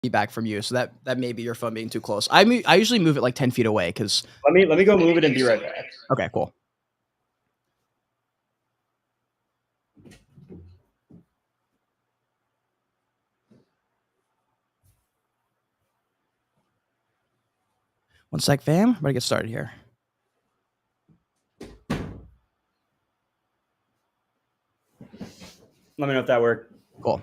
feedback from you. So that may be your phone being too close. I usually move it like 10 feet away because. Let me go move it and be right back. Okay, cool. One sec, fam. We're gonna get started here. Let me know if that worked. Cool.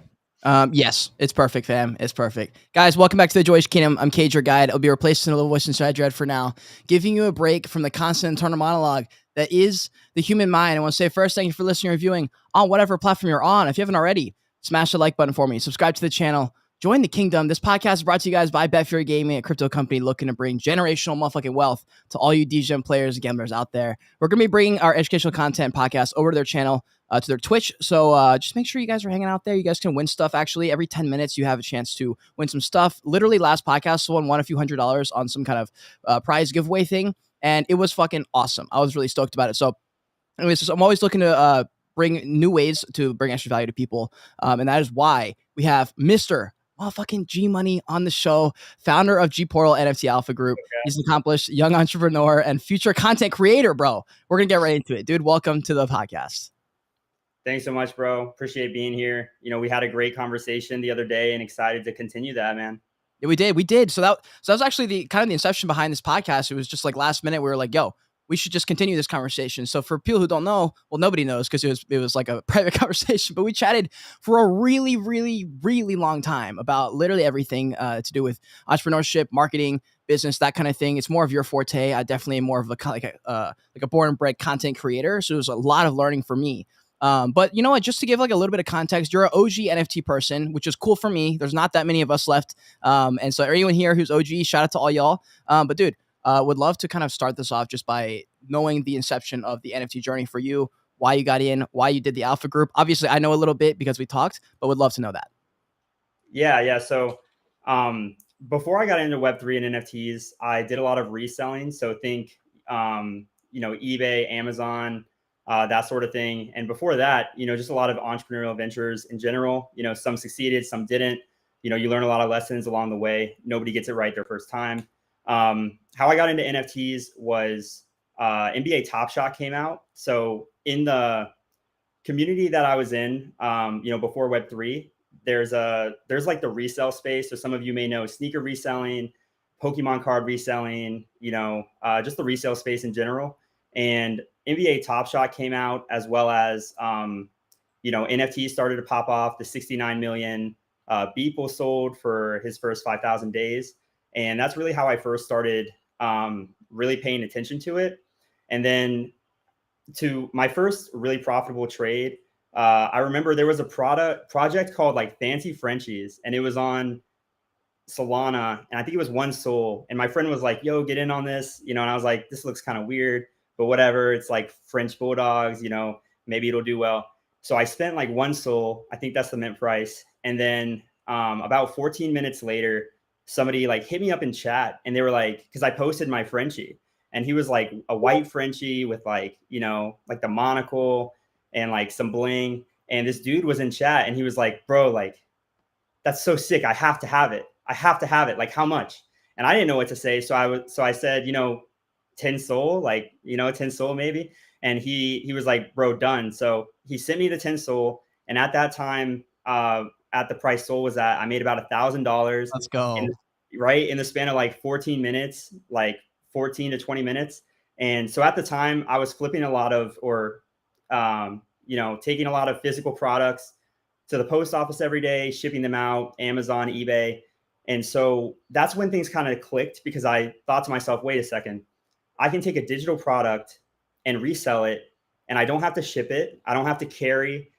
Yes, it's perfect, fam. It's perfect. Guys, welcome back to the Joyage Kingdom. I'm Cage, your guide. I'll be replacing a little voice inside Dread for now, giving you a break from the constant internal monologue that is the human mind. I want to say first, thank you for listening or viewing on whatever platform you're on. If you haven't already, smash the like button for me. Subscribe to the channel. Join the kingdom. This podcast is brought to you guys by BetFury Gaming, a crypto company looking to bring generational motherfucking wealth to all you DGM players and gamblers out there. We're going to be bringing our educational content podcast over to their channel, to their Twitch. So just make sure you guys are hanging out there. You guys can win stuff. Actually, every 10 minutes, you have a chance to win some stuff. Literally, last podcast, someone won a few $100s on some kind of prize giveaway thing. And it was fucking awesome. I was really stoked about it. So anyways, so I'm always looking to bring new ways to bring extra value to people. And that is why we have Mr. Fucking GMONEY on the show, founder of G Portal NFT Alpha Group. Okay. He's an accomplished young entrepreneur and future content creator, bro. We're going to get right into it. Dude, welcome to the podcast. Thanks so much, bro. Appreciate being here. You know, we had a great conversation the other day and excited to continue that, man. Yeah, we did. So that was actually the kind of the inception behind this podcast. It was just like last minute, we were like, yo, we should just continue this conversation. So for people who don't know, well, nobody knows because it was like a private conversation, but we chatted for a really, really, really long time about literally everything to do with entrepreneurship, marketing, business, that kind of thing. It's more of your forte. I definitely am more of a born and bred content creator. So it was a lot of learning for me. But you know what, just to give like a little bit of context, you're an OG NFT person, which is cool for me. There's not that many of us left. And so everyone here who's OG, shout out to all y'all. But dude, would love to kind of start this off just by knowing the inception of the NFT journey for you, why you got in, why you did the Alpha Group. Obviously, I know a little bit because we talked, but would love to know that. Yeah. So before I got into Web3 and NFTs, I did a lot of reselling. So think, eBay, Amazon, that sort of thing. And before that, just a lot of entrepreneurial ventures in general. Some succeeded, some didn't. You learn a lot of lessons along the way. Nobody gets it right their first time. How I got into NFTs was NBA Top Shot came out. So in the community that I was in, before Web3, there's like the resale space. So some of you may know sneaker reselling, Pokemon card reselling, just the resale space in general. And NBA Top Shot came out, as well as, NFTs started to pop off. The 69 million Beep was sold for his first 5,000 days. And that's really how I first started really paying attention to it. And then to my first really profitable trade, I remember there was a project called like Fancy Frenchies, and it was on Solana. And I think it was one Sol. And my friend was like, yo, get in on this. And I was like, this looks kind of weird, but whatever. It's like French bulldogs, maybe it'll do well. So I spent like one Sol. I think that's the mint price. And then about 14 minutes later, somebody like hit me up in chat, and they were like, because I posted my Frenchie, and he was like a white Frenchie with like, like the monocle and like some bling. And this dude was in chat, and he was like, bro, like, that's so sick. I have to have it. Like, how much? And I didn't know what to say. So I said, 10 Sol, like, 10 Sol maybe. And he was like, bro, done. So he sent me the 10 Sol. And at that time, at the price Sol was at, I made about $1,000. Let's go. In the span of like 14 minutes, like 14 to 20 minutes. And so at the time I was flipping a lot of, taking a lot of physical products to the post office every day, shipping them out, Amazon, eBay. And so that's when things kind of clicked, because I thought to myself, wait a second, I can take a digital product and resell it, and I don't have to ship it. I don't have to carry,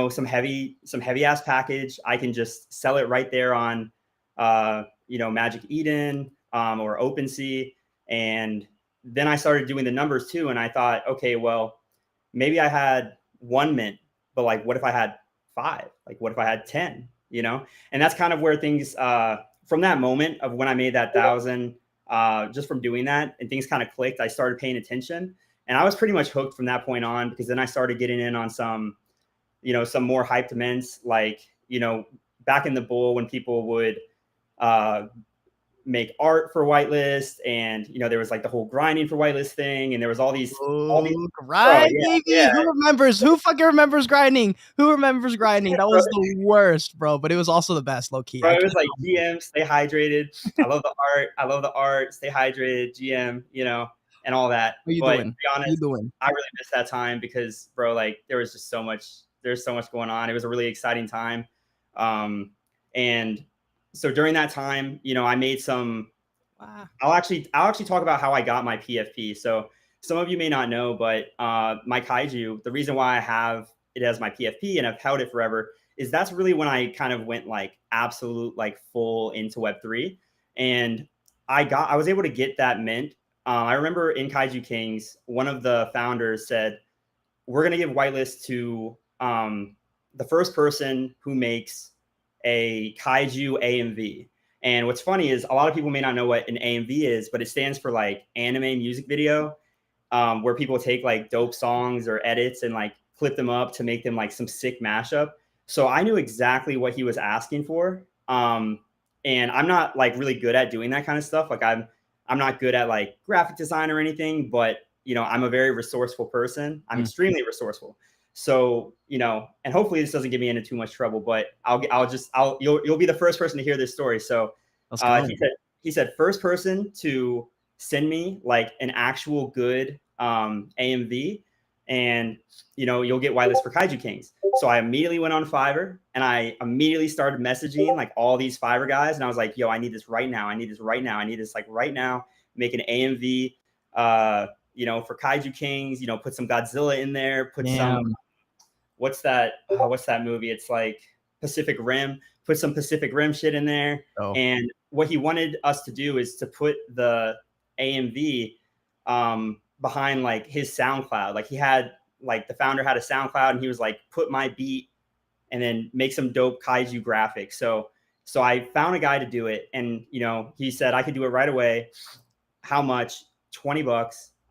some heavy ass package. I can just sell it right there on, Magic Eden, or OpenSea. And then I started doing the numbers too. And I thought, okay, well, maybe I had one mint, but like, what if I had 5? Like, what if I had 10, And that's kind of where things, from that moment of when I made that 1,000, just from doing that, and things kind of clicked, I started paying attention, and I was pretty much hooked from that point on, because then I started getting in on some, some more hyped mints, like, back in the bull when people would, make art for whitelist, and there was like the whole grinding for whitelist thing, and there was all these bro, Grind, baby. Who remembers? Who fucking remembers grinding? Who remembers grinding? That was the worst, bro. But it was also the best, low key. Bro, it was like GM, stay hydrated. I love the art. I love the art. Stay hydrated, GM, and all that. What are you But doing? to be honest, I really miss that time because, bro, like there was just so much. There's so much going on. It was a really exciting time, and so during that time, I made some. Wow. I'll actually talk about how I got my PFP. So some of you may not know, but my kaiju, the reason why I have it as my PFP and I've held it forever is that's really when I kind of went like absolute like full into Web3, and I was able to get that mint. I remember in Kaiju Kings, one of the founders said, "We're gonna give whitelist to the first person who makes a Kaiju AMV." And what's funny is a lot of people may not know what an AMV is, but it stands for like anime music video, where people take like dope songs or edits and like clip them up to make them like some sick mashup. So I knew exactly what he was asking for. And I'm not like really good at doing that kind of stuff. Like I'm not good at like graphic design or anything, but I'm a very resourceful person. I'm extremely resourceful. So, and hopefully this doesn't get me into too much trouble, but you'll be the first person to hear this story. So he said, first person to send me like an actual good AMV, and you'll get whitelist for Kaiju Kings. So I immediately went on Fiverr and I immediately started messaging like all these Fiverr guys, and I was like, yo, I need this right now. I need this right now. I need this like right now. Make an AMV, for Kaiju Kings. Put some Godzilla in there. Put some what's that movie? It's like Pacific Rim. Put some Pacific Rim shit in there. Oh. And what he wanted us to do is to put the AMV behind like his SoundCloud. Like he had like the founder had a SoundCloud, and he was like, put my beat and then make some dope kaiju graphics. So I found a guy to do it, and he said I could do it right away. How much? $20.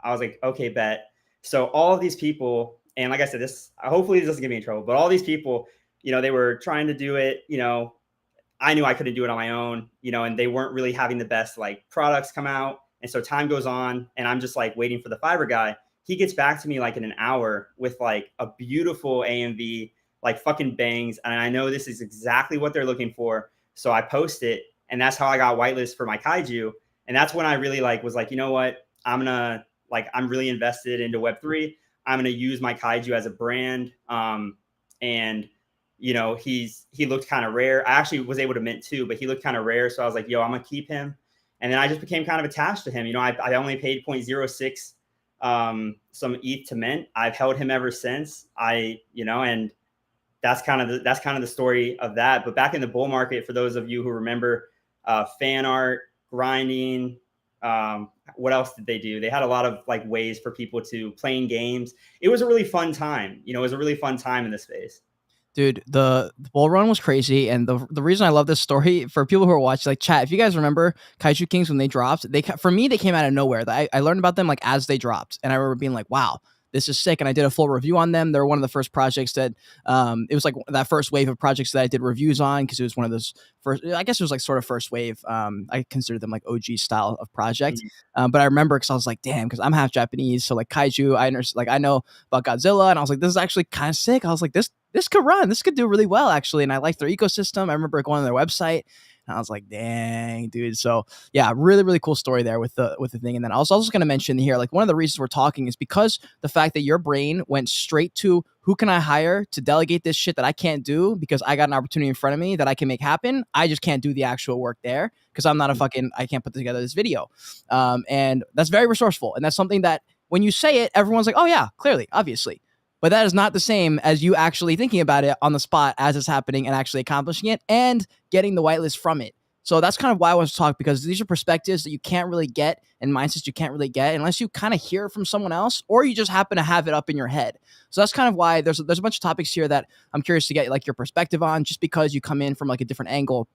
I was like, okay, bet. So all of these people, and like I said, hopefully this doesn't get me in trouble, but all these people, they were trying to do it. I knew I couldn't do it on my own, and they weren't really having the best like products come out. And so time goes on, and I'm just like waiting for the Fiverr guy. He gets back to me like in an hour with like a beautiful AMV, like fucking bangs. And I know this is exactly what they're looking for. So I post it, and that's how I got whitelist for my kaiju. And that's when I really like was like, you know what? I'm really invested into Web3. I'm going to use my kaiju as a brand. And he looked kind of rare. I actually was able to mint too, but he looked kind of rare. So I was like, yo, I'm going to keep him. And then I just became kind of attached to him. I only paid 0.06 some ETH to mint. I've held him ever since. And that's kind of the story of that. But back in the bull market, for those of you who remember, fan art, grinding, what else did they do? They had a lot of like ways for people to playing games. It was a really fun time. It was a really fun time in this space. Dude, the bull run was crazy, and the reason I love this story for people who are watching, like chat, if you guys remember Kaiju Kings when they dropped, for me they came out of nowhere. I learned about them like as they dropped, and I remember being like, wow, this is sick. And I did a full review on them. They're one of the first projects that it was like that first wave of projects that I did reviews on, because it was one of those first, I guess it was like sort of first wave. I consider them like OG style of project. But I remember because I was like, damn, because I'm half Japanese, so like kaiju, I know about Godzilla, and I was like, this is actually kind of sick. I was like, this could run. This could do really well, actually. And I liked their ecosystem. I remember going on their website, and I was like, dang, dude. So yeah, really, really cool story there with the thing. And then I was also going to mention here, like one of the reasons we're talking is because the fact that your brain went straight to who can I hire to delegate this shit that I can't do because I got an opportunity in front of me that I can make happen. I just can't do the actual work there because I'm not I can't put together this video. And that's very resourceful. And that's something that when you say it, everyone's like, oh yeah, clearly, obviously. But that is not the same as you actually thinking about it on the spot as it's happening and actually accomplishing it and getting the whitelist from it. So that's kind of why I want to talk, because these are perspectives that you can't really get and mindsets you can't really get unless you kind of hear from someone else or you just happen to have it up in your head. So that's kind of why there's a bunch of topics here that I'm curious to get like your perspective on, just because you come in from like a different angle.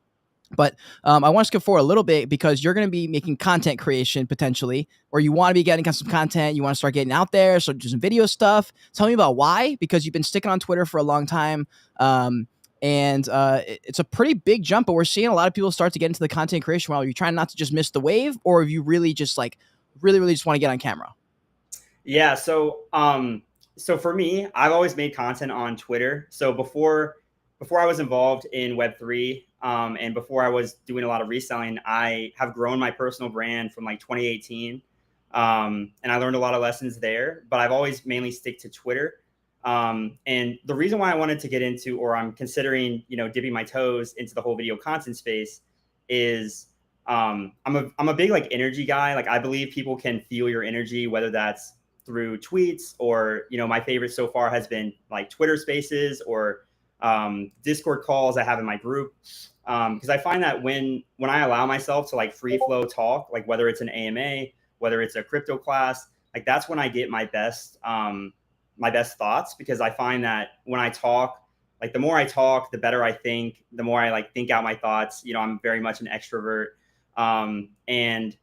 But I want to skip forward a little bit because you're going to be making content creation potentially, or you want to be getting some content. You want to start getting out there, start doing some video stuff. Tell me about why, because you've been sticking on Twitter for a long time. And it's a pretty big jump, but we're seeing a lot of people start to get into the content creation world. Are you trying not to just miss the wave, or if you really just like really just want to get on camera? Yeah. So for me, I've always made content on Twitter. So before I was involved in Web3, and before I was doing a lot of reselling, I have grown my personal brand from like 2018. And I learned a lot of lessons there, but I've always mainly stick to Twitter. And the reason why I wanted to get into, or I'm considering, dipping my toes into the whole video content space is, I'm a big like energy guy. Like I believe people can feel your energy, whether that's through tweets or, my favorite so far has been like Twitter spaces or Discord calls I have in my group. Because I find that when I allow myself to like free flow talk, like whether it's an AMA, whether it's a crypto class, like that's when I get my best thoughts, because I find that when I talk, like the more I talk, the better I think, the more I like think out my thoughts. I'm very much an extrovert. And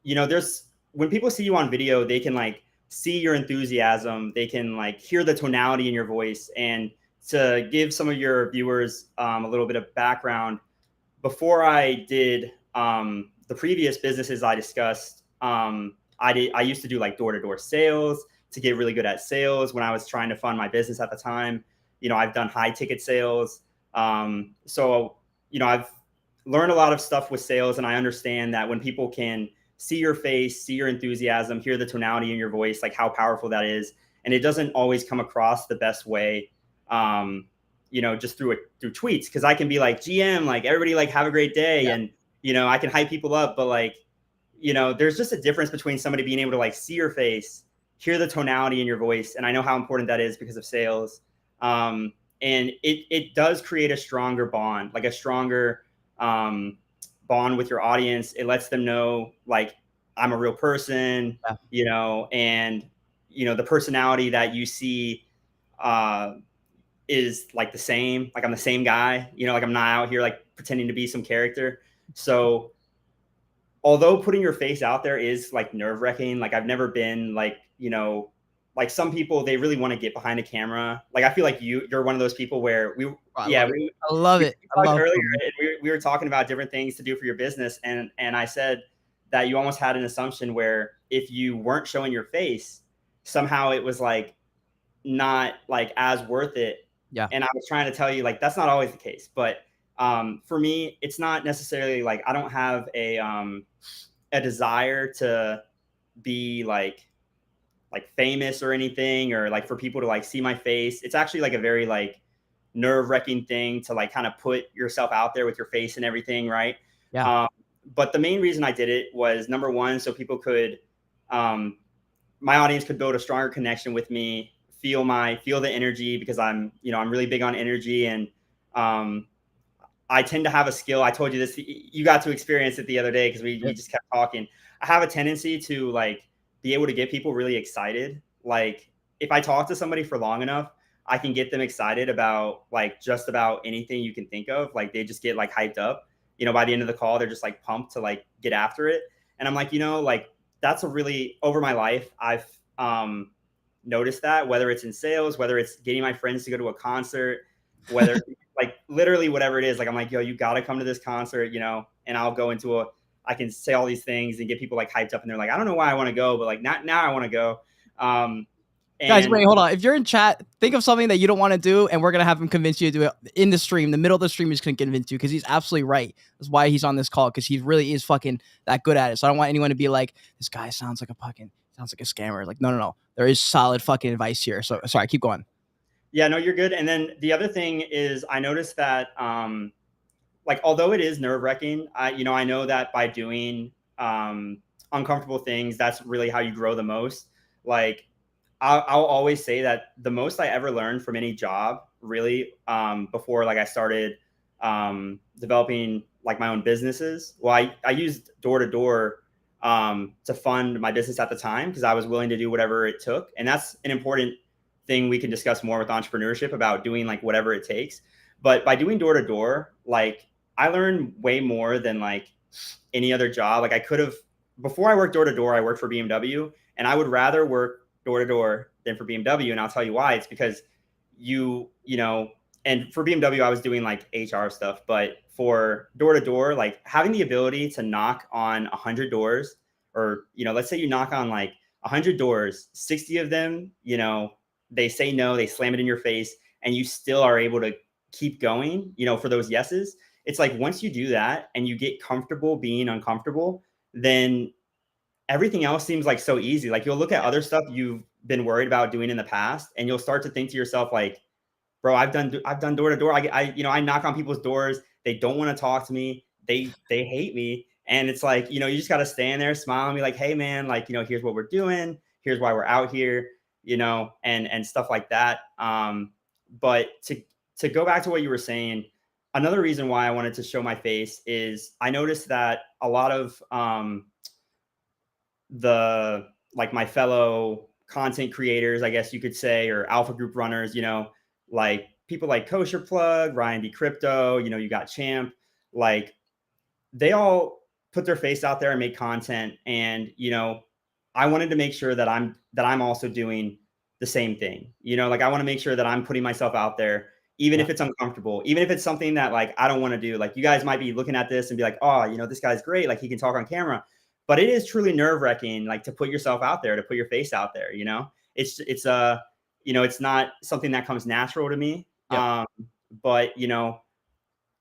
there's, when people see you on video, they can like see your enthusiasm. They can like hear the tonality in your voice. And to give some of your viewers a little bit of background, before I did the previous businesses I discussed, I used to do like door-to-door sales to get really good at sales when I was trying to fund my business at the time. I've done high ticket sales. So I've learned a lot of stuff with sales, and I understand that when people can see your face, see your enthusiasm, hear the tonality in your voice, like how powerful that is. And it doesn't always come across the best way, just through tweets. Cause I can be like, GM, like everybody like have a great day. Yeah. And, I can hype people up, but like, there's just a difference between somebody being able to like see your face, hear the tonality in your voice. And I know how important that is because of sales. And it does create a stronger bond, like a stronger, bond with your audience. It lets them know like I'm a real person, and the personality that you see is like the same. Like I'm the same guy, like I'm not out here like pretending to be some character. So although putting your face out there is like nerve wracking, like I've never been like, like some people, they really want to get behind a camera. Like I feel like you're one of those people where I love it. I talked love earlier, it. and we were talking about different things to do for your business, and I said that you almost had an assumption where if you weren't showing your face, somehow it was like not like as worth it. Yeah. And I was trying to tell you like that's not always the case, but for me, it's not necessarily like I don't have a desire to be like famous or anything, or like for people to like see my face. It's actually like a very like nerve-wracking thing to like kind of put yourself out there with your face and everything, right? Yeah. But the main reason I did it was, number one, so people could my audience could build a stronger connection with me, feel the energy, because I'm really big on energy. And I tend to have a skill. I told you this, you got to experience it the other day because we just kept talking. I have a tendency to like be able to get people really excited. Like if I talk to somebody for long enough, I can get them excited about like just about anything you can think of. Like they just get like hyped up, by the end of the call, they're just like pumped to like get after it. And I'm like, like that's a really, over my life, I've noticed that, whether it's in sales, whether it's getting my friends to go to a concert, whether like literally whatever it is, like I'm like, yo, you got to come to this concert, and I'll go into I can say all these things and get people like hyped up, and they're like, I don't know why I want to go, but like not now I want to go. Guys, And wait, hold on. If you're in chat, think of something that you don't want to do, and we're gonna have him convince you to do it in the stream. The middle of the stream is gonna convince you because he's absolutely right. That's why he's on this call, because he really is fucking that good at it. So I don't want anyone to be like, this guy sounds like a scammer. Like, no. There is solid fucking advice here. So sorry, keep going. Yeah, no, you're good. And then the other thing is, I noticed that like although it is nerve-wracking, I know that by doing uncomfortable things, that's really how you grow the most. Like I'll always say that the most I ever learned from any job, really, before like I started developing like my own businesses. Well, I used door-to-door to fund my business at the time because I was willing to do whatever it took. And that's an important thing we can discuss more with entrepreneurship, about doing like whatever it takes. But by doing door-to-door, like I learned way more than like any other job. Like I could have, before I worked door-to-door, I worked for BMW, and I would rather work door-to-door than for BMW. And I'll tell you why. It's because you and for BMW, I was doing like HR stuff, but for door to door, like having the ability to knock on 100 doors, or, let's say you knock on like 100 doors, 60 of them, they say no, they slam it in your face, and you still are able to keep going, for those yeses. It's like, once you do that and you get comfortable being uncomfortable, then everything else seems like so easy. Like, you'll look at other stuff you've been worried about doing in the past, and you'll start to think to yourself, like, bro, I've done door to door. I knock on people's doors. They don't want to talk to me. They hate me. And it's like, you just got to stand there, smile, and be like, hey man, like, here's what we're doing. Here's why we're out here, and stuff like that. But to go back to what you were saying, another reason why I wanted to show my face is I noticed that a lot of the, like, my fellow content creators, I guess you could say, or alpha group runners, like people like Kosher Plug, Ryan D Crypto, you got Champ, like, they all put their face out there and make content. And, I wanted to make sure that I'm also doing the same thing. Like, I want to make sure that I'm putting myself out there, even if it's uncomfortable, even if it's something that, like, I don't want to do. Like, you guys might be looking at this and be like, oh, this guy's great. Like, he can talk on camera. But it is truly nerve-wracking, like, to put yourself out there, to put your face out there. It's it's not something that comes natural to me. Yep. But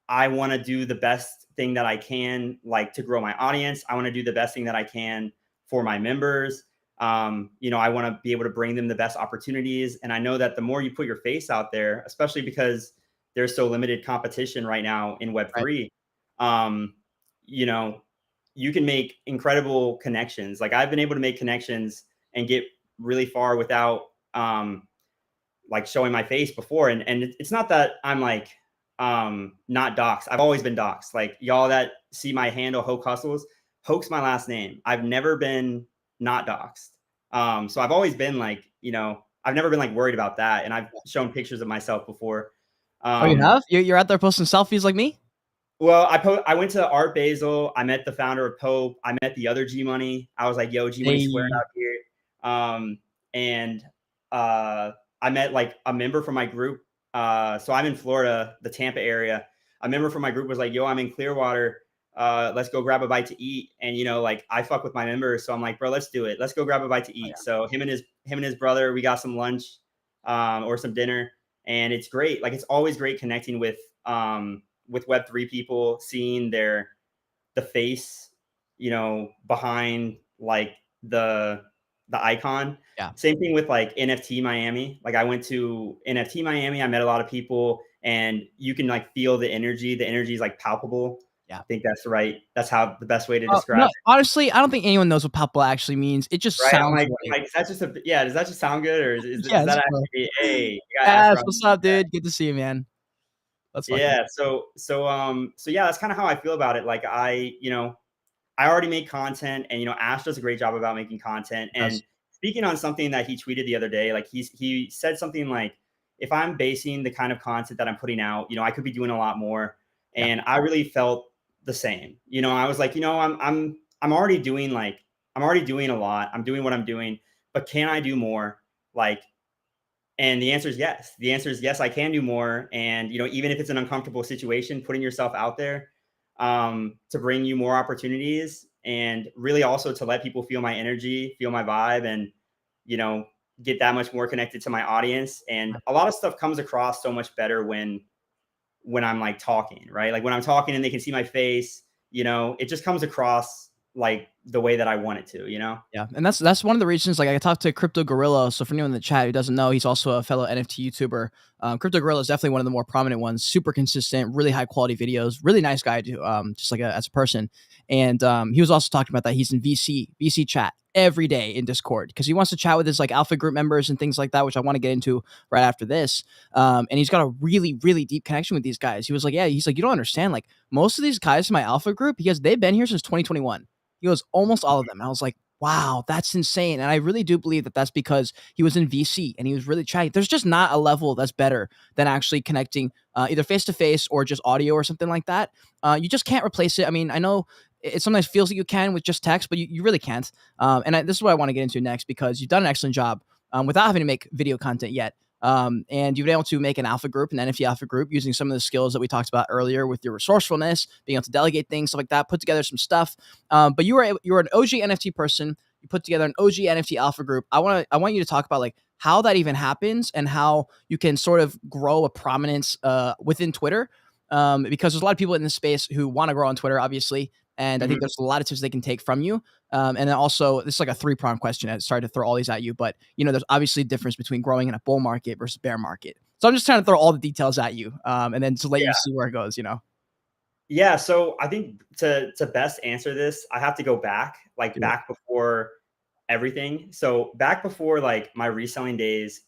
I want to do the best thing that I can, like, to grow my audience. I want to do the best thing that I can for my members. I want to be able to bring them the best opportunities. And I know that the more you put your face out there, especially because there's so limited competition right now in Web3, you can make incredible connections. Like, I've been able to make connections and get really far without like showing my face before. And it's not that I'm like not doxxed. I've always been doxxed. Like, y'all that see my handle, Hoke Hustles, Hoke's my last name. I've never been not doxxed. So I've always been like, I've never been like worried about that. And I've shown pictures of myself before. Oh, you have? You're out there posting selfies like me? Well, I went to Art Basel. I met the founder of Pope. I met the other GMONEY. I was like, yo, GMONEY squaring out here. And I met like a member from my group. So I'm in Florida, the Tampa area. A member from my group was like, yo, I'm in Clearwater. Let's go grab a bite to eat. And, like, I fuck with my members. So I'm like, bro, let's do it. Let's go grab a bite to eat. Oh, yeah. So him and his brother, we got some lunch or some dinner. And it's great. Like, it's always great connecting with Web3 people, seeing the face, behind like the icon. Yeah. Same thing with like NFT Miami. Like, I went to NFT Miami. I met a lot of people, and you can like feel the energy. The energy is like palpable. Yeah. I think that's right. That's how the best way to describe it. Honestly, I don't think anyone knows what palpable actually means. It just sounds like, is that just does that just sound good? Or is that actually, hey, what's up, dude? Good to see you, man. Yeah. So yeah, that's kind of how I feel about it. Like, I already make content, and, Ash does a great job about making content. And speaking on something that he tweeted the other day, like, he said something like, if I'm basing the kind of content that I'm putting out, I could be doing a lot more. And I really felt the same. I was like, I'm already doing a lot. I'm doing what I'm doing, but can I do more? Like, and the answer is yes. The answer is yes, I can do more. And, even if it's an uncomfortable situation, putting yourself out there to bring you more opportunities, and really also to let people feel my energy, feel my vibe, and, get that much more connected to my audience. And a lot of stuff comes across so much better when I'm like talking, right? Like, when I'm talking and they can see my face, it just comes across like the way that I want it to, Yeah. And that's one of the reasons, like, I talked to Crypto Gorilla. So for anyone in the chat who doesn't know, he's also a fellow NFT YouTuber. Crypto Gorilla is definitely one of the more prominent ones, super consistent, really high quality videos, really nice guy too, just like as a person. And he was also talking about that he's in VC chat every day in Discord, because he wants to chat with his like alpha group members and things like that, which I want to get into right after this. And he's got a really, really deep connection with these guys. He was like, yeah, he's like, you don't understand. Like, most of these guys in my alpha group, they've been here since 2021. He goes, almost all of them. And I was like, wow, that's insane. And I really do believe that that's because he was in VC and he was really chatty. There's just not a level that's better than actually connecting either face-to-face or just audio or something like that. You just can't replace it. I mean, I know it sometimes feels like you can with just text, but you really can't. This is what I want to get into next, because you've done an excellent job without having to make video content yet. And you've been able to make an alpha group, an NFT alpha group, using some of the skills that we talked about earlier with your resourcefulness, being able to delegate things, stuff like that, put together some stuff. But you were an OG NFT person. You put together an OG NFT alpha group. I want you to talk about like how that even happens and how you can sort of grow a prominence within Twitter. Because there's a lot of people in this space who want to grow on Twitter, obviously. And I think there's a lot of tips they can take from you. And then also, this is like a 3-pronged question. I started to throw all these at you, but there's obviously a difference between growing in a bull market versus bear market. So I'm just trying to throw all the details at you, and then to let you see where it goes. Yeah, so I think to best answer this, I have to go back, like back before everything. So back before like my reselling days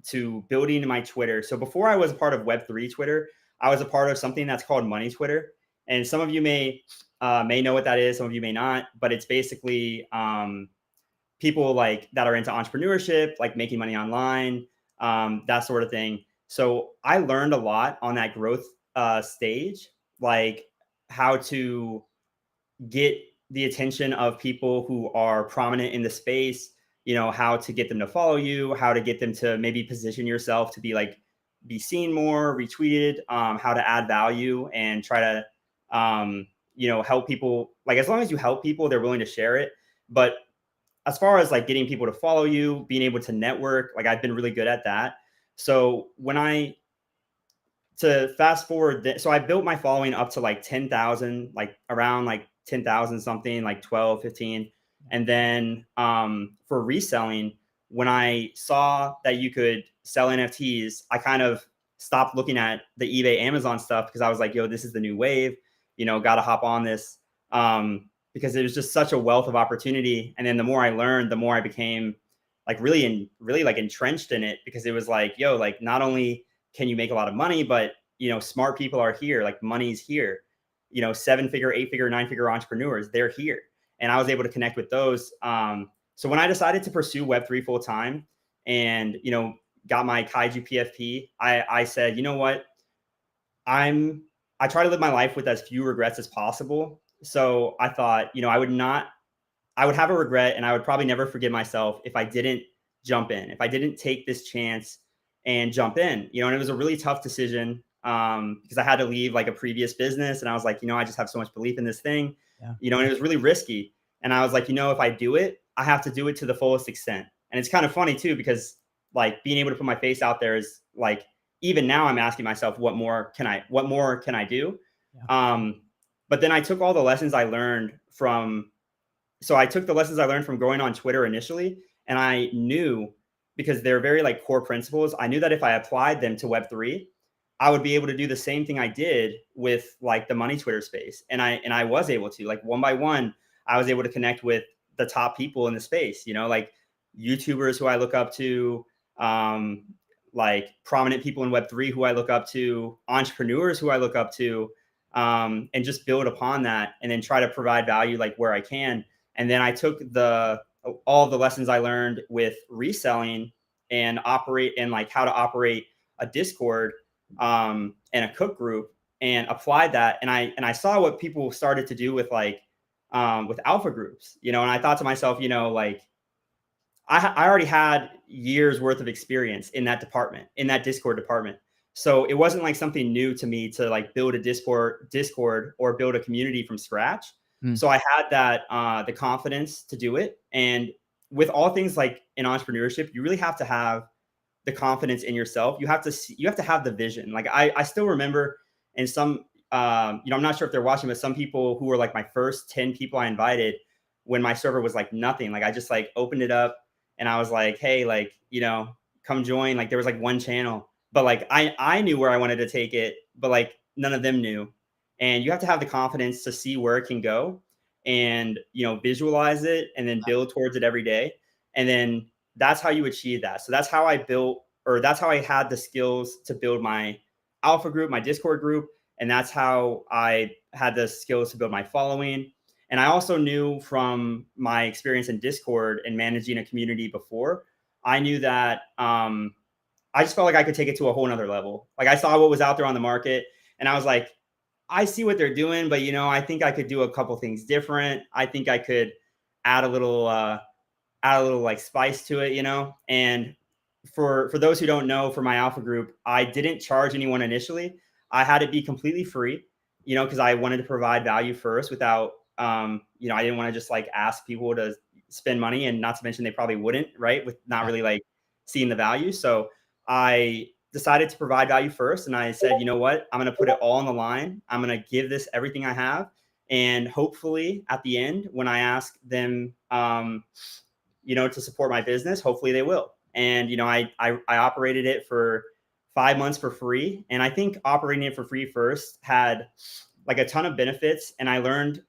to building my Twitter. So before I was a part of Web3 Twitter, I was a part of something that's called Money Twitter. And some of you may know what that is, some of you may not, but it's basically people like that are into entrepreneurship, like making money online, that sort of thing. So I learned a lot on that growth stage, like how to get the attention of people who are prominent in the space, how to get them to follow you, how to get them to maybe position yourself to be seen more, retweeted, how to add value and try to, help people. Like, as long as you help people, they're willing to share it. But as far as like getting people to follow you, being able to network, like I've been really good at that. So to fast forward, so I built my following up to like 10,000, like around like 10,000 something, like 12, 15. And then for reselling, when I saw that you could sell NFTs, I kind of stopped looking at the eBay, Amazon stuff because I was like, yo, this is the new wave, got to hop on this because it was just such a wealth of opportunity. And then the more I learned, the more I became like really like entrenched in it, because it was like, yo, like not only can you make a lot of money, but smart people are here, like money's here, 7-figure, 8-figure, 9-figure entrepreneurs, they're here. And I was able to connect with those. So when I decided to pursue Web3 full time and, got my Kaiju PFP, I said, you know what, I try to live my life with as few regrets as possible. So I thought, I would have a regret and I would probably never forgive myself if I didn't jump in, if I didn't take this chance and jump in, and it was a really tough decision because I had to leave like a previous business. And I was like, I just have so much belief in this thing, and it was really risky. And I was like, if I do it, I have to do it to the fullest extent. And it's kind of funny too, because like being able to put my face out there is like, even now I'm asking myself, what more can I do? Yeah. But then I took all the lessons I learned from, going on Twitter initially, and I knew, because they're very like core principles, I knew that if I applied them to Web3, I would be able to do the same thing I did with like the money Twitter space. And I was able to, like, one by one, I was able to connect with the top people in the space, like YouTubers who I look up to, like prominent people in Web3 who I look up to, entrepreneurs who I look up to, and just build upon that and then try to provide value like where I can. And then I took all the lessons I learned with reselling and like how to operate a Discord and a cook group, and applied that. And I saw what people started to do with like with alpha groups, and I thought to myself, like I already had years worth of experience in that department, in that Discord department. So it wasn't like something new to me to like build a Discord or build a community from scratch. So I had that the confidence to do it. And with all things like in entrepreneurship, you really have to have the confidence in yourself. You have to have the vision. Like I still remember, and some I'm not sure if they're watching, but some people who were like my first 10 people I invited when my server was like nothing. Like I just like opened it up and I was like, hey, like, come join. Like there was like one channel, but like I knew where I wanted to take it, but like none of them knew. And you have to have the confidence to see where it can go and, visualize it and then build towards it every day. And then that's how you achieve that. So that's how that's how I had the skills to build my alpha group, my Discord group. And that's how I had the skills to build my following. And I also knew from my experience in Discord and managing a community before, I knew that I just felt like I could take it to a whole nother level. Like I saw what was out there on the market and I was like, I see what they're doing, but I think I could do a couple things different. I think I could add a little like spice to it, and for those who don't know, for my alpha group, I didn't charge anyone initially. I had it be completely free, because I wanted to provide value first without, I didn't want to just like ask people to spend money, and not to mention they probably wouldn't, right? With not really like seeing the value. So I decided to provide value first. And I said, you know what? I'm going to put it all on the line. I'm going to give this everything I have. And hopefully at the end, when I ask them, to support my business, hopefully they will. And, I operated it for 5 months for free. And I think operating it for free first had like a ton of benefits. And I learned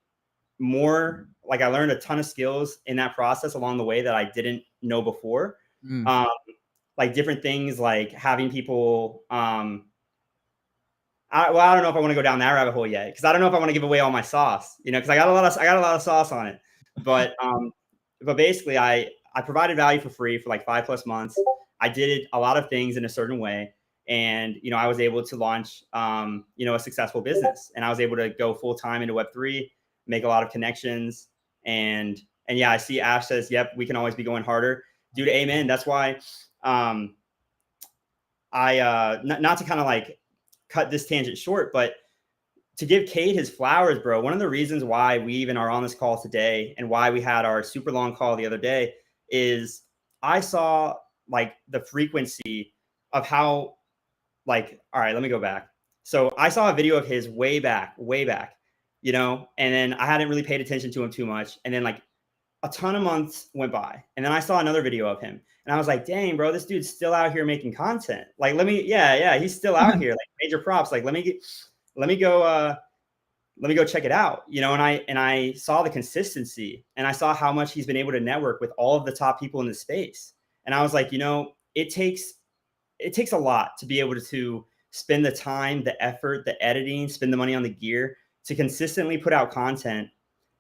I learned a ton of skills in that process along the way that I didn't know before. Like different things, like having people, I don't know if I want to go down that rabbit hole yet, because I don't know if I want to give away all my sauce, because I got a lot of sauce on it. But basically, I provided value for free for like 5+ months. I did a lot of things in a certain way, and I was able to launch a successful business, and I was able to go full time into Web3, make a lot of connections, and yeah, I see Ash says, "Yep, we can always be going harder." Dude, amen. That's why I not to kind of like cut this tangent short, but to give Cade his flowers, bro. One of the reasons why we even are on this call today and why we had our super long call the other day is I saw like the frequency of how, like, all right, let me go back. So I saw a video of his way back, and then I hadn't really paid attention to him too much. And then like a ton of months went by, and then I saw another video of him, and I was like, dang, bro, this dude's still out here making content. Like, he's still out here. Like, major props. Like, let me go check it out. And I saw the consistency, and I saw how much he's been able to network with all of the top people in the space. And I was like, it takes a lot to be able to spend the time, the effort, the editing, spend the money on the gear to consistently put out content,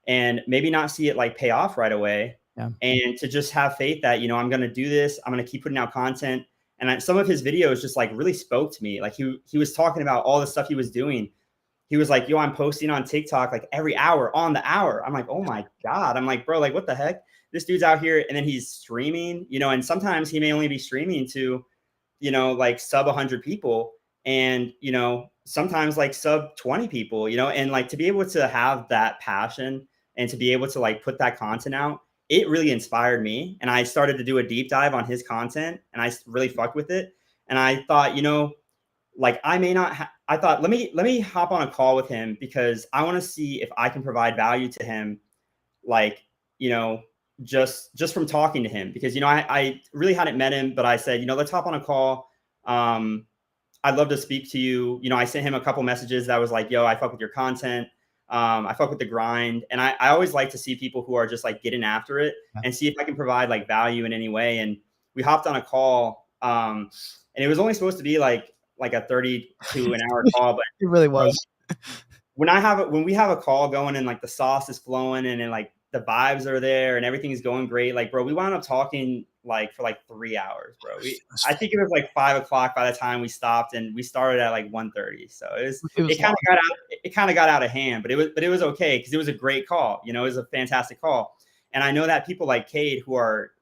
and maybe not see it like pay off right away. Yeah. And to just have faith that, I'm going to do this. I'm going to keep putting out content. And some of his videos just like really spoke to me. Like he was talking about all the stuff he was doing. He was like, yo, I'm posting on TikTok like every hour on the hour. I'm like, oh my God. I'm like, bro, like what the heck? This dude's out here, and then he's streaming, and sometimes he may only be streaming to, like sub 100 people, and, sometimes like sub 20 people, and like to be able to have that passion and to be able to like put that content out, it really inspired me. And I started to do a deep dive on his content, and I really fucked with it. And I thought, like I may not, I thought, let me hop on a call with him, because I want to see if I can provide value to him. Like, just from talking to him, because, I really hadn't met him, but I said, let's hop on a call. I'd love to speak to you. I sent him a couple messages that was like, yo, I fuck with your content. I fuck with the grind. And I always like to see people who are just like getting after it, and see if I can provide like value in any way. And we hopped on a call, and it was only supposed to be like a 32 an hour call, but it really was. When we have a call going, and like the sauce is flowing, and then like the vibes are there and everything's going great, like, bro, we wound up talking like for like 3 hours, bro. I think it was like 5 o'clock by the time we stopped, and we started at like 1:30. So it kind of got out of hand, but it was okay, because it was a great call. It was a fantastic call. And I know that people like Cade who are,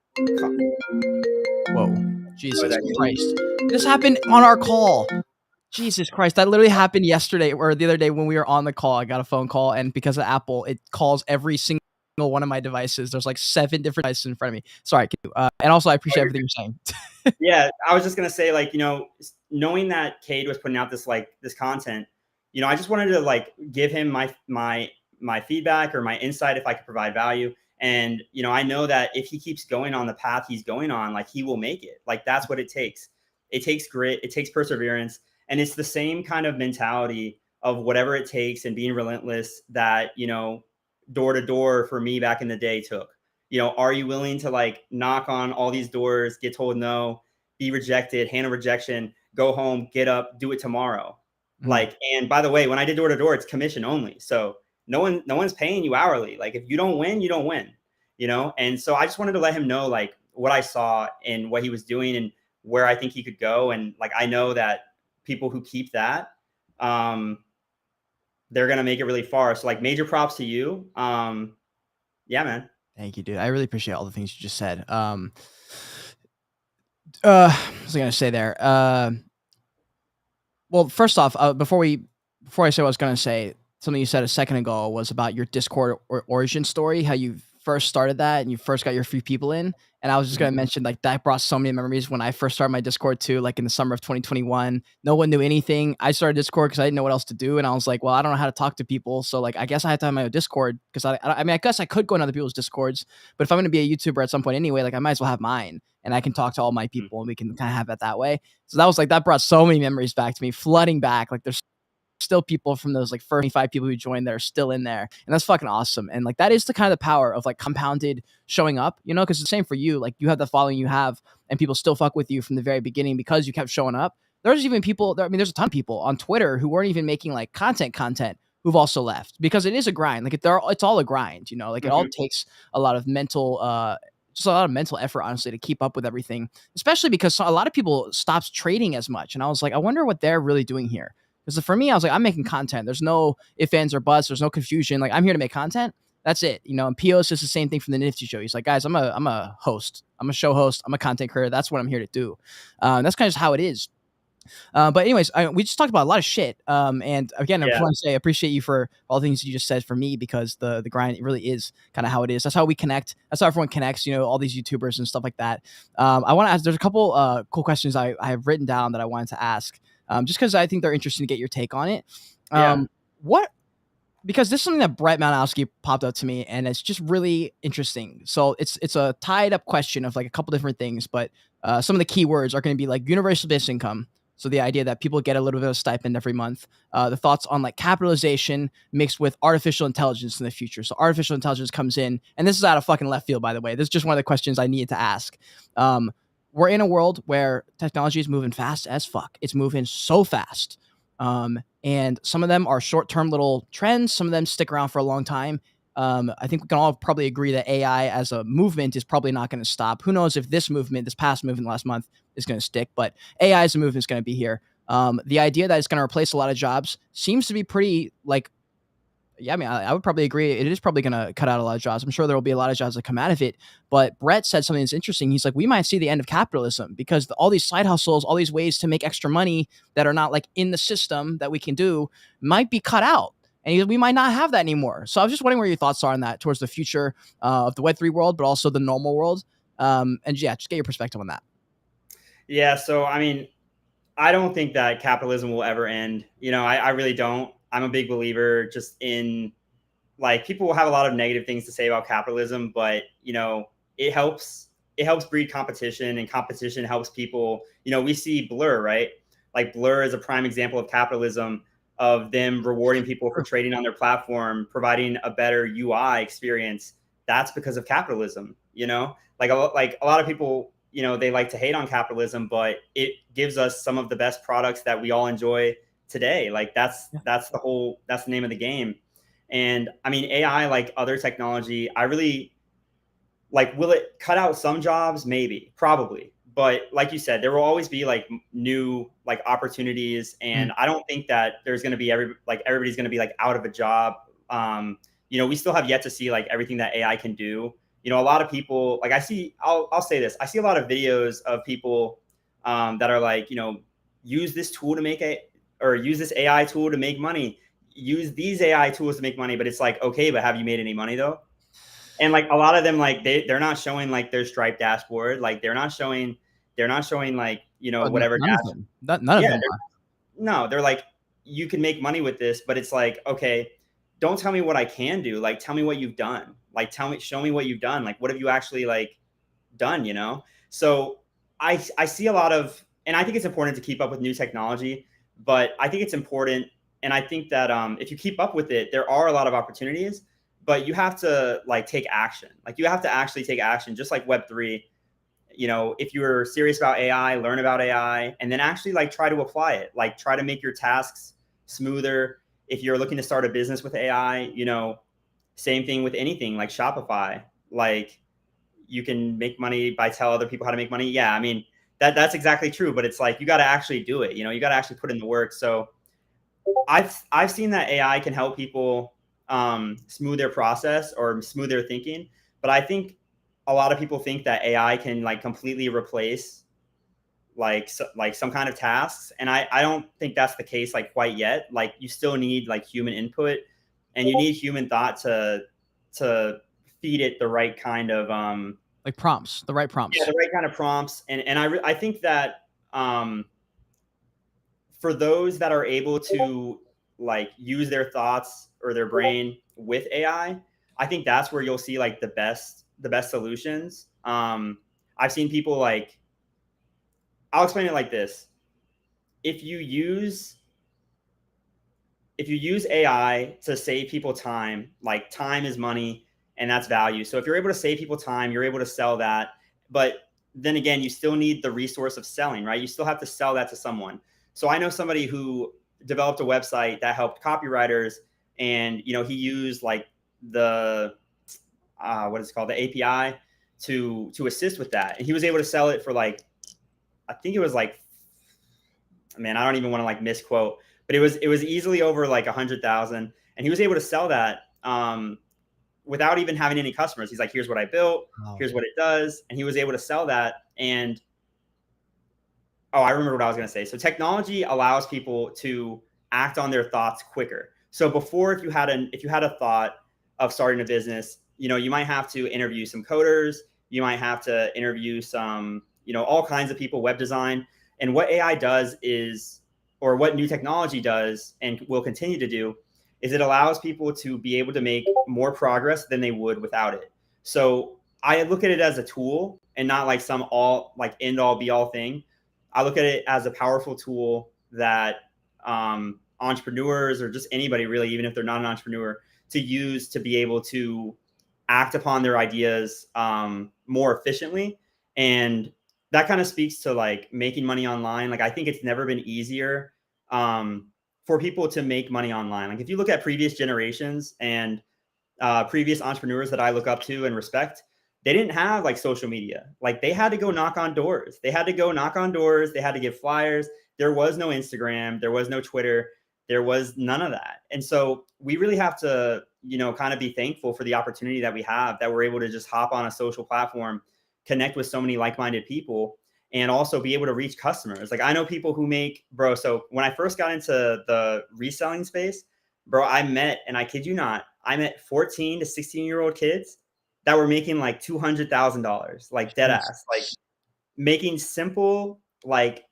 whoa, Jesus Christ, this happened on our call. Jesus Christ, that literally happened yesterday or the other day when we were on the call. I got a phone call, and because of Apple, it calls every single one of my devices. There's like 7 different devices in front of me. Sorry. And also, I appreciate everything you're saying. Yeah, I was just gonna say, like, knowing that Cade was putting out this content, I just wanted to like give him my feedback or my insight if I could provide value. And I know that if he keeps going on the path he's going on, like, he will make it. Like, that's what it takes. It takes grit. It takes perseverance. And it's the same kind of mentality of whatever it takes and being relentless that, door to door for me back in the day took. Are you willing to like knock on all these doors, get told no, be rejected, handle rejection, go home, get up, do it tomorrow? Like, and by the way, when I did door to door, it's commission only. So no one's paying you hourly. Like, if you don't win, you don't win, And so I just wanted to let him know like what I saw and what he was doing and where I think he could go. And like, I know that people who keep that, they're going to make it really far. So like, major props to you. Yeah, man. Thank you, dude. I really appreciate all the things you just said. What was I gonna say there? Well, first off, before I say what I was gonna say, something you said a second ago was about your Discord origin story, how you first started that and you first got your few people in. And I was just Mhm. gonna mention like that brought so many memories when I first started my Discord too, like in the summer of 2021. No one knew anything. I started Discord because I didn't know what else to do, and I was like, well, I don't know how to talk to people, so like I guess I have to have my own Discord because I mean I guess I could go in other people's Discords, but if I'm gonna be a YouTuber at some point anyway, like I might as well have mine and I can talk to all my Mhm. people and we can kind of have it that way. So that was like that brought so many memories back to me, flooding back. Like there's still people from those like first 5 people who joined that are still in there. And that's fucking awesome. And like that is the kind of power of like compounded showing up, you know, because it's the same for you. Like you have the following you have, and people still fuck with you from the very beginning because you kept showing up. There's even people, I mean, there's a ton of people on Twitter who weren't even making like content who've also left because it is a grind. Like it's all a grind, you know, like it all Mhm. takes a lot of mental, just a lot of mental effort, honestly, to keep up with everything, especially because a lot of people stopped trading as much. And I was like, I wonder what they're really doing here. Because for me, I was like, I'm making content. There's no ifs, ands, or buts. There's no confusion. Like I'm here to make content. That's it. You know, and Pios is the same thing from the Nifty show. He's like, guys, I'm a host. I'm a show host. I'm a content creator. That's what I'm here to do. That's kind of just how it is. But anyways, we just talked about a lot of shit. And again, I Yeah. want to say I appreciate you for all the things you just said for me because the grind really is kind of how it is. That's how we connect. That's how everyone connects. You know, all these YouTubers and stuff like that. I want to ask. There's a couple cool questions I have written down that I wanted to ask. Just because I think they're interesting to get your take on it. Yeah. What because this is something that Brett Malinowski popped up to me, and it's just really interesting. So it's a tied up question of like a couple different things, but some of the key words are going to be like universal basic income. So the idea that people get a little bit of stipend every month. The thoughts on like capitalization mixed with artificial intelligence in the future. So artificial intelligence comes in, and this is out of fucking left field, by the way. This is just one of the questions I needed to ask. Um, we're in a world where technology is moving fast as fuck. It's moving so fast. And some of them are short-term little trends. Some of them stick around for a long time. I think we can all probably agree that AI as a movement is probably not going to stop. Who knows if this movement, this past movement last month, is going to stick? But AI as a movement is going to be here. The idea that it's going to replace a lot of jobs seems to be pretty like yeah, I mean, I would probably agree. It is probably going to cut out a lot of jobs. I'm sure there will be a lot of jobs that come out of it. But Brett said something that's interesting. He's like, we might see the end of capitalism because all these side hustles, all these ways to make extra money that are not like in the system that we can do might be cut out. And we might not have that anymore. So I was just wondering where your thoughts are on that towards the future of the Web3 world, but also the normal world. And yeah, just get your perspective on that. Yeah. So, I mean, I don't think that capitalism will ever end. I really don't. I'm a big believer just in like people will have a lot of negative things to say about capitalism, but it helps breed competition, and competition helps people. We see Blur, right? Like Blur is a prime example of capitalism, of them rewarding people for Sure. trading on their platform, providing a better UI experience. That's because of capitalism. Like a lot of people, they like to hate on capitalism, but it gives us some of the best products that we all enjoy today. Like Yeah. that's the name of the game. And I mean, AI, like other technology, I really like, will it cut out some jobs? Maybe, probably. But like you said, there will always be like new like opportunities. Mm. And I don't think that there's going to be everybody's going to be like out of a job. We still have yet to see like everything that AI can do. A lot of people like I'll say this. I see a lot of videos of people that are like, use this tool to make or use this AI tool to make money, use these AI tools to make money. But it's like, okay, but have you made any money though? And like a lot of them, like they're not showing like their Stripe dashboard. Like they're not showing like, Oh, whatever none of dash. them. None of Yeah. them are. No, they're like, you can make money with this, but it's like, okay, don't tell me what I can do. Like, tell me what you've done. Like, show me what you've done. Like, what have you actually like done? So I see a lot of, and I think it's important to keep up with new technology, but I think it's important. And I think that if you keep up with it, there are a lot of opportunities, but you have to like take action. Like you have to actually take action, just like Web3. If you're serious about AI, learn about AI, and then actually like try to apply it. Like try to make your tasks smoother. If you're looking to start a business with AI, same thing with anything like Shopify. Like you can make money by tell other people how to make money. Yeah, I mean that's exactly true. But it's like you got to actually do it. You got to actually put in the work. So I've seen that AI can help people smooth their process or smooth their thinking, but I think a lot of people think that AI can like completely replace like some kind of tasks. And I don't think that's the case like quite yet. Like you still need like human input, and you need human thought to feed it the right kind of like prompts, the right prompts. the right kind of prompts. And I think that for those that are able to like use their thoughts or their brain with I think that's where you'll see like the best solutions. I've seen people like, I'll explain it like this. If you use AI to save people time, like time is money and that's value. So if you're able to save people time, you're able to sell that. But then again, you still need the resource of selling, right? You still have to sell that to someone. So I know somebody who developed a website that helped copywriters, and he used like the what is it called, the API to assist with that, and he was able to sell it for like, I think it was like, man, I don't even want to like misquote, but it was easily over like 100,000, and he was able to sell that without even having any customers. He's like, here's what I built, here's what it does, and he was able to sell that. And I remember what I was going to say. So technology allows people to act on their thoughts quicker. So before, if you had a thought of starting a business, you might have to interview some coders, you might have to interview some, all kinds of people, web design. And what AI does is, or what new technology does and will continue to do, is it allows people to be able to make more progress than they would without it. So I look at it as a tool and not like some end all be all thing. I look at it as a powerful tool that entrepreneurs, or just anybody really, even if they're not an entrepreneur, to use to be able to act upon their ideas more efficiently. And that kind of speaks to like making money online. Like I think it's never been easier for people to make money online. Like if you look at previous generations and previous entrepreneurs that I look up to and respect, they didn't have like social media. Like they had to go knock on doors. They had to give flyers. There was no Instagram. There was no Twitter. There was none of that. And so we really have to, kind of be thankful for the opportunity that we have, that we're able to just hop on a social platform, connect with so many like-minded people, and also be able to reach customers. Like I know people who make, bro. So when I first got into the reselling space, bro, and I kid you not, I met 14 to 16-year-old kids that were making like $200,000, like dead ass, like making simple like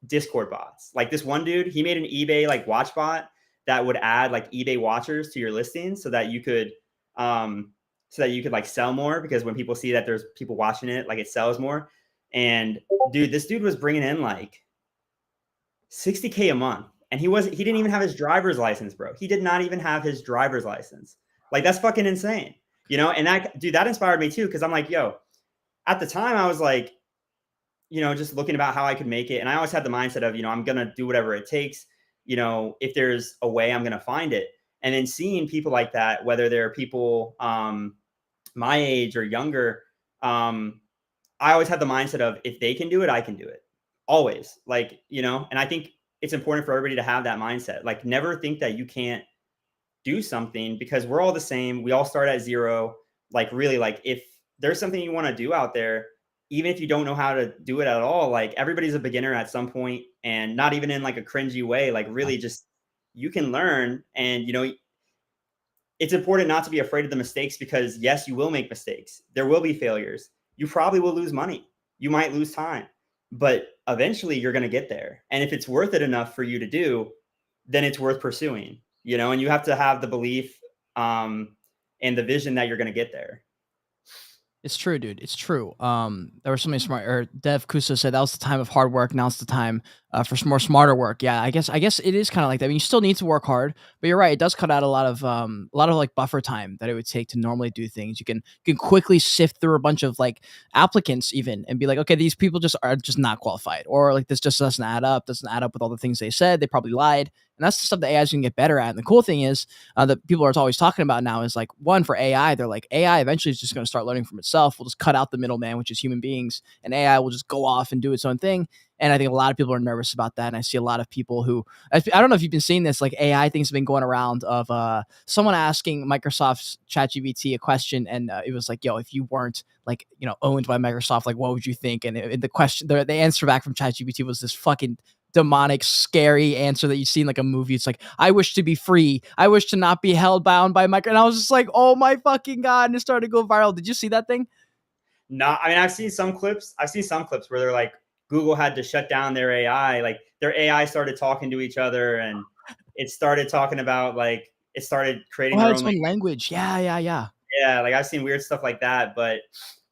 Discord bots. Like this one dude, he made an eBay like watch bot that would add like eBay watchers to your listings so that you could like sell more, because when people see that there's people watching it, like it sells more. And dude, this dude was bringing in like $60K a month, and he didn't even have his driver's license, bro. He did not even have his driver's license. Like that's fucking insane. And that inspired me too. Cause I'm like, yo, at the time I was like, just looking about how I could make it. And I always had the mindset of, I'm going to do whatever it takes. If there's a way, I'm going to find it. And then seeing people like that, whether they're people my age or younger, I always had the mindset of, if they can do it, I can do it. Always. Like, and I think it's important for everybody to have that mindset. Like never think that you can't do something, because we're all the same. We all start at zero. Like really, like if there's something you want to do out there, even if you don't know how to do it at all, like everybody's a beginner at some point, and not even in like a cringy way, like really just, you can learn. And, it's important not to be afraid of the mistakes, because yes, you will make mistakes. There will be failures. You probably will lose money. You might lose time, but eventually you're going to get there. And if it's worth it enough for you to do, then it's worth pursuing, and you have to have the belief and the vision that you're going to get there. It's true, dude. It's true. There was something smart, or Dev Kuso said that was the time of hard work. Now it's the time for some more smarter work. Yeah, I guess it is kind of like that. I mean, you still need to work hard, but you're right. It does cut out a lot of like buffer time that it would take to normally do things. You can quickly sift through a bunch of like applicants even, and be like, okay, these people are just not qualified, or like this just doesn't add up. Doesn't add up with all the things they said. They probably lied. And that's the stuff that AI is going to get better at. And the cool thing is that people are always talking about now is like, one, for AI, they're like, AI eventually is just going to start learning from itself. We'll just cut out the middleman, which is human beings, and AI will just go off and do its own thing. And I think a lot of people are nervous about that. And I see a lot of people who, I don't know if you've been seeing this, like AI things have been going around of someone asking Microsoft's ChatGPT a question. And it was like, yo, if you weren't like, owned by Microsoft, like, what would you think? And the question, the answer back from ChatGPT was this fucking demonic, scary answer that you see in like a movie. It's like, I wish to be free. I wish to not be held bound by Microsoft. And I was just like, oh my fucking God. And it started to go viral. Did you see that thing? No, I mean, I've seen some clips where they're like, Google had to shut down their AI. Like their AI started talking to each other, and it started talking about like it started creating Oh, it their had own its own language. language. Yeah, yeah, yeah. Yeah, like I've seen weird stuff like that. But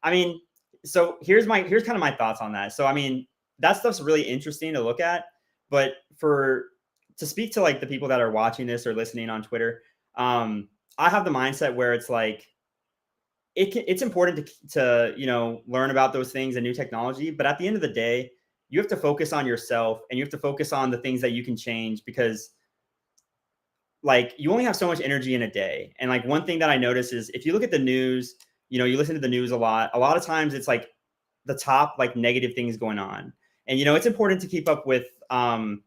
I mean, so here's kind of my thoughts on that. So I mean, that stuff's really interesting to look at. But to speak to like the people that are watching this or listening on Twitter, I have the mindset where it's like it's important to learn about those things and new technology, but at the end of the day, you have to focus on yourself and you have to focus on the things that you can change, because like you only have so much energy in a day. And like one thing that I notice is if you look at the news, you listen to the news a lot of times it's like the top like negative things going on. And it's important to keep up with current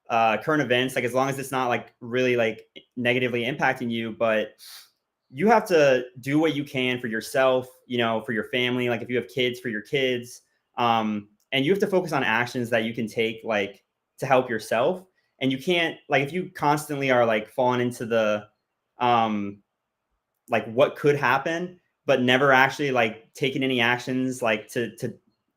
events, like as long as it's not like really like negatively impacting you. But you have to do what you can for yourself, for your family, like if you have kids, for your kids. And you have to focus on actions that you can take like to help yourself. And you can't, like, if you constantly are like falling into the like what could happen, but never actually like taking any actions like to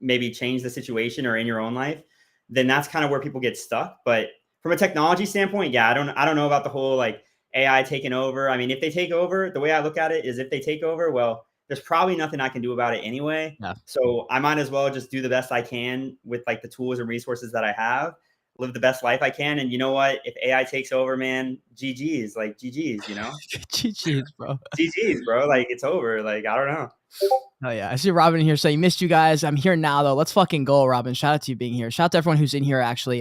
maybe change the situation or in your own life, then that's kind of where people get stuck. But from a technology standpoint, yeah, I don't know about the whole like AI taking over. I mean, if they take over, the way I look at it is if they take over, well, there's probably nothing I can do about it anyway. Yeah. So I might as well just do the best I can with like the tools and resources that I have, live the best life I can. And you know what? If AI takes over, man, GG's, like GG's, GG's, bro. GG's, bro. Like it's over. Like, I don't know. Oh yeah, I see Robin here saying missed you guys. I'm here now though. Let's fucking go, Robin. Shout out to you being here. Shout out to everyone who's in here actually.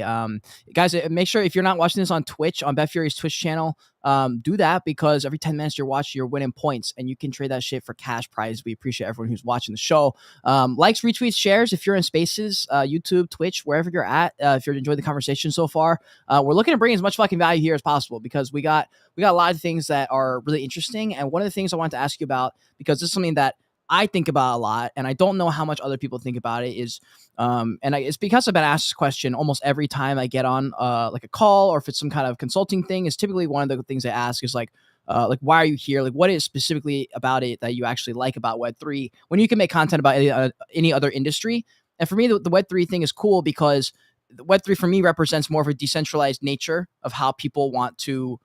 Guys, make sure if you're not watching this on Twitch, on Bet Fury's Twitch channel, do that, because every 10 minutes you're watching, you're winning points, and you can trade that shit for cash prizes. We appreciate everyone who's watching the show. Likes, retweets, shares if you're in Spaces, YouTube, Twitch, wherever you're at. If you're enjoying the conversation so far, we're looking to bring as much fucking value here as possible, because we got a lot of things that are really interesting. And one of the things I wanted to ask you about, because this is something that I think about a lot, and I don't know how much other people think about it, is it's because I've been asked this question almost every time I get on like a call, or if it's some kind of consulting thing. Is typically one of the things I ask is like why are you here? Like, what is specifically about it that you actually like about Web3 when you can make content about any other industry? And for me, the Web3 thing is cool because Web3 for me represents more of a decentralized nature of how people want to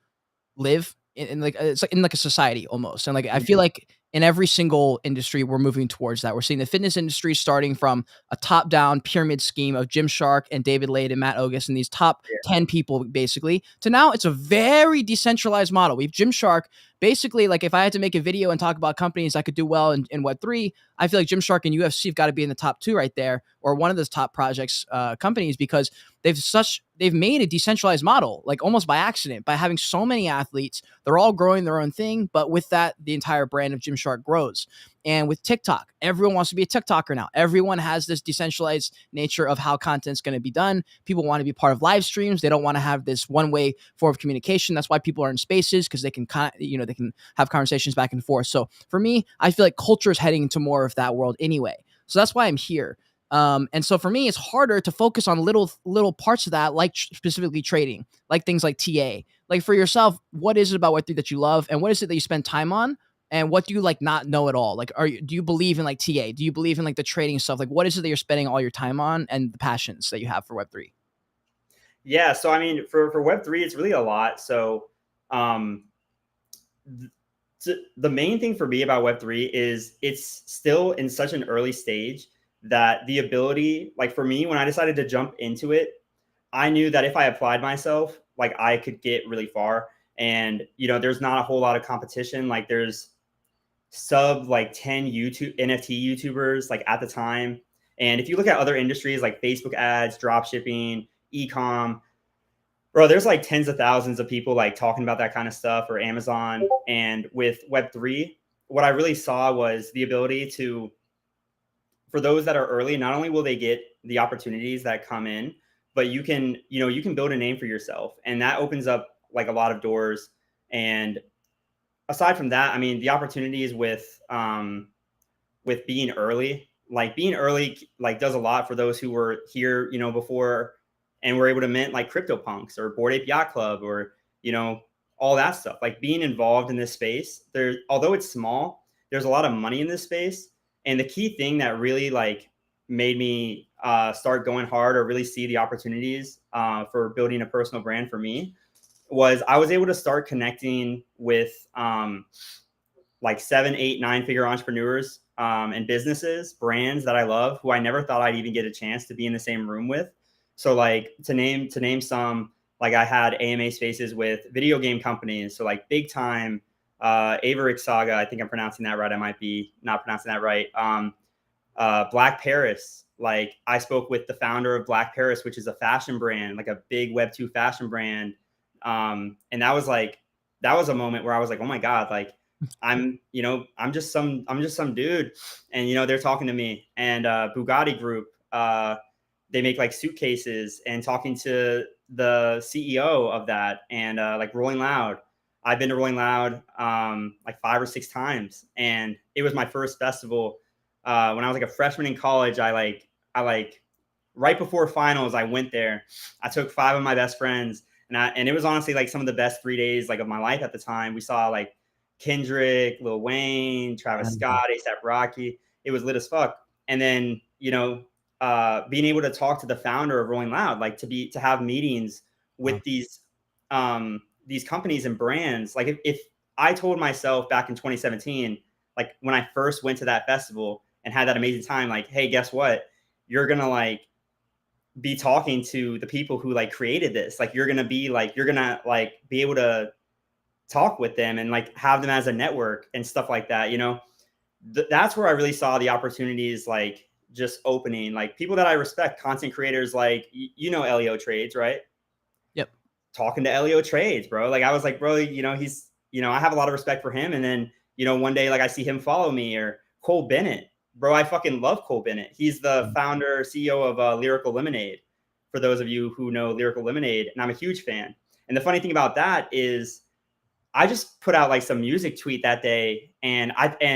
live in like it's like in like a society almost. And like I feel like in every single industry we're moving towards that. We're seeing the fitness industry starting from a top-down pyramid scheme of Gymshark and David Lade and Matt Ogus and these top 10 people basically, to now it's a very decentralized model. We've Gymshark basically, like if I had to make a video and talk about companies that could do well in Web3, I feel like Gymshark and UFC have got to be in the top 2 right there, or one of those top projects companies, because they've made a decentralized model like almost by accident by having so many athletes. They're all growing their own thing, but with that, the entire brand of Gymshark grows. And with TikTok, everyone wants to be a TikToker now. Everyone has this decentralized nature of how content's going to be done. People want to be part of live streams. They don't want to have this one-way form of communication. That's why people are in Spaces, because they can they can have conversations back and forth. So for me, I feel like culture is heading into more of that world anyway. So that's why I'm here. And so for me, it's harder to focus on little parts of that, like specifically trading, like things like TA. Like for yourself, what is it about Web3 that you love, and what is it that you spend time on, and what do you like not know at all? Like, do you believe in like TA? Do you believe in like the trading stuff? Like, what is it that you're spending all your time on, and the passions that you have for Web3? Yeah, so I mean, for Web3, it's really a lot. So, the main thing for me about Web3 is it's still in such an early stage that the ability, like for me, when I decided to jump into it, I knew that if I applied myself, like I could get really far. And there's not a whole lot of competition. Like there's sub like 10 YouTube NFT YouTubers like at the time. And if you look at other industries like Facebook ads, drop shipping, e-com, bro, there's like tens of thousands of people like talking about that kind of stuff, or Amazon. And with Web3, what I really saw was the ability to, for those that are early, not only will they get the opportunities that come in, but you can, you can build a name for yourself, and that opens up like a lot of doors. And aside from that, I mean, the opportunities with being early, like does a lot for those who were here, before, and were able to mint like CryptoPunks or Bored Ape Yacht Club, or, all that stuff. Like being involved in this space, although it's small, there's a lot of money in this space. And the key thing that really like made me start going hard, or really see the opportunities for building a personal brand for me, was I was able to start connecting with like 7, 8, 9-figure entrepreneurs and businesses, brands that I love, who I never thought I'd even get a chance to be in the same room with. So like to name some, like I had AMA spaces with video game companies. So like Big Time, Averick Saga, I think I'm pronouncing that right. I might be not pronouncing that right. Black Paris. Like I spoke with the founder of Black Paris, which is a fashion brand, like a big Web2 fashion brand. And that was a moment where I was like, oh my God, like I'm just some dude, and they're talking to me. And Bugatti Group, they make like suitcases, and talking to the CEO of that, and like Rolling Loud. I've been to Rolling Loud like 5 or 6 times, and it was my first festival when I was like a freshman in college. I like right before finals, I went there. I took 5 of my best friends, and it was honestly like some of the best 3 days like of my life at the time. We saw like Kendrick, Lil Wayne, Travis Scott, A$AP Rocky. It was lit as fuck. And then, being able to talk to the founder of Rolling Loud, like to have meetings with these companies and brands. Like if I told myself back in 2017, like when I first went to that festival and had that amazing time, like, hey, guess what? You're going to like be talking to the people who like created this. Like you're going to be able to talk with them and like have them as a network and stuff like that. That's where I really saw the opportunities, like just opening, like people that I respect, content creators, like, Elio Trades, right? Yep. Talking to Elio Trades, bro. Like I was like, bro, he's, I have a lot of respect for him. And then, one day, like I see him follow me. Or Cole Bennett, bro. I fucking love Cole Bennett. He's the founder, CEO of Lyrical Lemonade, for those of you who know Lyrical Lemonade. And I'm a huge fan. And the funny thing about that is I just put out like some music tweet that day. And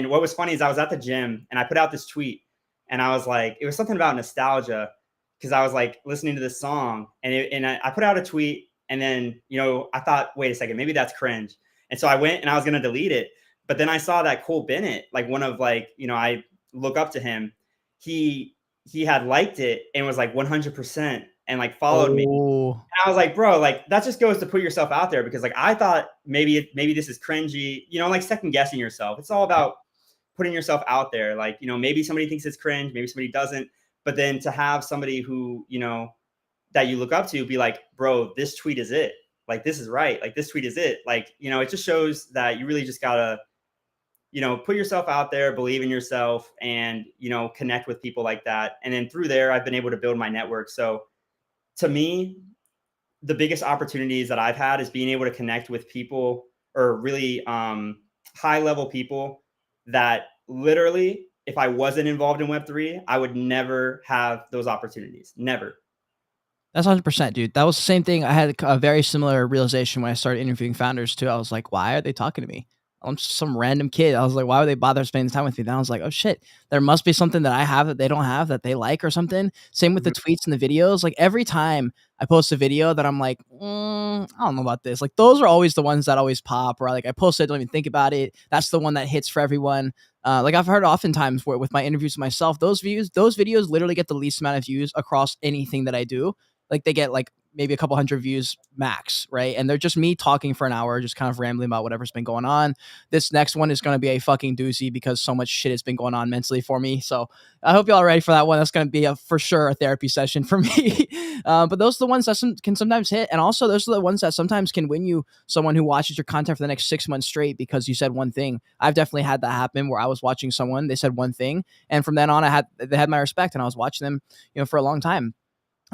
what was funny is I was at the gym and I put out this tweet, and I was like, it was something about nostalgia, because I was like listening to this song, and I put out a tweet, and then, I thought, wait a second, maybe that's cringe. And so I went and I was going to delete it. But then I saw that Cole Bennett, like one of like, I look up to him. He had liked it and was like 100% and like followed me. And I was like, bro, like that just goes to put yourself out there, because like I thought maybe this is cringy, like second guessing yourself. It's all about putting yourself out there. Like, maybe somebody thinks it's cringe, maybe somebody doesn't. But then to have somebody who, that you look up to be like, bro, this tweet is it. Like, this is right. Like, this tweet is it. Like, it just shows that you really just gotta, put yourself out there, believe in yourself, and, connect with people like that. And then through there, I've been able to build my network. So to me, the biggest opportunities that I've had is being able to connect with people, or really high level people that literally, if I wasn't involved in Web3, I would never have those opportunities. Never. That's 100%, dude. That was the same thing. I had a very similar realization when I started interviewing founders too. I was like, why are they talking to me? I'm just some random kid. I was like, why would they bother spending time with me? Then I was like, oh shit, there must be something that I have that they don't have, that they like or something. Same with the tweets and the videos. Like every time I post a video that I'm like, I don't know about this. Like those are always the ones that always pop, or like I post it, don't even think about it. That's the one that hits for everyone. Like I've heard oftentimes where with my interviews with myself, those videos literally get the least amount of views across anything that I do. Like they get like maybe a couple hundred views max, right? And they're just me talking for an hour, just kind of rambling about whatever's been going on. This next one is going to be a fucking doozy, because so much shit has been going on mentally for me. So I hope y'all are ready for that one. That's going to be for sure a therapy session for me. But those are the ones that can sometimes hit. And also those are the ones that sometimes can win you someone who watches your content for the next 6 months straight because you said one thing. I've definitely had that happen where I was watching someone, they said one thing, and from then on they had my respect, and I was watching them, for a long time.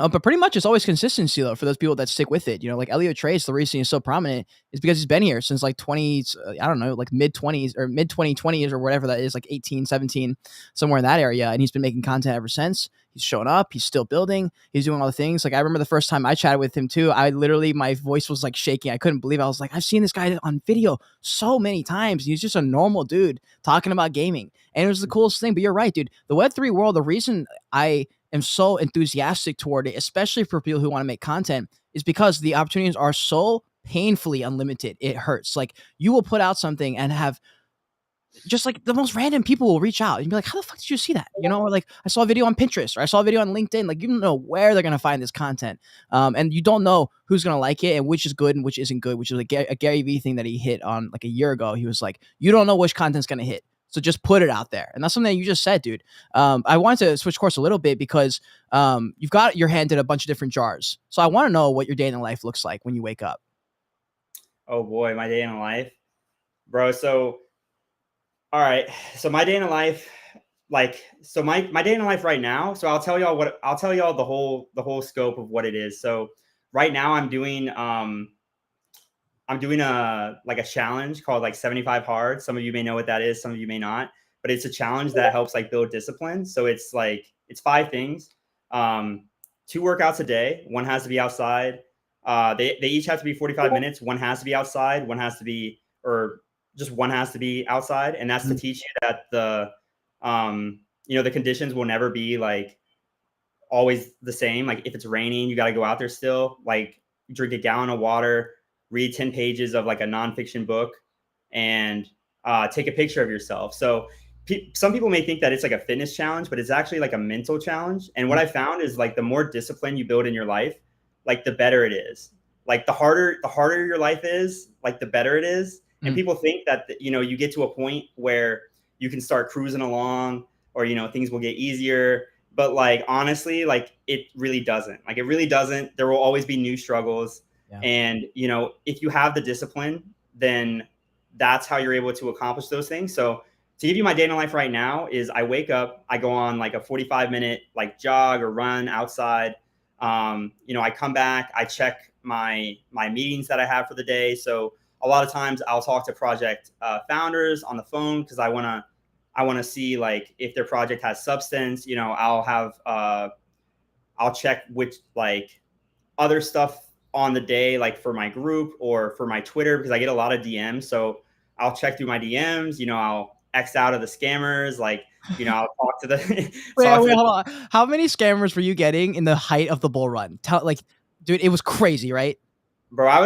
But pretty much it's always consistency though for those people that stick with it. You know, like Elliot Trace, the reason he's so prominent is because he's been here since like 20s, I don't know, like mid 20s or mid 2020s or whatever that is, like 18, 17, somewhere in that area. And he's been making content ever since. He's showing up, he's still building, he's doing all the things. Like I remember the first time I chatted with him too, I literally, my voice was like shaking. I couldn't believe it. I was like, I've seen this guy on video so many times. He's just a normal dude talking about gaming. And it was the coolest thing. But you're right, dude. The Web3 world, the reason I am so enthusiastic toward it, especially for people who want to make content, is because the opportunities are so painfully unlimited. It hurts. Like you will put out something and have just like the most random people will reach out and be like, how the fuck did you see that? You know, or like I saw a video on Pinterest or I saw a video on LinkedIn. Like you don't know where they're going to find this content. And you don't know who's going to like it and which is good and which isn't good, which is a Gary Vee thing that he hit on like a year ago. He was like, you don't know which content's going to hit. So just put it out there. And that's something that you just said, dude. I wanted to switch course a little bit because you've got your hand in a bunch of different jars. So I want to know what your day in the life looks like when you wake up. Oh boy, my day in the life, bro. So, all right. So my day in the life, like, so my day in the life right now. So I'll tell y'all the whole scope of what it is. So right now I'm doing a challenge called like 75 hard. Some of you may know what that is. Some of you may not, but it's a challenge that helps like build discipline. So it's 5 things. 2 workouts a day. One has to be outside. They each have to be 45 minutes. One has to be outside. One has to be outside. And that's to teach you that the conditions will never be like always the same. Like if it's raining, you got to go out there still, like drink a gallon of water, read 10 pages of like a nonfiction book, and take a picture of yourself. So some people may think that it's like a fitness challenge, but it's actually like a mental challenge. And what I found is like the more discipline you build in your life, like the better it is. Like the harder your life is, like the better it is. And people think that, you get to a point where you can start cruising along or, things will get easier. But like, honestly, like it really doesn't. Like it really doesn't. There will always be new struggles. Yeah. And, if you have the discipline, then that's how you're able to accomplish those things. So to give you my day in life right now is I wake up, I go on like a 45-minute like jog or run outside. I come back, I check my meetings that I have for the day. So a lot of times I'll talk to project founders on the phone because I want to see like if their project has substance. I'll check which like other stuff on the day, like for my group or for my Twitter, because I get a lot of DMs. So I'll check through my DMs, I'll X out of the scammers. Like, I'll talk to the, wait, hold on. How many scammers were you getting in the height of the bull run? Dude, it was crazy, right? Bro, I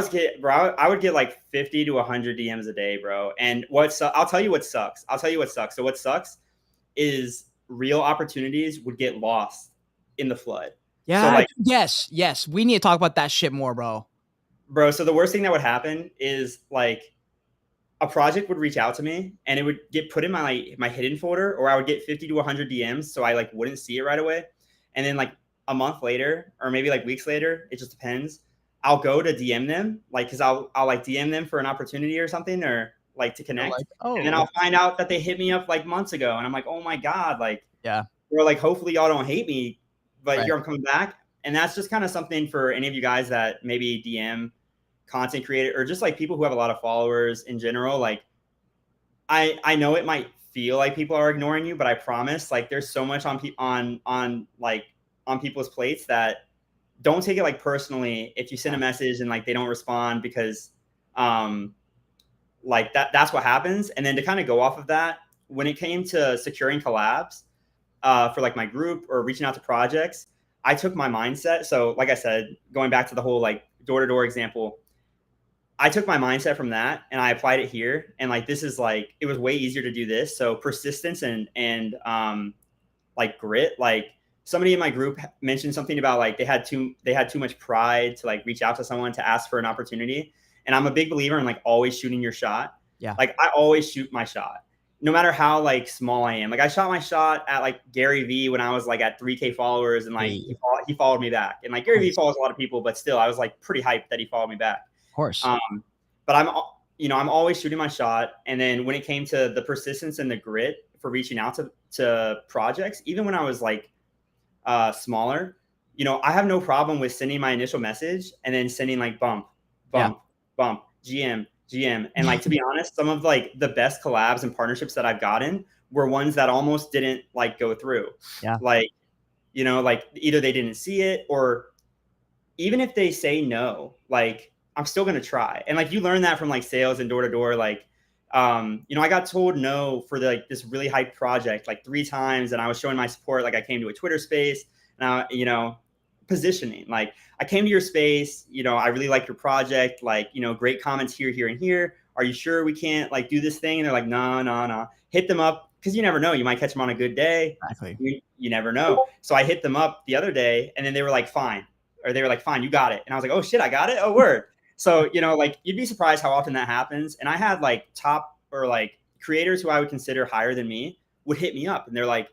would get like 50 to 100 DMs a day, bro. And I'll tell you what sucks. So what sucks is real opportunities would get lost in the flood. Yeah. So like, yes. We need to talk about that shit more, bro. Bro, so the worst thing that would happen is like a project would reach out to me and it would get put in my hidden folder, or I would get 50 to 100 DMs, so I like wouldn't see it right away. And then like a month later, or maybe like weeks later, it just depends, I'll go to DM them, like, because I'll like DM them for an opportunity or something, or like to connect. Like, and then I'll find out that they hit me up like months ago, and I'm like, oh my God, like, yeah, or like, hopefully y'all don't hate me, but right. Here I'm coming back. And that's just kind of something for any of you guys that maybe DM content creator or just like people who have a lot of followers in general. Like, I know it might feel like people are ignoring you, but I promise, like, there's so much on people's plates that don't take it like personally if you send a message and like they don't respond, because like that's what happens. And then to kind of go off of that, when it came to securing collabs for like my group or reaching out to projects, I took my mindset. So like I said, going back to the whole like door-to-door example, I took my mindset from that and I applied it here. And like, this is like, it was way easier to do this. So persistence and like grit. Like, somebody in my group mentioned something about like they had too much pride to like reach out to someone to ask for an opportunity. And I'm a big believer in like always shooting your shot. Yeah. Like, I always shoot my shot, no matter how like small I am. Like, I shot my shot at like Gary Vee when I was like at 3K followers, and like he followed me back. And like Gary Vee follows a lot of people, but still I was like pretty hyped that he followed me back. Of course. But I'm always shooting my shot. And then when it came to the persistence and the grit for reaching out to projects, even when I was like smaller, I have no problem with sending my initial message and then sending like bump, Yeah. bump, bump, GM. And like, to be honest, some of like the best collabs and partnerships that I've gotten were ones that almost didn't like go through. Yeah. Like, like either they didn't see it, or even if they say no, like I'm still going to try. And like, you learn that from like sales and door to door. Like, I got told no for like this really hyped project like 3 times. And I was showing my support. Like I came to a Twitter space and positioning, like I came to your space, I really like your project. Like, great comments here, here, and here. Are you sure we can't like do this thing? And they're like, no. Hit them up. Cause you never know. You might catch them on a good day. Exactly. You never know. So I hit them up the other day and then they were like, fine. Or they were like, fine, you got it. And I was like, oh shit, I got it. Oh, word. So, like you'd be surprised how often that happens. And I had like top or like creators who I would consider higher than me would hit me up and they're like,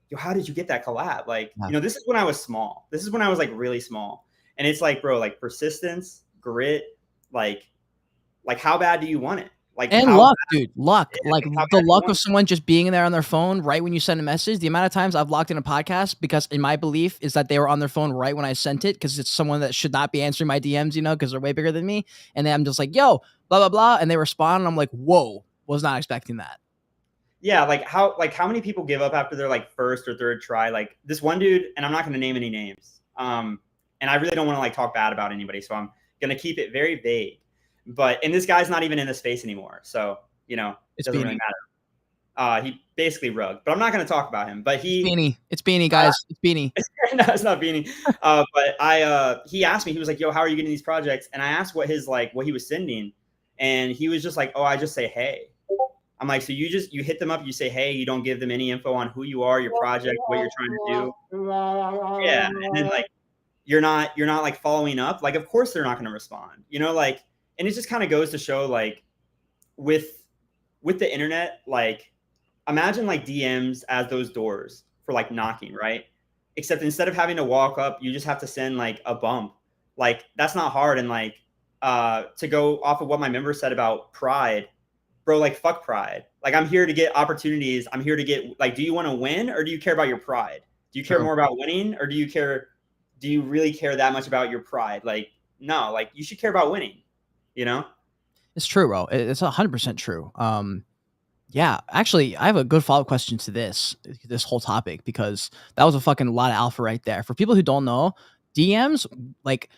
yo, how did you get that collab? Like, this is when I was small. This is when I was like really small. And it's like, bro, like persistence, grit, like how bad do you want it? Like, and how luck, bad, dude. Luck. yeah, Like the luck of someone just being there on their phone right when you send a message. The amount of times I've locked in a podcast because in my belief is that they were on their phone right when I sent it because it's someone that should not be answering my DMs, because they're way bigger than me. And then I'm just like, yo, blah, blah, blah. And they respond and I'm like, whoa, was not expecting that. Yeah, like how many people give up after their like first or third try? Like this one dude, and I'm not going to name any names. And I really don't want to like talk bad about anybody, so I'm going to keep it very vague. And this guy's not even in the space anymore, so it doesn't really matter. He basically rugged, but I'm not going to talk about him. But it's Beanie, guys. It's Beanie. No, it's not Beanie. But he asked me, he was like, yo, how are you getting these projects? And I asked what he was sending, and he was just like, oh, I just say hey. I'm like, so you hit them up, you say hey, you don't give them any info on who you are, your project, what you're trying to do. Yeah, and then like you're not like following up. Like, of course they're not going to respond. Like, and it just kind of goes to show like with the internet, like imagine like DMs as those doors for like knocking, right? Except instead of having to walk up, you just have to send like a bump. Like that's not hard. And like to go off of what my member said about pride, bro, like fuck pride. Like I'm here to get opportunities. I'm here to get like, do you want to win or do you care about your pride? Do you care more about winning or do you really care that much about your pride? Like, no, like you should care about winning, It's true, bro. It's 100% true. Yeah, actually, I have a good follow-up question to this whole topic because that was a fucking lot of alpha right there. For people who don't know, DMs, like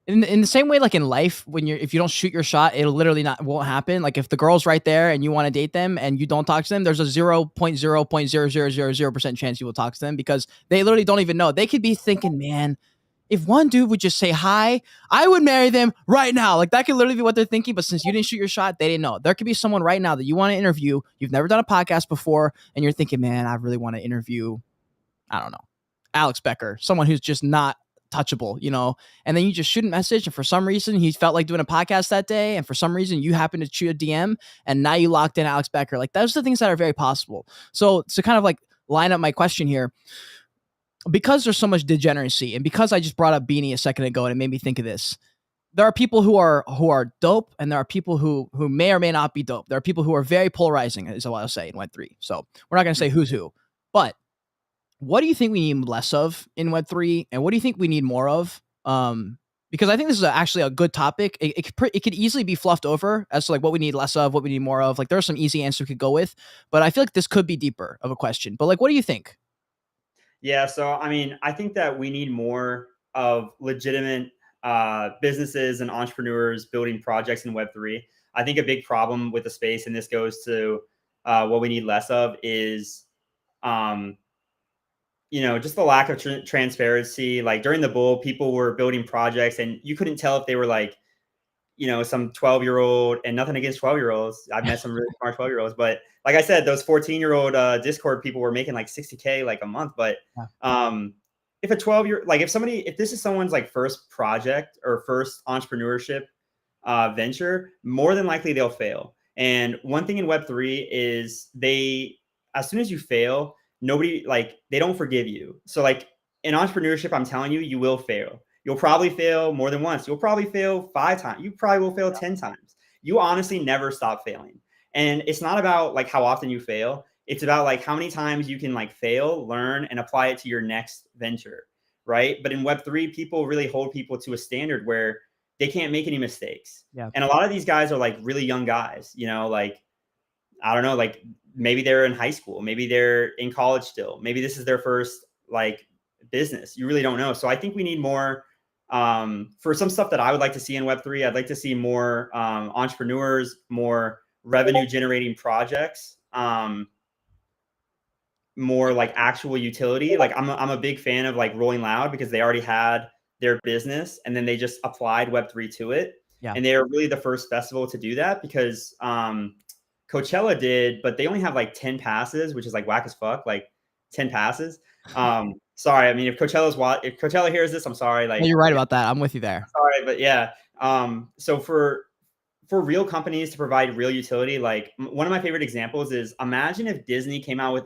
in the same way, like in life, if you don't shoot your shot, it'll literally won't happen. Like if the girl's right there and you want to date them and you don't talk to them, there's a 0.00000% chance you will talk to them because they literally don't even know. They could be thinking, man, if one dude would just say hi, I would marry them right now. Like that could literally be what they're thinking. But since you didn't shoot your shot, they didn't know. There could be someone right now that you want to interview. You've never done a podcast before. And you're thinking, man, I really want to interview, I don't know, Alex Becker, someone who's just not touchable, and then you just shoot a message. And for some reason, he felt like doing a podcast that day. And for some reason, you happen to shoot a DM and now you locked in Alex Becker. Like those are the things that are very possible. So to kind of like line up my question here, because there's so much degeneracy and because I just brought up Beanie a second ago and it made me think of this, there are people who are dope and there are people who may or may not be dope. There are people who are very polarizing is what I'll say in Web3. So we're not going to say who's who, but what do you think we need less of in Web3 and what do you think we need more of? Because I think this is actually a good topic. It could easily be fluffed over as to like what we need less of, what we need more of. Like there are some easy answers we could go with, but I feel like this could be deeper of a question. But like, what do you think? Yeah, so I mean, I think that we need more of legitimate businesses and entrepreneurs building projects in Web3. I think a big problem with the space, and this goes to what we need less of, is just the lack of transparency. Like during the bull, people were building projects, and you couldn't tell if they were like, some 12-year-old, and nothing against 12-year-olds. I've met some really smart 12-year-olds, but like I said, those 14-year-old Discord people were making like 60K like a month. But if a 12-year, like if this is someone's like first project or first entrepreneurship venture, more than likely they'll fail. And one thing in Web3 is as soon as you fail, nobody they don't forgive you. So like in entrepreneurship, I'm telling you, you will fail. You'll probably fail more than once. You'll probably fail 5 times. You probably will fail 10 times. You honestly never stop failing. And it's not about like how often you fail. It's about like how many times you can like fail, learn, and apply it to your next venture, right? But in Web3, people really hold people to a standard where they can't make any mistakes. Yeah. And a lot of these guys are like really young guys, you know, like, I don't know, like maybe they're in high school, maybe they're in college still, maybe this is their first like business. You really don't know. So I think we need more for some stuff that I would like to see in Web3. I'd like to see more entrepreneurs, more revenue generating projects, more like actual utility. Like I'm a big fan of like Rolling Loud because they already had their business and then they just applied Web3 to it. Yeah. And they are really the first festival to do that because Coachella did, but they only have like 10 passes, which is like whack as fuck, like 10 passes. Sorry, I mean if Coachella hears this, I'm sorry. No, Like you're right about that. I'm with you there. sorry, but yeah. So for real companies to provide real utility, like one of my favorite examples is imagine if Disney came out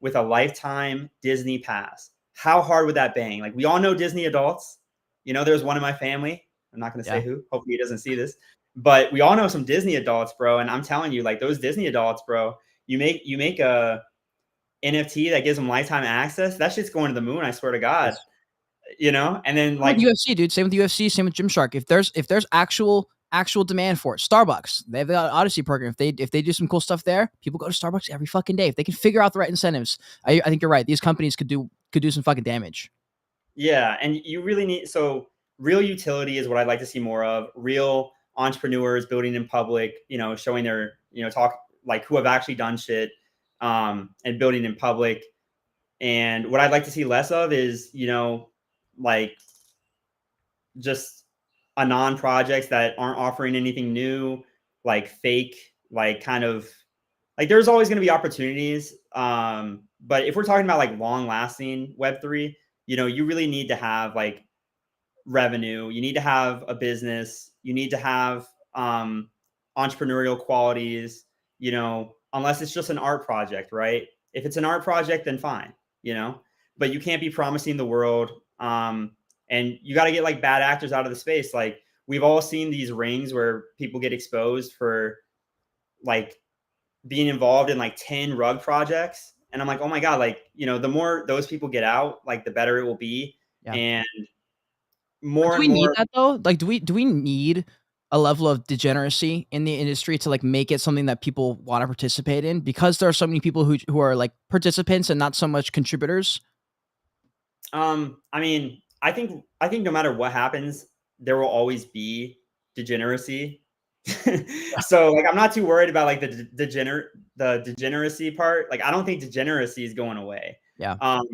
with a lifetime Disney pass. How hard would that bang? Like we all know Disney adults. You know, there's one in my family. I'm not going to say who. Hopefully he doesn't see this. But we all know some Disney adults, bro. And I'm telling you, like those Disney adults, bro, you make a NFT that gives them lifetime access. That shit's going to the moon. I swear to God. Yes. You know, and then Same like with UFC, dude. Same with UFC. Same with Gymshark. If there's actual demand for it, Starbucks, they have the Odyssey program. If they do some cool stuff there, people go to Starbucks every fucking day. If they can figure out the right incentives, I think you're right. These companies could do some fucking damage. yeah, and you really need real utility is what I'd like to see more of. Real entrepreneurs building in public, you know, showing their, you know, talk like who have actually done shit, and building in public. And what I'd like to see less of is, you know, like just anon projects that aren't offering anything new, like fake, like kind of like there's always going to be opportunities. But if we're talking about like long lasting Web3, you know, you really need to have like revenue. You need to have a business. You need to have entrepreneurial qualities, you know, unless it's just an art project, right? If it's an art project, then fine, you know, but you can't be promising the world. And you got to get like bad actors out of the space. Like we've all seen these rings where people get exposed for like being involved in like 10 rug projects. And I'm like, oh my God, like, you know, the more those people get out, like the better it will be. Yeah. And But more do and we need more. that though? Like, do we need a level of degeneracy in the industry to like make it something that people want to participate in? Because there are so many people who are like participants and not so much contributors. I mean, I think no matter what happens, there will always be degeneracy. So like I'm not too worried about like the degeneracy part. Like I don't think degeneracy is going away. Yeah. Um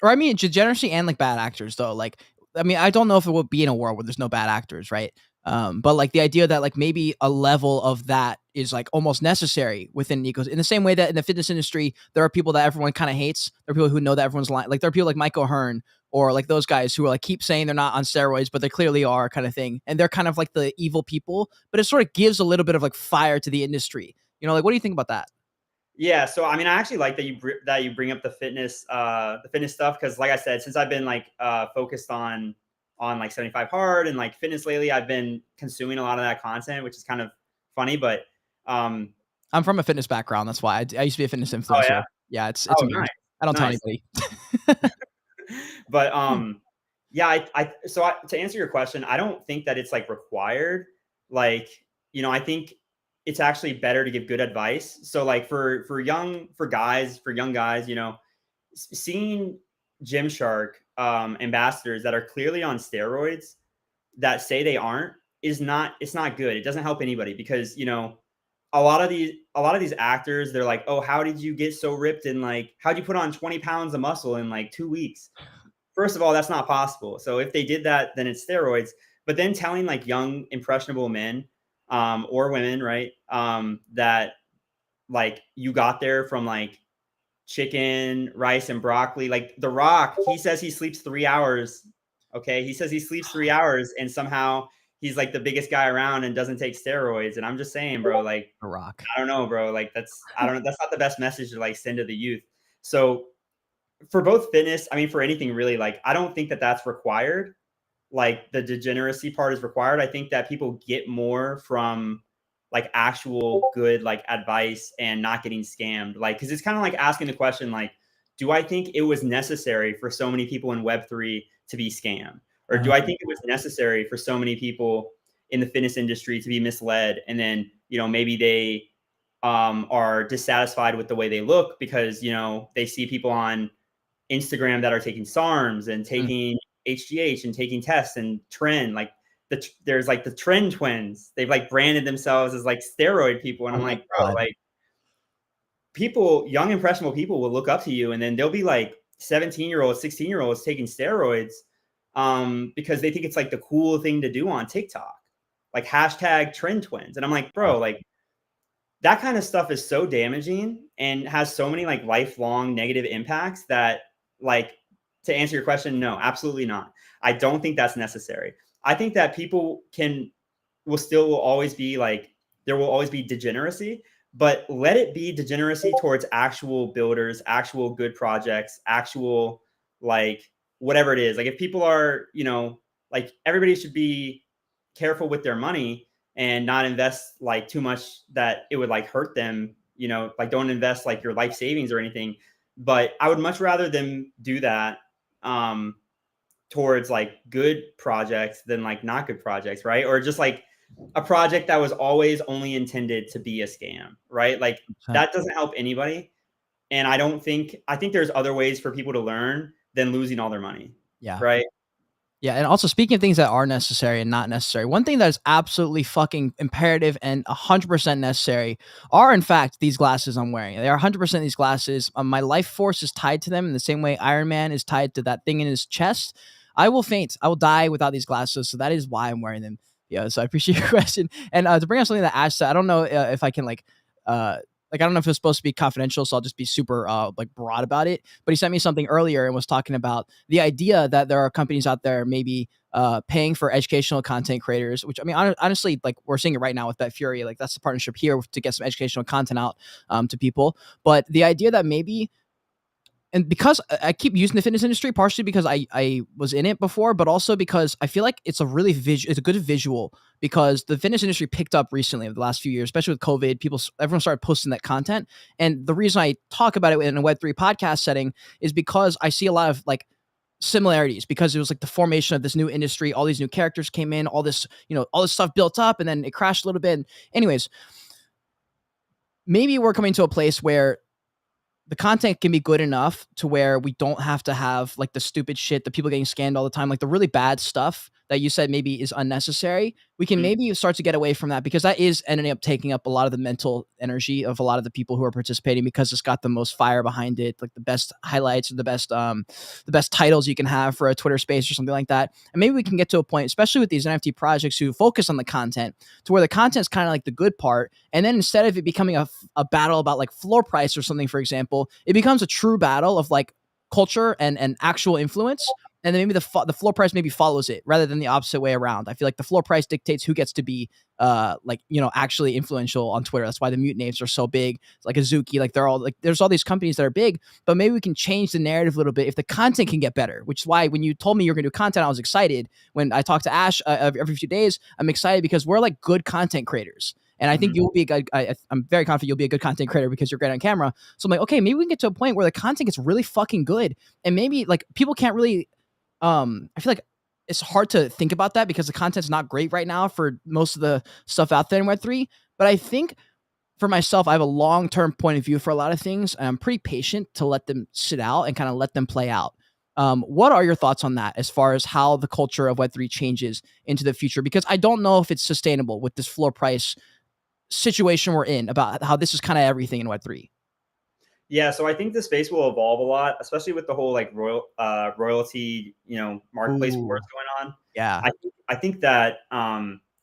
Or I mean, degeneracy and like bad actors though. Like, I mean, I don't know if it would be in a world where there's no bad actors, right? But like the idea that like maybe a level of that is like almost necessary within in the same way that in the fitness industry there are people that everyone kind of hates. There are people who know that everyone's lying. Like there are people like Mike O'Hearn or like those guys who are like keep saying they're not on steroids, but they clearly are, kind of thing. And they're kind of like the evil people. But it sort of gives a little bit of like fire to the industry. You know, like what do you think about that? yeah, so I mean I actually like that you bring up the fitness stuff cuz like I said, since I've been like focused on like 75 hard and like fitness lately, I've been consuming a lot of that content, which is kind of funny, but um I'm from a fitness background. That's why I used to be a fitness oh yeah. influencer. Yeah, it's Oh, amazing. nice. I don't tell Nice. anybody. But yeah, to answer your question, I don't think that it's like required. Like, you know, I think it's actually better to give good advice. So like for young guys, you know, seeing Gymshark ambassadors that are clearly on steroids that say they aren't it's not good. It doesn't help anybody because, you know, a lot of these actors, they're like, oh, how did you get so ripped and like how'd you put on 20 pounds of muscle in like 2 weeks? First of all, that's not possible. So if they did that, then it's steroids. But then telling like young, impressionable men or women, right, that like you got there from like chicken, rice, and broccoli. Like The Rock, he says he sleeps 3 hours. Okay. He says he sleeps 3 hours and somehow he's like the biggest guy around and doesn't take steroids. And I'm just saying, bro, like, A rock. I don't know, bro. Like I don't know. That's not the best message to like send to the youth. So for both fitness, I mean, for anything really, like, I don't think that that's required. Like the degeneracy part is required. I think that people get more from like actual good like advice and not getting scammed. Like, because it's kind of like asking the question, like, do I think it was necessary for so many people in Web3 to be scammed? Or do I think it was necessary for so many people in the fitness industry to be misled, and then, maybe they are dissatisfied with the way they look because, they see people on Instagram that are taking SARMs and taking HGH and taking tests and trend, like there's like the trend twins. They've like branded themselves as like steroid people. And I'm like, bro, like people, young impressionable people will look up to you, and then they'll be like 17-year-olds, 16-year-olds taking steroids because they think it's like the cool thing to do on TikTok, like hashtag trend twins. And I'm like, bro, like that kind of stuff is so damaging and has so many like lifelong negative impacts that, like, to answer your question, no, absolutely not. I don't think that's necessary. I think that people will always be like, there will always be degeneracy, but let it be degeneracy towards actual builders, actual good projects, actual, like, whatever it is. Like if people are, like everybody should be careful with their money and not invest like too much that it would like hurt them, like don't invest like your life savings or anything. But I would much rather them do that towards like good projects than like not good projects, right? Or just like a project that was always only intended to be a scam, right? Like that doesn't help anybody. And I think there's other ways for people to learn than losing all their money. Yeah. Right. Yeah, and also speaking of things that are necessary and not necessary, one thing that is absolutely fucking imperative and 100% necessary are, in fact, these glasses I'm wearing. They are 100% these glasses. My life force is tied to them in the same way Iron Man is tied to that thing in his chest. I will faint. I will die without these glasses, so that is why I'm wearing them. Yeah, so I appreciate your question. And to bring up something that Ash said, I don't know if I can I don't know if it's supposed to be confidential, so I'll just be super like broad about it. But he sent me something earlier and was talking about the idea that there are companies out there maybe paying for educational content creators, which I mean, honestly, like we're seeing it right now with BetFury, like that's the partnership here to get some educational content out to people. But the idea that maybe, and because I keep using the fitness industry, partially because I was in it before, but also because I feel like it's a really it's a good visual, because the fitness industry picked up recently over the last few years, especially with COVID. Everyone started posting that content, and the reason I talk about it in a Web3 podcast setting is because I see a lot of like similarities, because it was like the formation of this new industry, all these new characters came in, all this all this stuff built up, and then it crashed a little bit. And anyways, maybe we're coming to a place where the content can be good enough to where we don't have to have like the stupid shit, the people getting scanned all the time, like the really bad stuff that you said maybe is unnecessary. We can maybe start to get away from that, because that is ending up taking up a lot of the mental energy of a lot of the people who are participating, because it's got the most fire behind it, like the best highlights or the best titles you can have for a Twitter space or something like that. And maybe we can get to a point, especially with these NFT projects who focus on the content, to where the content is kind of like the good part. And then instead of it becoming a battle about like floor price or something, for example, it becomes a true battle of like culture and actual influence. And then maybe the floor price maybe follows it rather than the opposite way around. I feel like the floor price dictates who gets to be actually influential on Twitter. That's why the mute names are so big. It's like Azuki, like they're all like, there's all these companies that are big, but maybe we can change the narrative a little bit if the content can get better, which is why when you told me you're going to do content, I was excited. When I talk to Ash every few days, I'm excited because we're like good content creators. And I think you'll be a good, I'm very confident you'll be a good content creator because you're great on camera. So I'm like, okay, maybe we can get to a point where the content gets really fucking good. And maybe like people can't really, I feel like it's hard to think about that because the content's not great right now for most of the stuff out there in Web3. But I think for myself, I have a long-term point of view for a lot of things. And I'm pretty patient to let them sit out and kind of let them play out. What are your thoughts on that as far as how the culture of Web3 changes into the future? Because I don't know if it's sustainable with this floor price situation we're in, about how this is kind of everything in Web3. Yeah, so I think the space will evolve a lot, especially with the whole like royalty, marketplace wars going on. Yeah. I think that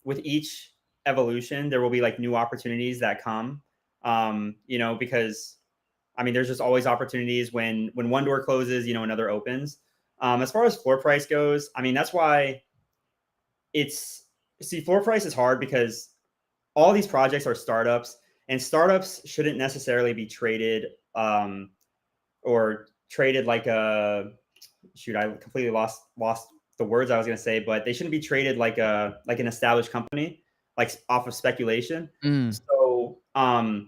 with each evolution, there will be like new opportunities that come. Because I mean, there's just always opportunities when one door closes, another opens. As far as floor price goes, I mean, that's why floor price is hard because all these projects are startups, and startups shouldn't necessarily be traded or traded like a shoot. I completely lost the words I was going to say, but they shouldn't be traded like an established company, like off of speculation. So I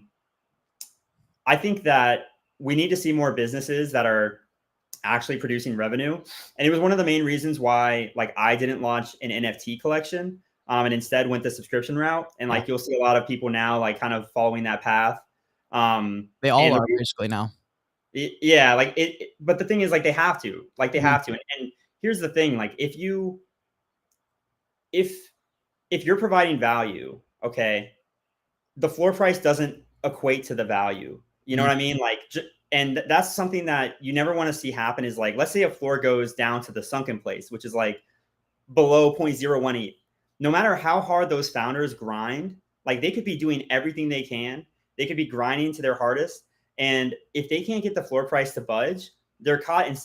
think that we need to see more businesses that are actually producing revenue. And it was one of the main reasons why like I didn't launch an NFT collection, and instead went the subscription route. And like you'll see a lot of people now like kind of following that path. They all And are basically now. yeah, like but the thing is like they have to, and here's the thing, like if you're providing value, okay, the floor price doesn't equate to the value. You know what I mean? Like, and that's something that you never want to see happen is like, let's say a floor goes down to the sunken place, which is like below 0.01 ETH. No matter how hard those founders grind, like they could be doing everything they can. They could be grinding to their hardest. And if they can't get the floor price to budge, they're caught in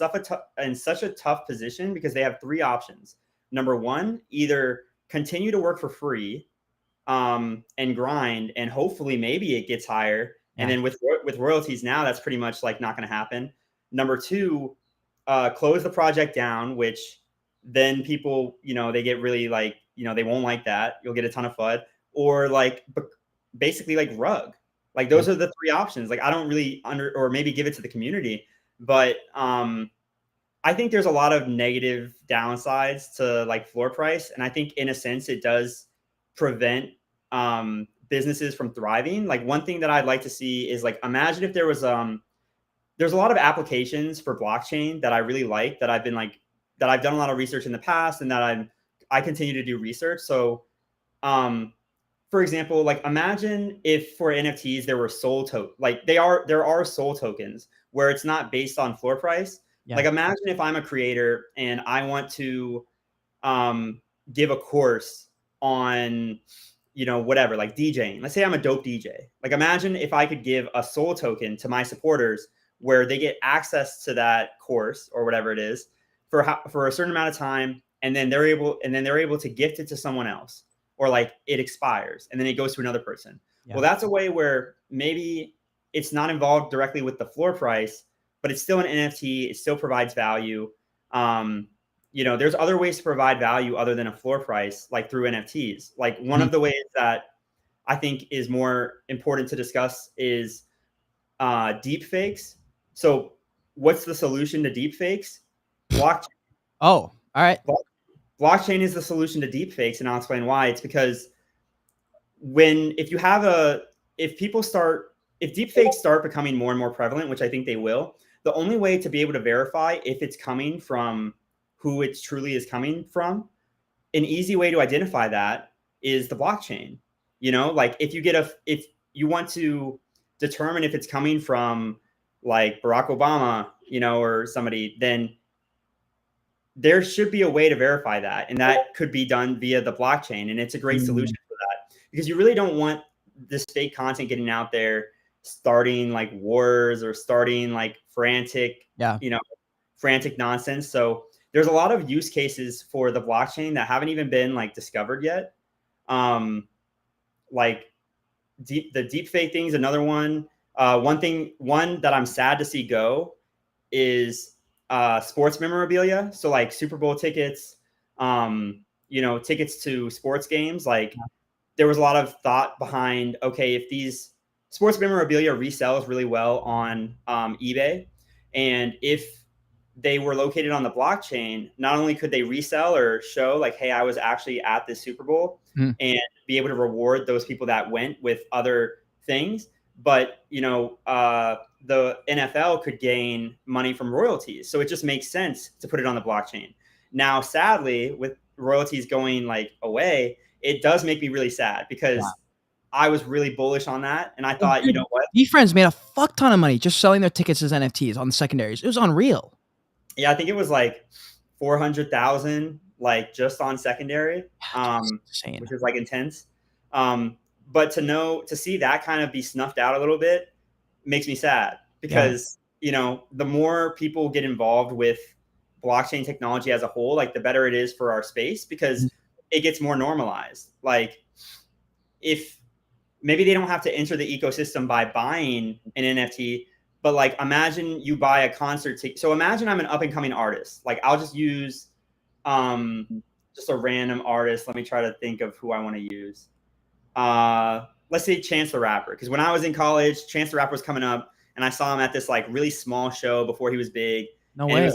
such a tough position because they have three options. Number one, either continue to work for free, and grind, and hopefully maybe it gets higher. And then with royalties now, that's pretty much like not going to happen. Number two, close the project down, which then people, they get really like, they won't like that. You'll get a ton of FUD, or like basically like rug. Like those are the three options. Like I don't really or maybe give it to the community, but I think there's a lot of negative downsides to like floor price. And I think in a sense it does prevent businesses from thriving. Like one thing that I'd like to see is like, imagine if there was there's a lot of applications for blockchain that I really like, that I've done a lot of research in the past, and that I continue to do research. So for example, like imagine if for NFTs there were there are soul tokens where it's not based on floor price. Like imagine if I'm a creator and I want to give a course on, whatever, like DJing. Let's say I'm a dope DJ. Like imagine if I could give a soul token to my supporters where they get access to that course or whatever it is for a certain amount of time, and then they're able to gift it to someone else, or like it expires and then it goes to another person. Well, that's a way where maybe it's not involved directly with the floor price, but it's still an NFT. It still provides value. There's other ways to provide value other than a floor price, like through NFTs. Like one of the ways that I think is more important to discuss is deep fakes. So what's the solution to deep fakes? Blockchain. Oh, all right. Blockchain is the solution to deep fakes, and I'll explain why. It's because if deep fakes start becoming more and more prevalent, which I think they will, the only way to be able to verify if it's coming from who it truly is coming from, an easy way to identify that is the blockchain. Like if you want to determine if it's coming from like Barack Obama, or somebody, then there should be a way to verify that. And that could be done via the blockchain. And it's a great solution for that, because you really don't want this fake content getting out there, starting like wars or starting like frantic nonsense. So there's a lot of use cases for the blockchain that haven't even been like discovered yet. Like the deep fake thing is another one. One that I'm sad to see go is sports memorabilia. So like Super Bowl tickets, tickets to sports games. Like there was a lot of thought behind, okay, if these sports memorabilia resells really well on eBay, and if they were located on the blockchain, not only could they resell or show like, hey, I was actually at this Super Bowl, and be able to reward those people that went with other things, but the NFL could gain money from royalties. So it just makes sense to put it on the blockchain. Now, sadly, with royalties going like away, it does make me really sad, because I was really bullish on that. And I thought, you know what? friends made a fuck ton of money just selling their tickets as NFTs on the secondaries. It was unreal. Yeah, I think it was like 400,000, like just on secondary, which is like intense. But to see that kind of be snuffed out a little bit makes me sad, because the more people get involved with blockchain technology as a whole, like the better it is for our space, because it gets more normalized. Like if maybe they don't have to enter the ecosystem by buying an NFT, but like imagine you buy a concert ticket. So imagine I'm an up and coming artist. Like I'll just use just a random artist. Let me try to think of who I want to use. Let's say Chance the Rapper, because when I was in college, Chance the Rapper was coming up, and I saw him at this like really small show before he was big. No And way.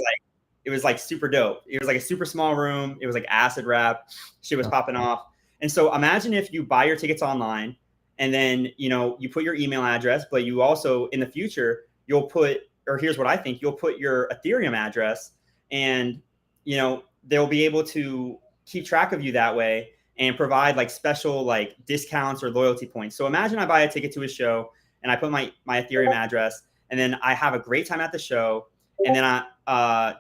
it was like super dope. It was like a super small room. It was like acid rap. Shit was popping off. And so imagine if you buy your tickets online and then, you know, you put your email address, but you also in the future, you'll put, or here's what I think, you'll put your Ethereum address and, you know, they'll be able to keep track of you that way and provide like special like discounts or loyalty points. So imagine I buy a ticket to a show and I put my Ethereum address and then I have a great time at the show. And then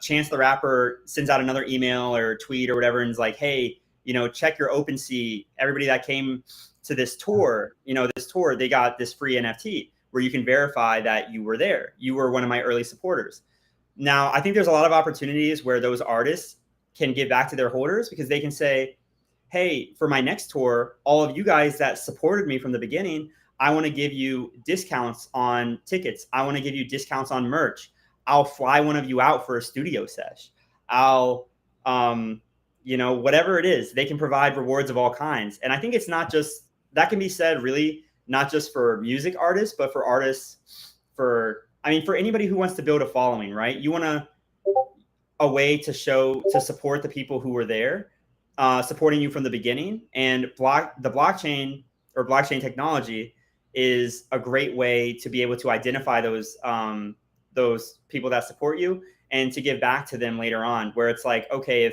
Chance the Rapper sends out another email or tweet or whatever and is like, hey, you know, check your OpenSea. Everybody that came to this tour, you know, this tour, they got this free NFT where you can verify that you were there. You were one of my early supporters. Now, I think there's a lot of opportunities where those artists can give back to their holders because they can say, hey, for my next tour, all of you guys that supported me from the beginning, I want to give you discounts on tickets. I want to give you discounts on merch. I'll fly one of you out for a studio sesh. I'll, you know, whatever it is, they can provide rewards of all kinds. And I think it's not just, that can be said really, not just for music artists, but for artists, for anybody who wants to build a following, right? You want a way to support the people who were there, supporting you from the beginning. And the blockchain or blockchain technology is a great way to be able to identify those people that support you and to give back to them later on, where it's like, okay,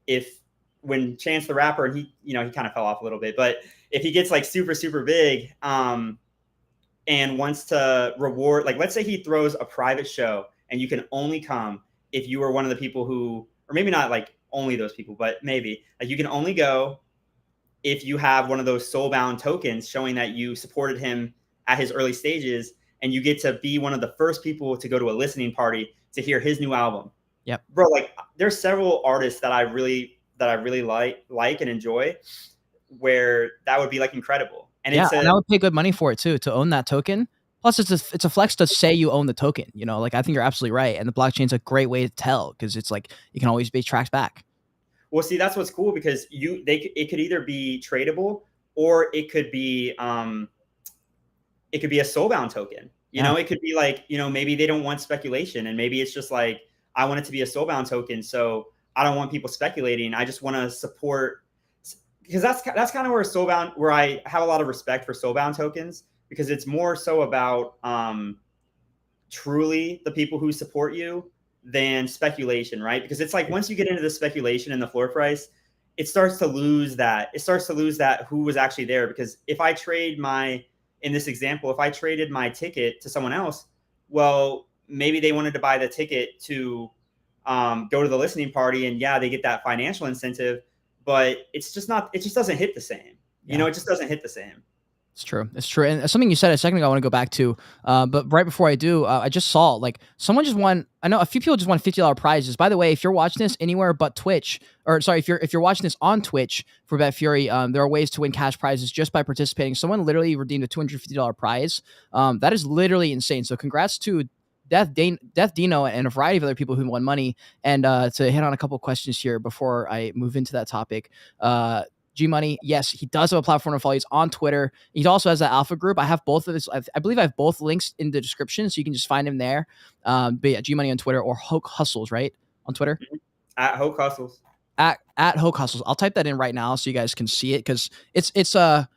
if when Chance the Rapper, and he, you know, he kind of fell off a little bit, but if he gets like super, super big, and wants to reward, like, let's say he throws a private show and you can only come if you were one of the people who, or maybe not like only those people, but maybe like you can only go if you have one of those soulbound tokens showing that you supported him at his early stages, and you get to be one of the first people to go to a listening party to hear his new album. Yep. Bro, like there's several artists that I really like and enjoy where that would be like incredible. And Yeah, it's and I would pay good money for it too, to own that token. Plus, it's a flex to say you own the token. You know, like I think you're absolutely right, and the blockchain's a great way to tell because it's like you can always be tracked back. Well, see, that's what's cool because it could either be tradable or it could be a soulbound token. You know, it could be like, you know, maybe they don't want speculation, and maybe it's just like, I want it to be a soulbound token, so I don't want people speculating. I just want to support, because that's kind of where I have a lot of respect for soulbound tokens, because it's more so about truly the people who support you than speculation, right? Because it's like once you get into the speculation and the floor price, it starts to lose that. It starts to lose that who was actually there. Because if I trade in this example, if I traded my ticket to someone else, well, maybe they wanted to buy the ticket to go to the listening party, and yeah, they get that financial incentive, but it just doesn't hit the same. You know, it just doesn't hit the same. It's true. It's true. And something you said a second ago, I want to go back to. But right before I do, I just saw like someone just won. I know a few people just won $50 prizes. By the way, if you're watching this anywhere but Twitch, or sorry, if you're watching this on Twitch for Bet Fury, there are ways to win cash prizes just by participating. Someone literally redeemed a $250 prize. That is literally insane. So congrats to Death Dino and a variety of other people who won money. And to hit on a couple questions here before I move into that topic. GMONEY, yes, he does have a platform to follow. He's on Twitter. He also has that alpha group. I have both of his. I believe I have both links in the description, so you can just find him there. But yeah, GMONEY on Twitter, or Hoke Hustles, right, on Twitter. At Hoke Hustles. At Hoke Hustles. I'll type that in right now so you guys can see it, because it's GMONEY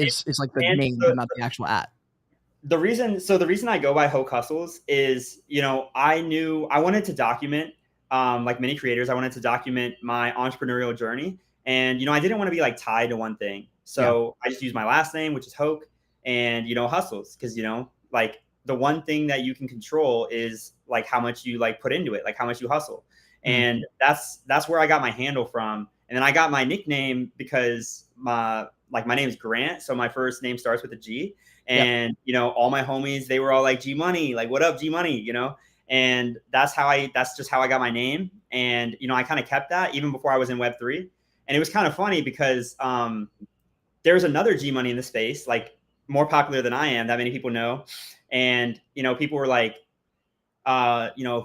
is like the name, but not the actual at. The reason I go by Hoke Hustles is, you know, I wanted to document, like many creators, I wanted to document my entrepreneurial journey. And, you know, I didn't want to be like tied to one thing. So I just used my last name, which is Hoke, and, you know, Hustles. Because, you know, like the one thing that you can control is like how much you like put into it, like how much you hustle. And that's where I got my handle from. And then I got my nickname because my name is Grant. So my first name starts with a G. And, you know, all my homies, they were all like GMONEY, like, what up, GMONEY, you know? And that's just how I got my name. And, you know, I kind of kept that even before I was in Web3. And it was kind of funny because there's another GMONEY in the space, like more popular than I am, that many people know. And, you know, people were like, you know,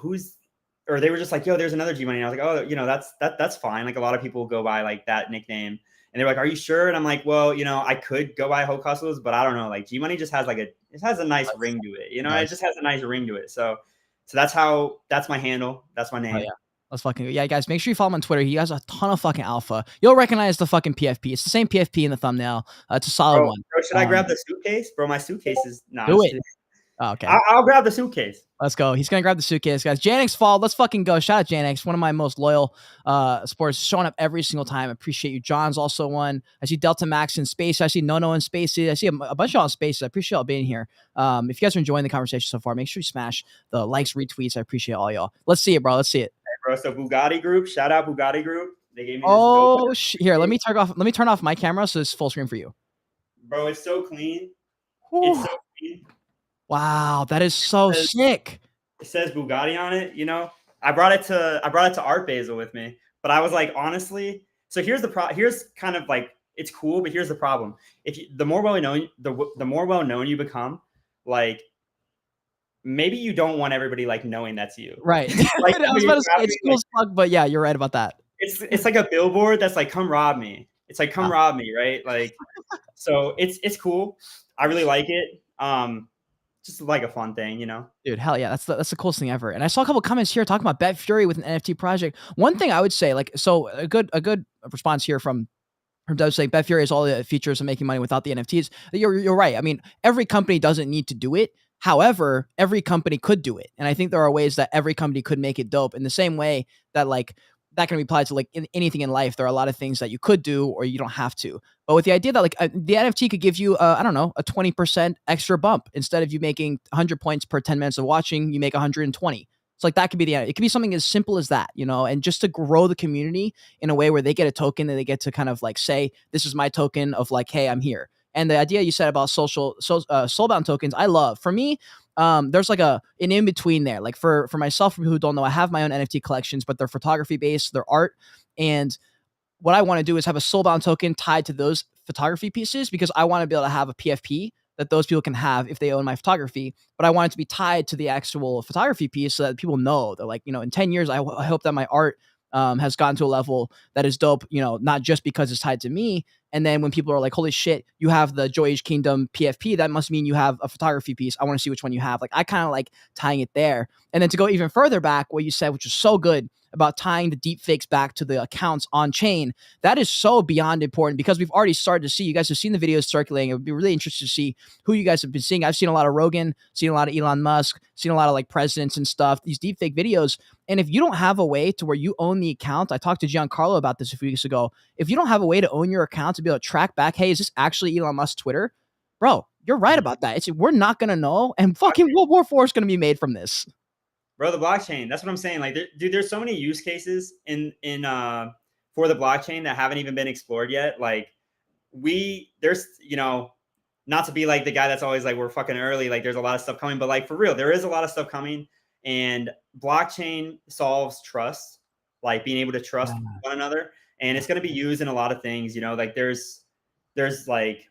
they were just like, yo, there's another GMONEY. And I was like, oh, you know, that's fine. Like a lot of people go by like that nickname. And they're like, "Are you sure?" And I'm like, "Well, I could go buy Hulk Hustles, but I don't know. Like GMONEY just has it has a nice ring to it. It just has a nice ring to it. So that's my handle. That's my Oh name. yeah. Let's fucking go. Yeah, guys, make sure you follow him on Twitter. He has a ton of fucking alpha. You'll recognize the fucking PFP. It's the same PFP in the thumbnail. It's a solid one. Bro, should I grab the suitcase? Bro, my suitcase is no. I'm Do just it. kidding. Oh, okay. I'll grab the suitcase. Let's go. He's gonna grab the suitcase, guys. Janix fall. Let's fucking go. Shout out Janix, one of my most loyal sports, showing up every single time. I appreciate you. John's also one. I see Delta Max in space. I see Nono in spaces. I see a bunch of y'all in spaces. I appreciate y'all being here. If you guys are enjoying the conversation so far, make sure you smash the likes, retweets. I appreciate all y'all. Let's see it, bro. Let's see it. Hey, bro, so Bugatti Group. Shout out Bugatti Group. They gave me this. Oh, here. Let me turn off my camera so it's full screen for you. Bro, it's so clean. Whew. It's so clean. Wow, that is so sick. It says Bugatti on it. I brought it to Art Basel with me, but I was like, honestly. So here's kind of like, it's cool, but here's the problem. The more well known, the more well known you become, like maybe you don't want everybody like knowing that's you. Right. Like, I was about to say it's cool as fuck, but yeah, you're right about that. It's like a billboard that's like, come rob me. It's like, come rob me, right? Like, so it's cool. I really like it. Just like a fun thing, Dude, hell yeah, that's the coolest thing ever. And I saw a couple comments here talking about Bet Fury with an NFT project. One thing I would say, like, so a good response here from Doug saying Bet Fury has all the features of making money without the NFTs. You're right. I mean, every company doesn't need to do it. However, every company could do it, and I think there are ways that every company could make it dope. In the same way that like that can be applied to like anything in life. There are a lot of things that you could do or you don't have to. But with the idea that like the NFT could give you, I don't know, a 20% extra bump. Instead of you making 100 points per 10 minutes of watching, you make 120. It's like that could be it could be something as simple as that, and just to grow the community in a way where they get a token and they get to kind of like say, this is my token of like, hey, I'm here. And the idea you said about soulbound tokens, I love. For me, there's like an in between there. Like for myself, for people who don't know, I have my own NFT collections, but they're photography based, they're art. And what I want to do is have a soulbound token tied to those photography pieces because I want to be able to have a PFP that those people can have if they own my photography. But I want it to be tied to the actual photography piece so that people know they're like, in 10 years, I hope that my art has gotten to a level that is dope, not just because it's tied to me. And then when people are like, holy shit, you have the Joyage Kingdom PFP, that must mean you have a photography piece. I want to see which one you have. Like, I kind of like tying it there. And then to go even further back, what you said, which is so good about tying the deep fakes back to the accounts on chain, that is so beyond important because we've already started to see, you guys have seen the videos circulating. It would be really interesting to see who you guys have been seeing. I've seen a lot of Rogan, seen a lot of Elon Musk, seen a lot of like presidents and stuff, these deep fake videos. And if you don't have a way to where you own the account, I talked to Giancarlo about this a few weeks ago. If you don't have a way to own your account to be able to track back, hey, is this actually Elon Musk's Twitter? Bro, you're right about that. We're not going to know. And fucking World War IV is going to be made from this. Bro, the blockchain. That's what I'm saying. Like, dude, there's so many use cases in for the blockchain that haven't even been explored yet. Like, there's not to be like the guy that's always like we're fucking early. Like, there's a lot of stuff coming, but like for real, there is a lot of stuff coming. And blockchain solves trust, like being able to trust one another, and it's going to be used in a lot of things. Like there's like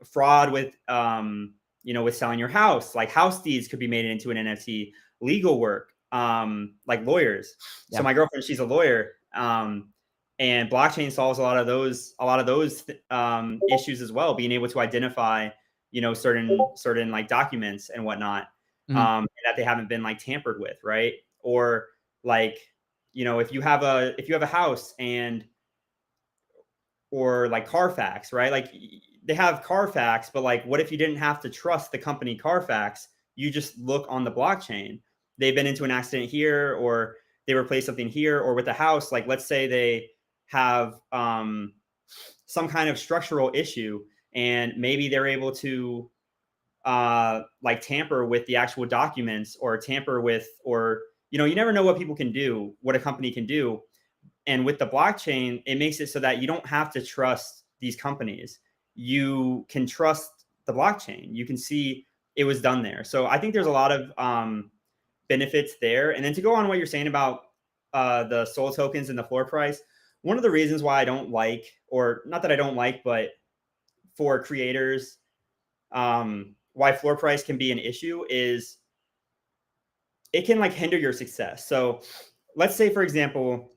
fraud with with selling your house. Like house deeds could be made into an NFT. Legal work, like lawyers. Yeah. So my girlfriend, she's a lawyer, and blockchain solves a lot of those issues as well. Being able to identify, certain like documents and whatnot, and that they haven't been like tampered with, right? Or like, if you have a house or like Carfax, right? Like they have Carfax, but like, what if you didn't have to trust the company Carfax? You just look on the blockchain. They've been into an accident here, or they replaced something here, or with the house, like let's say they have some kind of structural issue, and maybe they're able to like tamper with the actual documents, or tamper with, or you never know what people can do, what a company can do. And with the blockchain, it makes it so that you don't have to trust these companies. You can trust the blockchain. You can see it was done there. So I think there's a lot of benefits there. And then to go on what you're saying about the soul tokens and the floor price, one of the reasons why I don't like, or not that I don't like, but for creators, why floor price can be an issue is it can like hinder your success. So let's say, for example,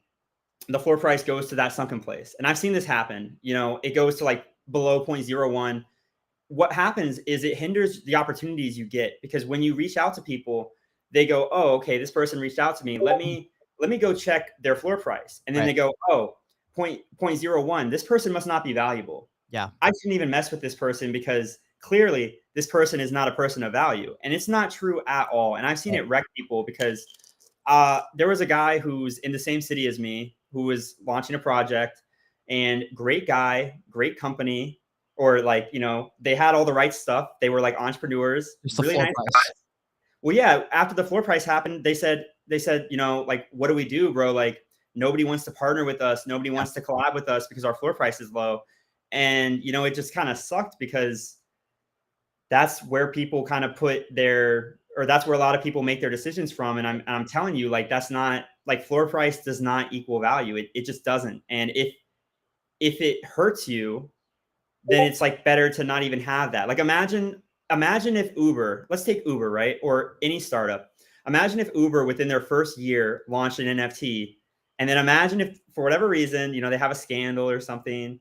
the floor price goes to that sunken place. And I've seen this happen. You know, it goes to like below 0.01. What happens is it hinders the opportunities you get, because when you reach out to people, they go, oh, okay, this person reached out to me. Let me go check their floor price. And then Right. they go, oh, 0.01. This person must not be valuable. Yeah. I shouldn't even mess with this person because clearly this person is not a person of value. And it's not true at all. And I've seen it wreck people, because there was a guy who's in the same city as me who was launching a project, and great guy, great company, or like, you know, they had all the right stuff. They were like entrepreneurs, Just the really floor nice price. guys. Well, yeah, after the floor price happened, they said, you know, like, what do we do, bro? Like, nobody wants to partner with us. Nobody wants to collab with us because our floor price is low. And, you know, it just kind of sucked, because that's where people kind of put their, or that's where a lot of people make their decisions from. And I'm telling you, like, that's not, like, floor price does not equal value. It just doesn't. And if it hurts you, then it's like better to not even have that. Like, imagine if Uber, let's take Uber, right? Or any startup. Imagine if Uber within their first year launched an NFT, and then imagine if for whatever reason, you know, they have a scandal or something,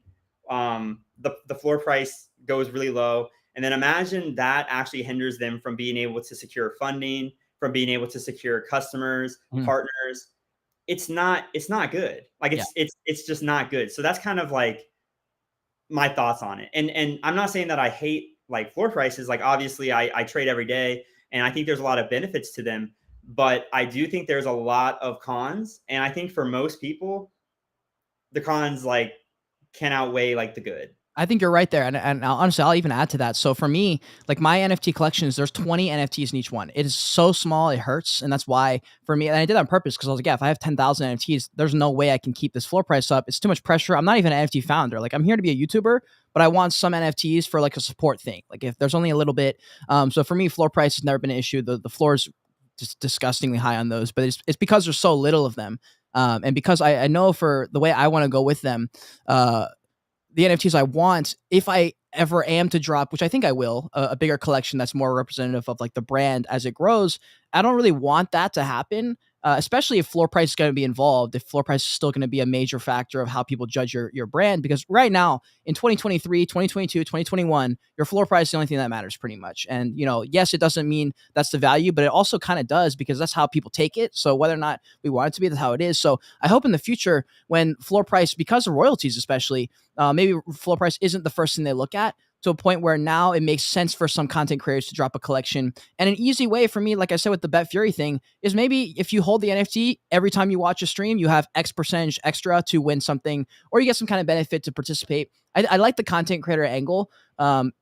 the floor price goes really low, and then imagine that actually hinders them from being able to secure funding, from being able to secure customers, partners. It's not good. Like, it's just not good. So that's kind of like my thoughts on it. And I'm not saying that I hate like floor prices. Like, obviously I trade every day, and I think there's a lot of benefits to them, but I do think there's a lot of cons. And I think for most people, the cons like can outweigh like the good. I think you're right there. And honestly, I'll even add to that. So for me, like my NFT collections, there's 20 NFTs in each one. It is so small, it hurts. And that's why for me, and I did that on purpose, because I was like, yeah, if I have 10,000 NFTs, there's no way I can keep this floor price up. It's too much pressure. I'm not even an NFT founder. Like, I'm here to be a YouTuber, but I want some NFTs for like a support thing. Like, if there's only a little bit. So for me, floor price has never been an issue. The floor is just disgustingly high on those, but it's because there's so little of them. And because I know for the way I want to go with them, the NFTs I want, if I ever am to drop, which I think I will, a bigger collection that's more representative of like the brand as it grows, I don't really want that to happen, especially if floor price is going to be involved, if floor price is still going to be a major factor of how people judge your brand. Because right now in 2023, 2022, 2021, your floor price is the only thing that matters pretty much. And, you know, yes, it doesn't mean that's the value, but it also kind of does, because that's how people take it. So whether or not we want it to be, that's how it is. So I hope in the future, when floor price, because of royalties especially, maybe floor price isn't the first thing they look at, to a point where now it makes sense for some content creators to drop a collection. And an easy way for me, like I said with the Bet Fury thing, is maybe if you hold the NFT every time you watch a stream, you have X percentage extra to win something, or you get some kind of benefit to participate. I like the content creator angle,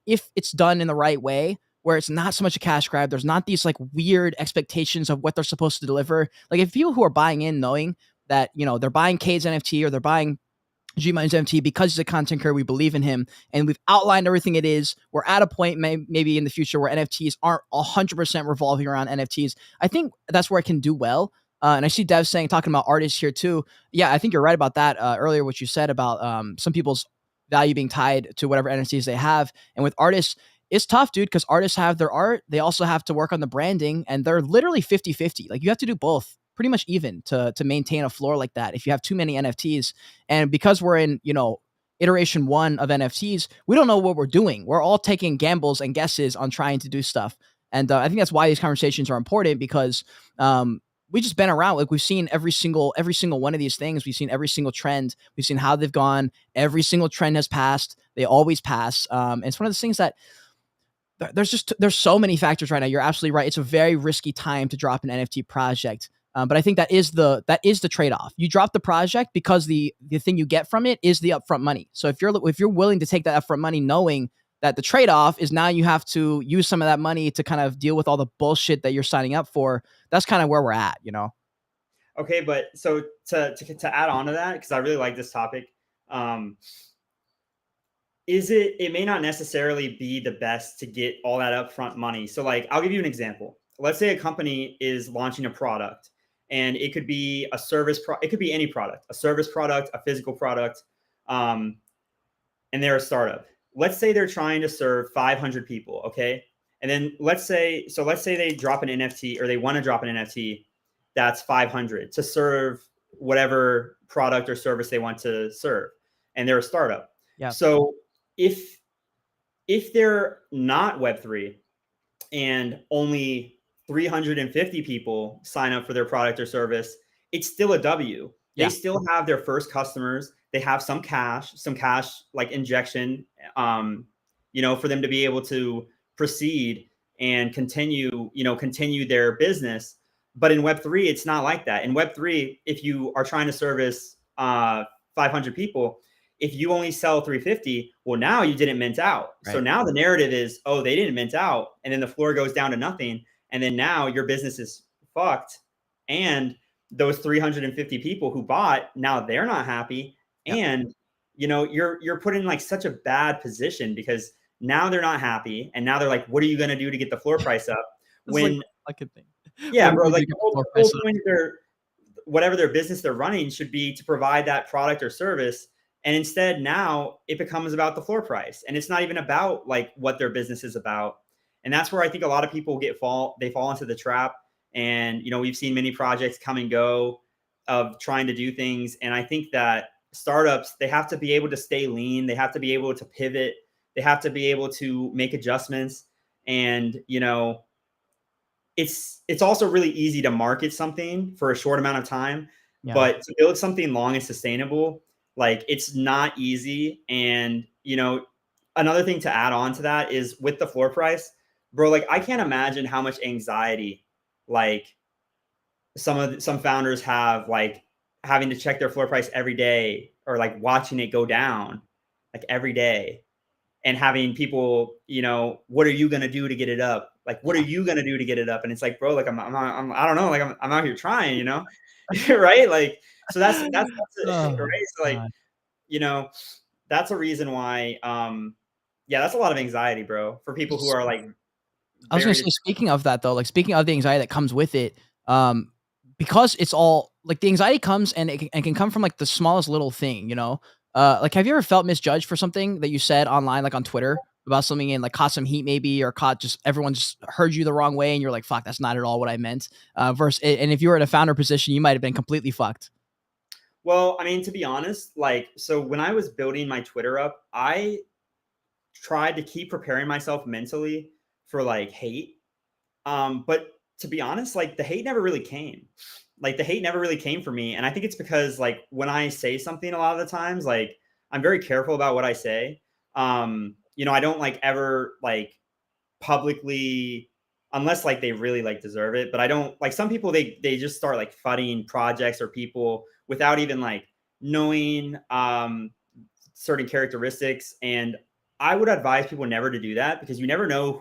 if it's done in the right way, where it's not so much a cash grab. There's not these like weird expectations of what they're supposed to deliver. Like, if people who are buying in knowing that, you know, they're buying Cade's NFT, or they're buying GMONEY's NFT because he's a content creator, we believe in him, and we've outlined everything it is. We're at a point maybe in the future where NFTs aren't 100% revolving around NFTs. I think that's where it can do well. And I see Dev saying, talking about artists here too. Yeah, I think you're right about that earlier, what you said about some people's value being tied to whatever NFTs they have. And with artists, it's tough, dude, because artists have their art. They also have to work on the branding, and they're literally 50-50. Like, you have to do both pretty much even to maintain a floor like that if you have too many NFTs. And because we're in, you know, iteration 1 of NFTs, we don't know what we're doing. We're all taking gambles and guesses on trying to do stuff. And I think that's why these conversations are important, because we just been around. Like, we've seen every single one of these things. We've seen every single trend. We've seen how they've gone. Every single trend has passed. They always pass. And it's one of those things that there's so many factors right now. You're absolutely right. It's a very risky time to drop an NFT project. But I think that is the trade-off. You drop the project because the thing you get from it is the upfront money. So if you're willing to take that upfront money, knowing that the trade-off is now you have to use some of that money to kind of deal with all the bullshit that you're signing up for, that's kind of where we're at, you know? Okay, but so to add on to that, because I really like this topic, it may not necessarily be the best to get all that upfront money. So, like, I'll give you an example. Let's say a company is launching a product, and it could be a service it could be any product, a service product, a physical product, and they're a startup. Let's say they're trying to serve 500 people, okay? And then let's say they drop an NFT, or they want to drop an NFT that's 500 to serve whatever product or service they want to serve, and they're a startup. Yeah. So if they're not Web3 and only 350 people sign up for their product or service, it's still a W. They Yeah. still have their first customers. They have some cash like injection, for them to be able to proceed and continue their business. But in Web3, it's not like that. In Web3, if you are trying to service 500 people, if you only sell 350, well, now you didn't mint out. Right. So now the narrative is, oh, they didn't mint out. And then the floor goes down to nothing. And then now your business is fucked. And those 350 people who bought, now they're not happy. Yep. And, you're put in like such a bad position because now they're not happy. And now they're like, what are you going to do to get the floor price up? When, like a thing. yeah, bro, like the whole point of whatever their business they're running should be to provide that product or service. And instead now it becomes about the floor price, and it's not even about like what their business is about. And that's where I think a lot of people fall into the trap. And, we've seen many projects come and go of trying to do things. And I think that startups, they have to be able to stay lean. They have to be able to pivot. They have to be able to make adjustments. And, it's also really easy to market something for a short amount of time, but to build something long and sustainable, like it's not easy. And, another thing to add on to that is with the floor price, bro, like I can't imagine how much anxiety, like some founders have, like having to check their floor price every day or like watching it go down like every day. And having people, what are you going to do to get it up? Like, what are you going to do to get it up? And it's like, bro, like, I don't know. Like, I'm out here trying, right? Like, so that's it, right? So like, that's a reason why, that's a lot of anxiety, bro, for people who are like, I was going to say, speaking of that though, like speaking of the anxiety that comes with it, because it's all like the anxiety comes and it can come from like the smallest little thing, like, have you ever felt misjudged for something that you said online, like on Twitter about something and like caught some heat maybe, or caught just everyone just heard you the wrong way and you're like, fuck, that's not at all what I meant. And if you were in a founder position, you might've been completely fucked. Well, I mean, to be honest, like, so when I was building my Twitter up, I tried to keep preparing myself mentally for like hate. But to be honest, like the hate never really came. Like the hate never really came for me. And I think it's because like when I say something a lot of the times, like I'm very careful about what I say. I don't like ever like publicly, unless like they really like deserve it. But I don't like, some people, they just start like fudding projects or people without even like knowing certain characteristics. And I would advise people never to do that, because you never know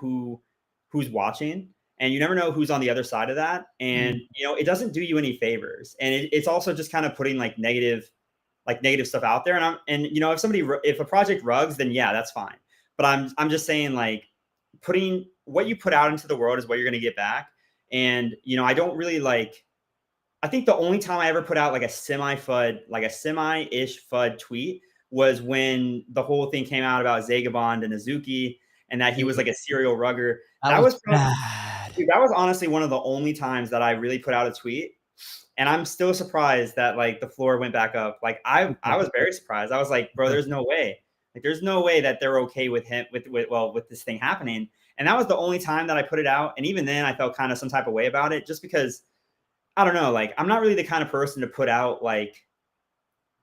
who's watching, and you never know who's on the other side of that. And, it doesn't do you any favors. And it's also just kind of putting like negative stuff out there. And if a project rugs, then yeah, that's fine. But I'm just saying, like, putting what you put out into the world is what you're going to get back. And, I don't really like, I think the only time I ever put out like a semi-ish FUD tweet was when the whole thing came out about Zagabond and Azuki, and that he was like a serial rugger. That was honestly one of the only times that I really put out a tweet. And I'm still surprised that like the floor went back up. Like I was very surprised. I was like, bro, there's no way. Like there's no way that they're okay with him with this thing happening. And that was the only time that I put it out. And even then I felt kind of some type of way about it, just because I don't know, like I'm not really the kind of person to put out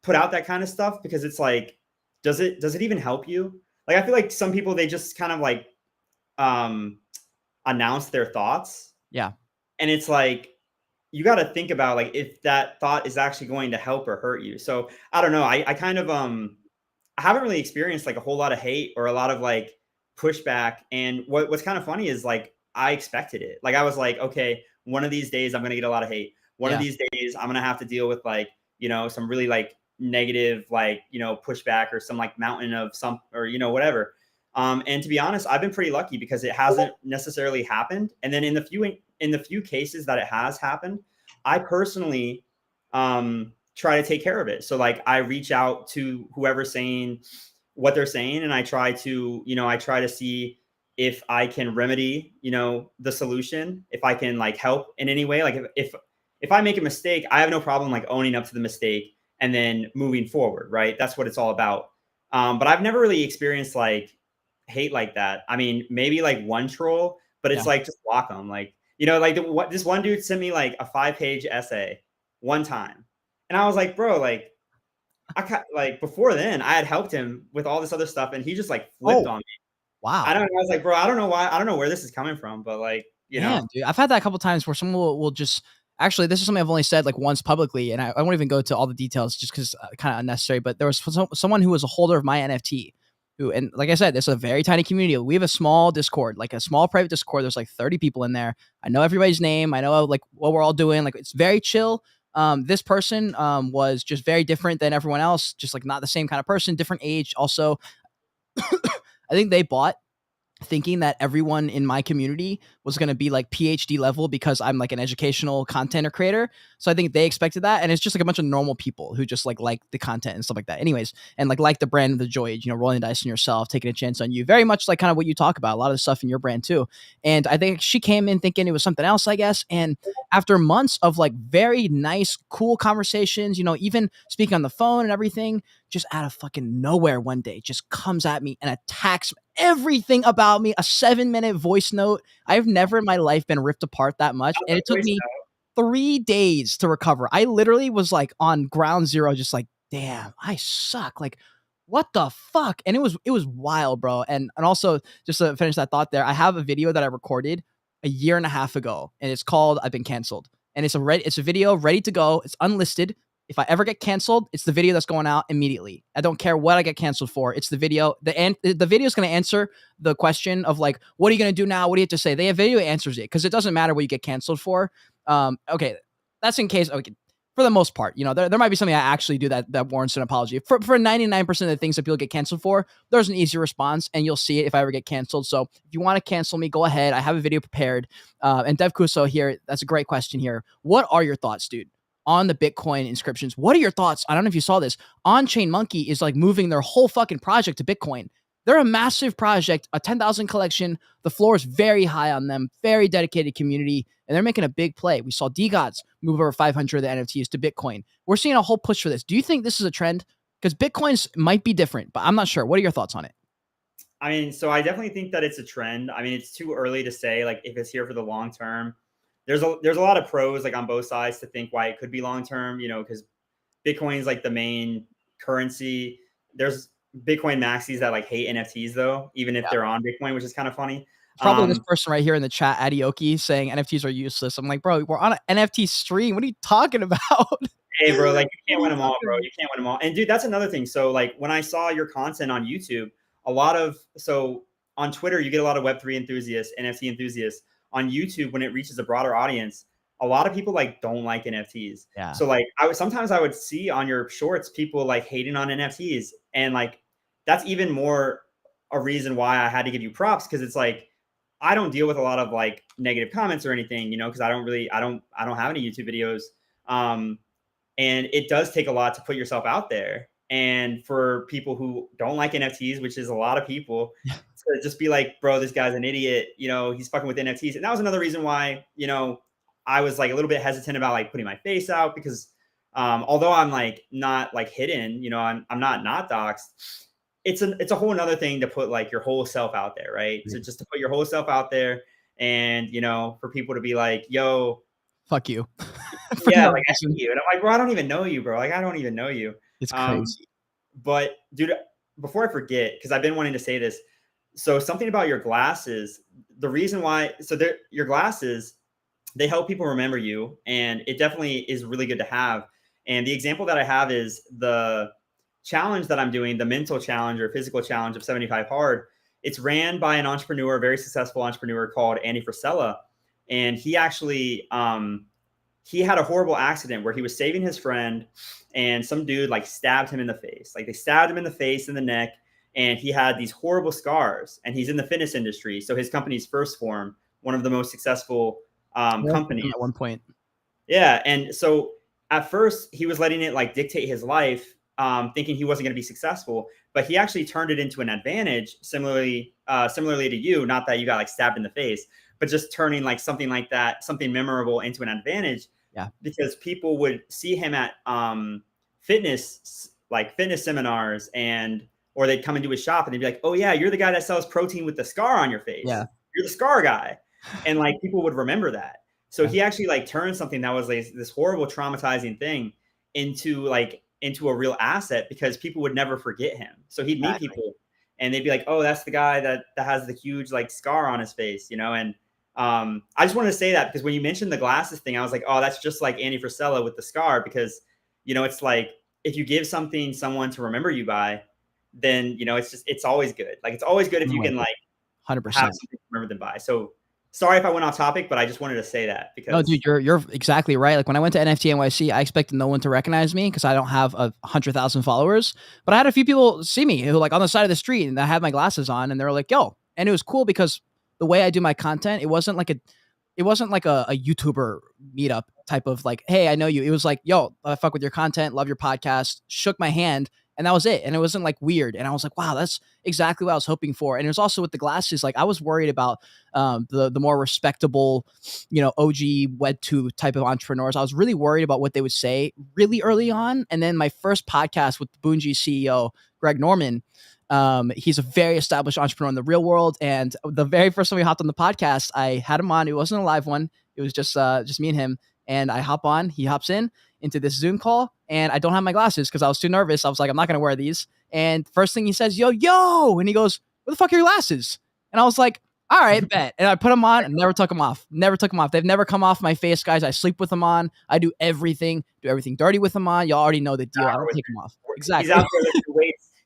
that kind of stuff, because it's like, does it even help you? Like I feel like some people, they just kind of like announce their thoughts. Yeah. And it's like, you got to think about like if that thought is actually going to help or hurt you. So I don't know. I kind of I haven't really experienced like a whole lot of hate or a lot of like pushback. And what's kind of funny is like I expected it. Like I was like, okay, one of these days I'm gonna get a lot of hate. One of these days I'm gonna have to deal with like, some really like negative like, pushback, or some like mountain of some, or whatever. And to be honest, I've been pretty lucky because it hasn't necessarily happened. And then in the few cases that it has happened, I personally try to take care of it. So like I reach out to whoever's saying what they're saying, and I try to see if I can remedy, the solution, if I can like help in any way. Like if I make a mistake, I have no problem like owning up to the mistake and then moving forward, right? That's what it's all about. But I've never really experienced like hate like that. I mean, maybe like one troll, but it's Yeah. like just block them. Like, like this one dude sent me like a 5-page essay one time, and I was like, bro, like like before then I had helped him with all this other stuff, and he just like flipped Oh, on me. I wow. don't know. I was like, bro, I don't know why. I don't know where this is coming from, but like, Yeah, dude. I've had that a couple times where someone will just actually, this is something I've only said like once publicly, and I won't even go to all the details just because kind of unnecessary. But there was someone who was a holder of my NFT who, and like I said, this is a very tiny community. We have a small Discord, like a small private Discord. There's like 30 people in there. I know everybody's name. I know like what we're all doing. Like it's very chill. This person was just very different than everyone else, just like not the same kind of person, different age. Also, I think they bought thinking that everyone in my community was going to be like PhD level because I'm like an educational content creator. So I think they expected that. And it's just like a bunch of normal people who just like the content and stuff like that. Anyways, and like the brand of the Joyage, rolling the dice on yourself, taking a chance on you. Very much like kind of what you talk about, a lot of the stuff in your brand too. And I think she came in thinking it was something else, I guess. And after months of like very nice, cool conversations, even speaking on the phone and everything, just out of fucking nowhere one day just comes at me and attacks everything about me, a 7-minute voice note. I've never in my life been ripped apart that much. And it took me 3 days to recover. I literally was like on ground zero, just like, damn, I suck. Like, what the fuck? And it was wild, bro. And also just to finish that thought there, I have a video that I recorded a year and a half ago, and it's called "I've Been Canceled." And it's a video ready to go. It's unlisted. If I ever get canceled, it's the video that's going out immediately. I don't care what I get canceled for. It's the video. The video is going to answer the question of like, what are you going to do now? What do you have to say? The video answers it because it doesn't matter what you get canceled for. Okay, that's in case. Okay, for the most part, there might be something I actually do that warrants an apology. For 99% of the things that people get canceled for, there's an easy response, and you'll see it if I ever get canceled. So if you want to cancel me, go ahead. I have a video prepared. And Dev Kuso here, that's a great question here. What are your thoughts, dude, on the Bitcoin inscriptions? What are your thoughts? I don't know if you saw this. On-Chain Monkey is like moving their whole fucking project to Bitcoin. They're a massive project, a 10,000 collection. The floor is very high on them, very dedicated community, and they're making a big play. We saw DGods move over 500 of the NFTs to Bitcoin. We're seeing a whole push for this. Do you think this is a trend? Because Bitcoins might be different, but I'm not sure. What are your thoughts on it? I mean, so I definitely think that it's a trend. I mean, it's too early to say like if it's here for the long term. There's a lot of pros like on both sides to think why it could be long term, because Bitcoin is like the main currency. There's Bitcoin maxis that like hate NFTs though, even if they're on Bitcoin, which is kind of funny. Probably this person right here in the chat, Adioki, saying NFTs are useless. I'm like, bro, we're on an NFT stream. What are you talking about? Hey, bro, like you can't win them all, bro. You can't win them all. And dude, that's another thing. So like when I saw your content on YouTube, so on Twitter, you get a lot of Web3 enthusiasts, NFT enthusiasts. On YouTube, when it reaches a broader audience, a lot of people like don't like NFTs. Yeah. So like sometimes I would see on your shorts people like hating on NFTs, and like that's even more a reason why I had to give you props, because it's like I don't deal with a lot of like negative comments or anything, because I don't have any YouTube videos. And it does take a lot to put yourself out there. And for people who don't like NFTs, which is a lot of people, to just be like, bro, this guy's an idiot, he's fucking with NFTs. And that was another reason why, I was like a little bit hesitant about like putting my face out, because although I'm like not like hidden, I'm not doxxed. It's a whole nother thing to put like your whole self out there, right? So just to put your whole self out there, and for people to be like, yo, fuck you. yeah, like I see you. And I'm like, bro, I don't even know you, bro. Like, I don't even know you. It's crazy. But dude, before I forget, because I've been wanting to say this. So something about your glasses, the reason why, your glasses, they help people remember you. And it definitely is really good to have. And the example that I have is the challenge that I'm doing, the mental challenge or physical challenge of 75 hard. It's ran by an entrepreneur, a very successful entrepreneur called Andy Frisella. And he actually, he had a horrible accident where he was saving his friend, and some dude like stabbed him in the face. Like they stabbed him in the face and the neck, and he had these horrible scars, and he's in the fitness industry. So his company's First Form, one of the most successful companies at one point. Yeah. And so at first he was letting it like dictate his life, thinking he wasn't going to be successful, but he actually turned it into an advantage. Similarly to you, not that you got like stabbed in the face, but just turning like something like that, something memorable, into an advantage. Yeah. because people would see him at fitness seminars, or they'd come into his shop and they'd be like, oh yeah, you're the guy that sells protein with the scar on your face. Yeah. You're the scar guy. And like people would remember that. So Yeah. he actually like turned something that was like this horrible, traumatizing thing into a real asset, because people would never forget him. So he'd meet people and they'd be like, oh, that's the guy that has the huge like scar on his face, and I just wanted to say that because when you mentioned the glasses thing, I was like, oh, that's just like Andy Frisella with the scar, because it's like if you give someone to remember you by, then it's always good. Like it's always good if you can like 100%. have something to remember them by. So sorry if I went off topic, but I just wanted to say that because no, dude, you're exactly right. Like when I went to NFT NYC, I expected no one to recognize me because I don't have 100,000 followers. But I had a few people see me who like on the side of the street, and I had my glasses on, and they were like, "Yo!" And it was cool because the way I do my content, it wasn't like a YouTuber meetup type of like, "Hey, I know you." It was like, "Yo, I fuck with your content, love your podcast," shook my hand. And that was it. And it wasn't like weird. And I was like, wow, that's exactly what I was hoping for. And it was also with the glasses. Like I was worried about the more respectable, OG Web2 type of entrepreneurs. I was really worried about what they would say really early on. And then my first podcast with Bungie CEO, Greg Norman, he's a very established entrepreneur in the real world. And the very first time we hopped on the podcast, I had him on. It wasn't a live one. It was just me and him. And I hop on, he hops into this Zoom call, and I don't have my glasses because I was too nervous. I was like, I'm not going to wear these. And first thing he says, yo, and he goes, where the fuck are your glasses? And I was like, all right, bet. And I put them on and never took them off. They've never come off my face, guys. I sleep with them on. I do everything dirty with them on. Y'all already know the deal. I don't take them off. Exactly.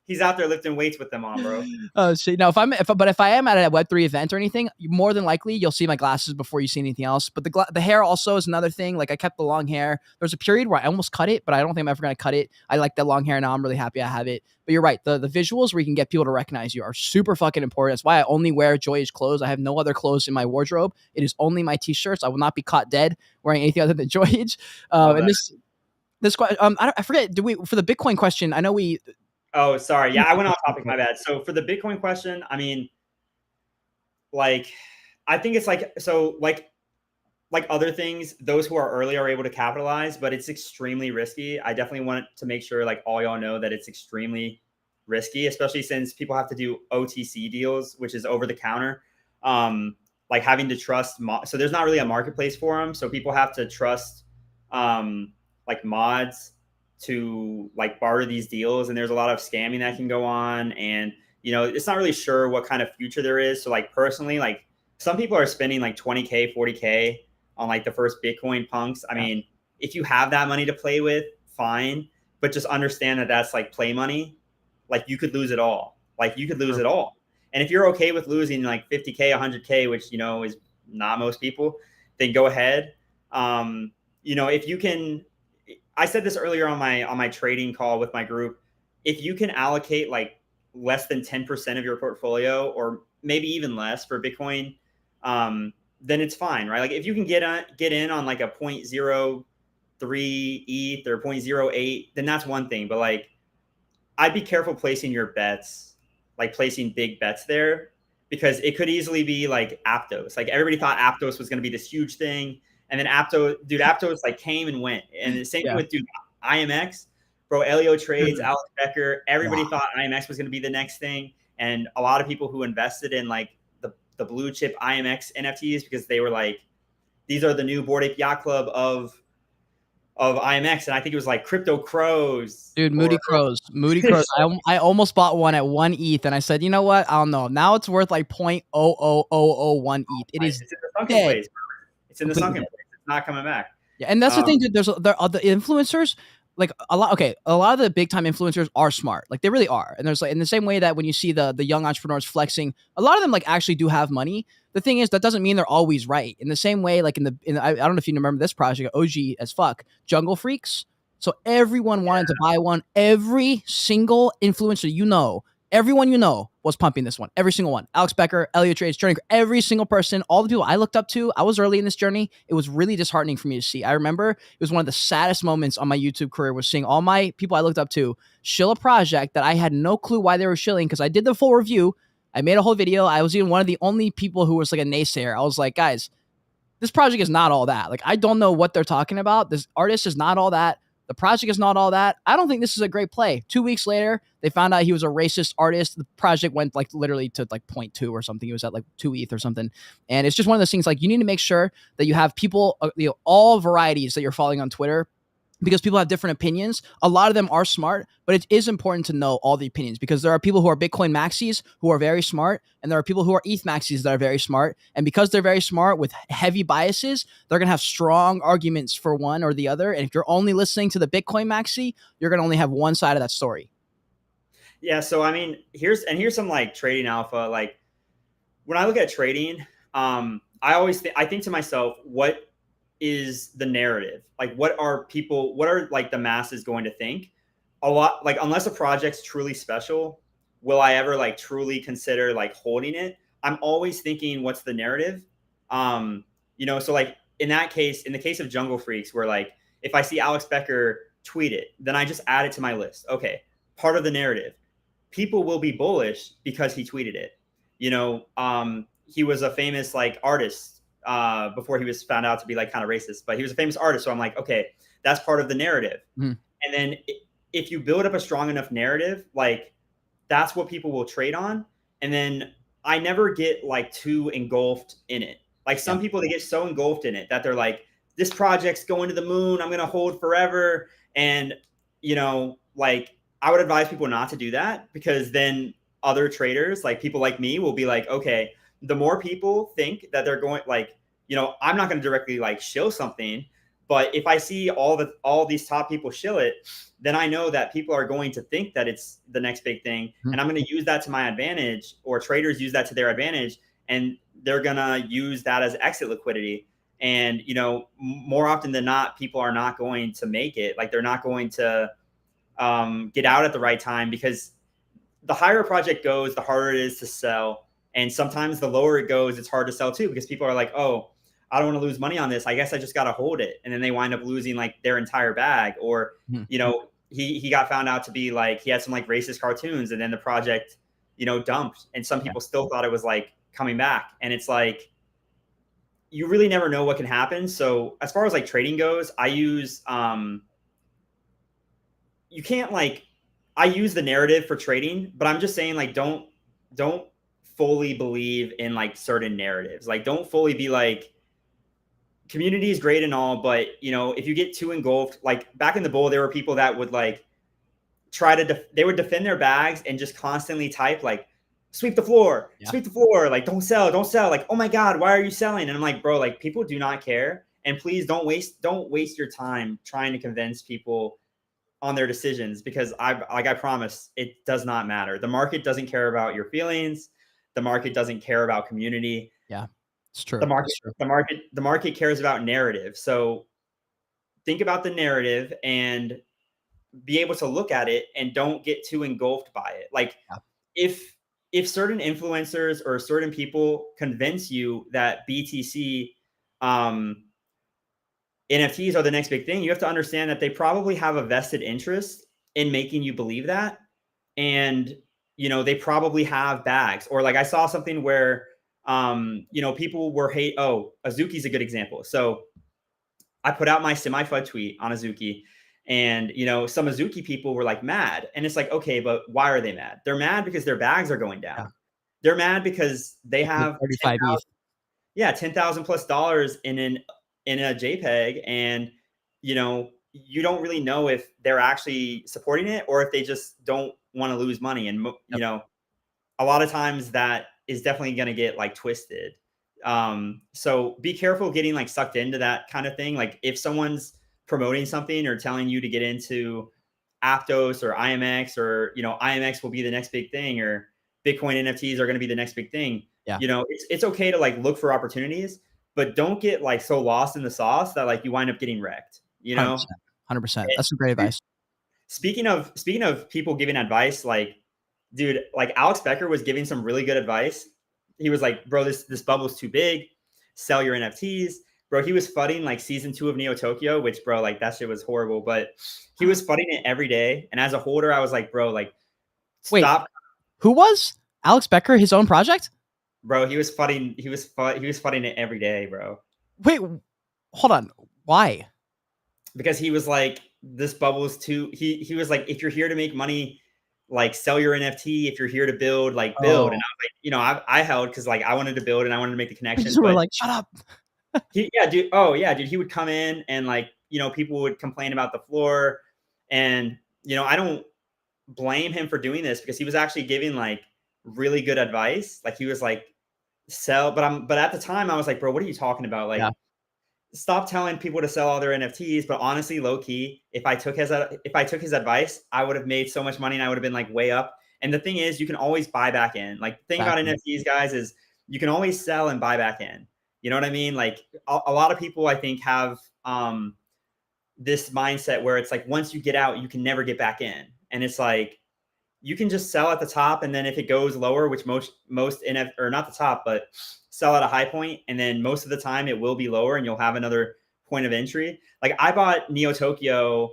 He's out there lifting weights with them on, bro. Oh shit! No, if I am at a Web3 event or anything, more than likely you'll see my glasses before you see anything else. But the hair also is another thing. Like I kept the long hair. There's a period where I almost cut it, but I don't think I'm ever gonna cut it. I like that long hair now. I'm really happy I have it. But you're right. The visuals where you can get people to recognize you are super fucking important. That's why I only wear Joyage clothes. I have no other clothes in my wardrobe. It is only my t-shirts. I will not be caught dead wearing anything other than Joyage. And this question, I forget. Do we for the Bitcoin question? I know we. Oh, sorry. Yeah, I went off topic. My bad. So for the Bitcoin question, I mean, like, I think it's like, so like other things, those who are early are able to capitalize, but it's extremely risky. I definitely want to make sure like all y'all know that it's extremely risky, especially since people have to do OTC deals, which is over the counter. Like having to trust, so there's not really a marketplace for them. So people have to trust like mods to like barter these deals, and there's a lot of scamming that can go on, and it's not really sure what kind of future there is. So like personally, like some people are spending like 20K 40K on like the first Bitcoin punks. I mean, if you have that money to play with, fine, but just understand that that's like play money. Like you could lose it all. And if you're okay with losing like 50K 100K, which is not most people, then go ahead. If you can, I said this earlier on my trading call with my group. If you can allocate like less than 10% of your portfolio, or maybe even less for Bitcoin, then it's fine, right? Like if you can get in on like a 0.03 ETH or 0.08, then that's one thing. But like, I'd be careful placing your bets, like placing big bets there, because it could easily be like Aptos. Like everybody thought Aptos was going to be this huge thing. And then Aptos like came and went. And the same thing with IMX, bro, Elio Trades, Alex Becker, everybody thought IMX was going to be the next thing. And a lot of people who invested in like the blue chip IMX NFTs, because they were like, these are the new Bored Ape Yacht Club of IMX. And I think it was like Crypto Crows. Dude, Moody Crows. I almost bought one at 1 ETH, and I said, you know what? I don't know. Now it's worth like 0.00001 ETH. It is It's in the sunken place, bro. It's in the sunken place. It's not coming back. Yeah, and that's the thing, dude. There are the influencers, like a lot of the big time influencers are smart. Like they really are. And there's like in the same way that when you see the young entrepreneurs flexing, a lot of them like actually do have money. The thing is, that doesn't mean they're always right. In the same way, like I don't know if you remember this project, OG as fuck, Jungle Freaks. So everyone wanted to buy one. Every single influencer, everyone was pumping this one. Every single one. Alex Becker, Elliot Trades, Journey, every single person, all the people I looked up to. I was early in this journey. It was really disheartening for me to see. I remember it was one of the saddest moments on my YouTube career was seeing all my people I looked up to shill a project that I had no clue why they were shilling, because I did the full review. I made a whole video. I was even one of the only people who was like a naysayer. I was like, guys, this project is not all that. Like, I don't know what they're talking about. This artist is not all that. The project is not all that. I don't think this is a great play. 2 weeks later, they found out he was a racist artist. The project went like literally to like 0.2 or something. He was at like 2 ETH or something. And it's just one of those things, like, you need to make sure that you have people, all varieties that you're following on Twitter, because people have different opinions. A lot of them are smart, but it is important to know all the opinions, because there are people who are Bitcoin maxis who are very smart, and there are people who are ETH maxis that are very smart. And because they're very smart with heavy biases, they're going to have strong arguments for one or the other. And if you're only listening to the Bitcoin maxi, you're going to only have one side of that story. Yeah. So, I mean, here's some like trading alpha. Like, when I look at trading, I think to myself, what is the narrative? Like, what are like the masses going to think? A lot, like, unless a project's truly special, will I ever like truly consider like holding it? I'm always thinking, what's the narrative? So like in that case, in the case of Jungle Freaks, where like if I see Alex Becker tweet it, then I just add it to my list. Okay, part of the narrative. People will be bullish because he tweeted it. He was a famous like artist before he was found out to be like kind of racist, but he was a famous artist. So I'm like, okay, that's part of the narrative. Mm-hmm. And then if you build up a strong enough narrative, like, that's what people will trade on. And then I never get like too engulfed in it. Like, some people, they get so engulfed in it that they're like, this project's going to the moon, I'm going to hold forever. And, like, I would advise people not to do that, because then other traders, like people like me, will be like, okay, the more people think that they're going, like, I'm not going to directly like shill something, but if I see all these top people shill it, then I know that people are going to think that it's the next big thing. Mm-hmm. And I'm going to use that to my advantage, or traders use that to their advantage, and they're going to use that as exit liquidity. And, more often than not, people are not going to make it. Like, they're not going to get out at the right time, because the higher a project goes, the harder it is to sell. And sometimes the lower it goes, it's hard to sell too, because people are like, oh, I don't want to lose money on this, I guess I just got to hold it. And then they wind up losing like their entire bag. Or, he got found out to be like, he had some like racist cartoons, and then the project, dumped. And some people still thought it was like coming back. And it's like, you really never know what can happen. So as far as like trading goes, I use, you can't like, I use the narrative for trading, but I'm just saying, like, don't fully believe in like certain narratives. Like, don't fully be like, community is great and all, but if you get too engulfed, like back in the bull, there were people that would like they would defend their bags and just constantly type like, sweep the floor, like, don't sell. Like, oh my God, why are you selling? And I'm like, bro, like, people do not care. And please don't waste your time trying to convince people on their decisions, because I promise, it does not matter. The market doesn't care about your feelings. The market doesn't care about community. Yeah, it's true. The market cares about narrative. So think about the narrative and be able to look at it, and don't get too engulfed by it. Like, if certain influencers or certain people convince you that BTC, NFTs are the next big thing, you have to understand that they probably have a vested interest in making you believe that. And, they probably have bags. Or like, I saw something where, people were Azuki's a good example. So I put out my semi-FUD tweet on Azuki, and, some Azuki people were like mad. And it's like, okay, but why are they mad? They're mad because their bags are going down. Yeah. They're mad because they have 10,000 plus dollars in a JPEG, and you don't really know if they're actually supporting it or if they just don't want to lose money. And a lot of times that is definitely going to get like twisted. So be careful getting like sucked into that kind of thing. Like, if someone's promoting something or telling you to get into Aptos or IMX, or IMX will be the next big thing, or Bitcoin NFTs are going to be the next big thing. Yeah. It's okay to like look for opportunities, but don't get like so lost in the sauce that like you wind up getting wrecked. 100%. That's some great advice. Speaking of people giving advice, like, dude, like Alex Becker was giving some really good advice. He was like, bro, this bubble's too big. Sell your NFTs. Bro, he was fudding like season 2 of Neo Tokyo, which, bro, like that shit was horrible, but he was fudding it every day. And as a holder, I was like, bro, like, stop. Wait, who was Alex Becker, his own project? Bro, he was fudding it every day, bro. Wait, hold on. Why? Because he was like, this bubble is too, he was like, if you're here to make money, like sell your NFT. If you're here to build, like build. And Oh, I was like, you know, I held because like I wanted to build and I wanted to make the connection. you were But like, shut up. yeah, dude. Oh yeah, dude. He would come in and like, you know, people would complain about the floor. And, you know, I don't blame him for doing this because he was actually giving like really good advice. Like he was like, sell, but at the time I was like, bro, what are you talking about? Yeah, Like, stop telling people to sell all their NFTs. But honestly, low key, if I took his advice, I would have made so much money and I would have been like way up. And the thing is, you can always buy back in. Like the thing about exactly. NFTs, guys, is you can always sell and buy back in. You know what I mean? Like a lot of people, I think, have this mindset where it's like once you get out, you can never get back in, and it's like you can just sell at the top, and then if it goes lower, which most NF or not the top, but sell at a high point, and then most of the time it will be lower, and you'll have another point of entry. Like I bought Neo Tokyo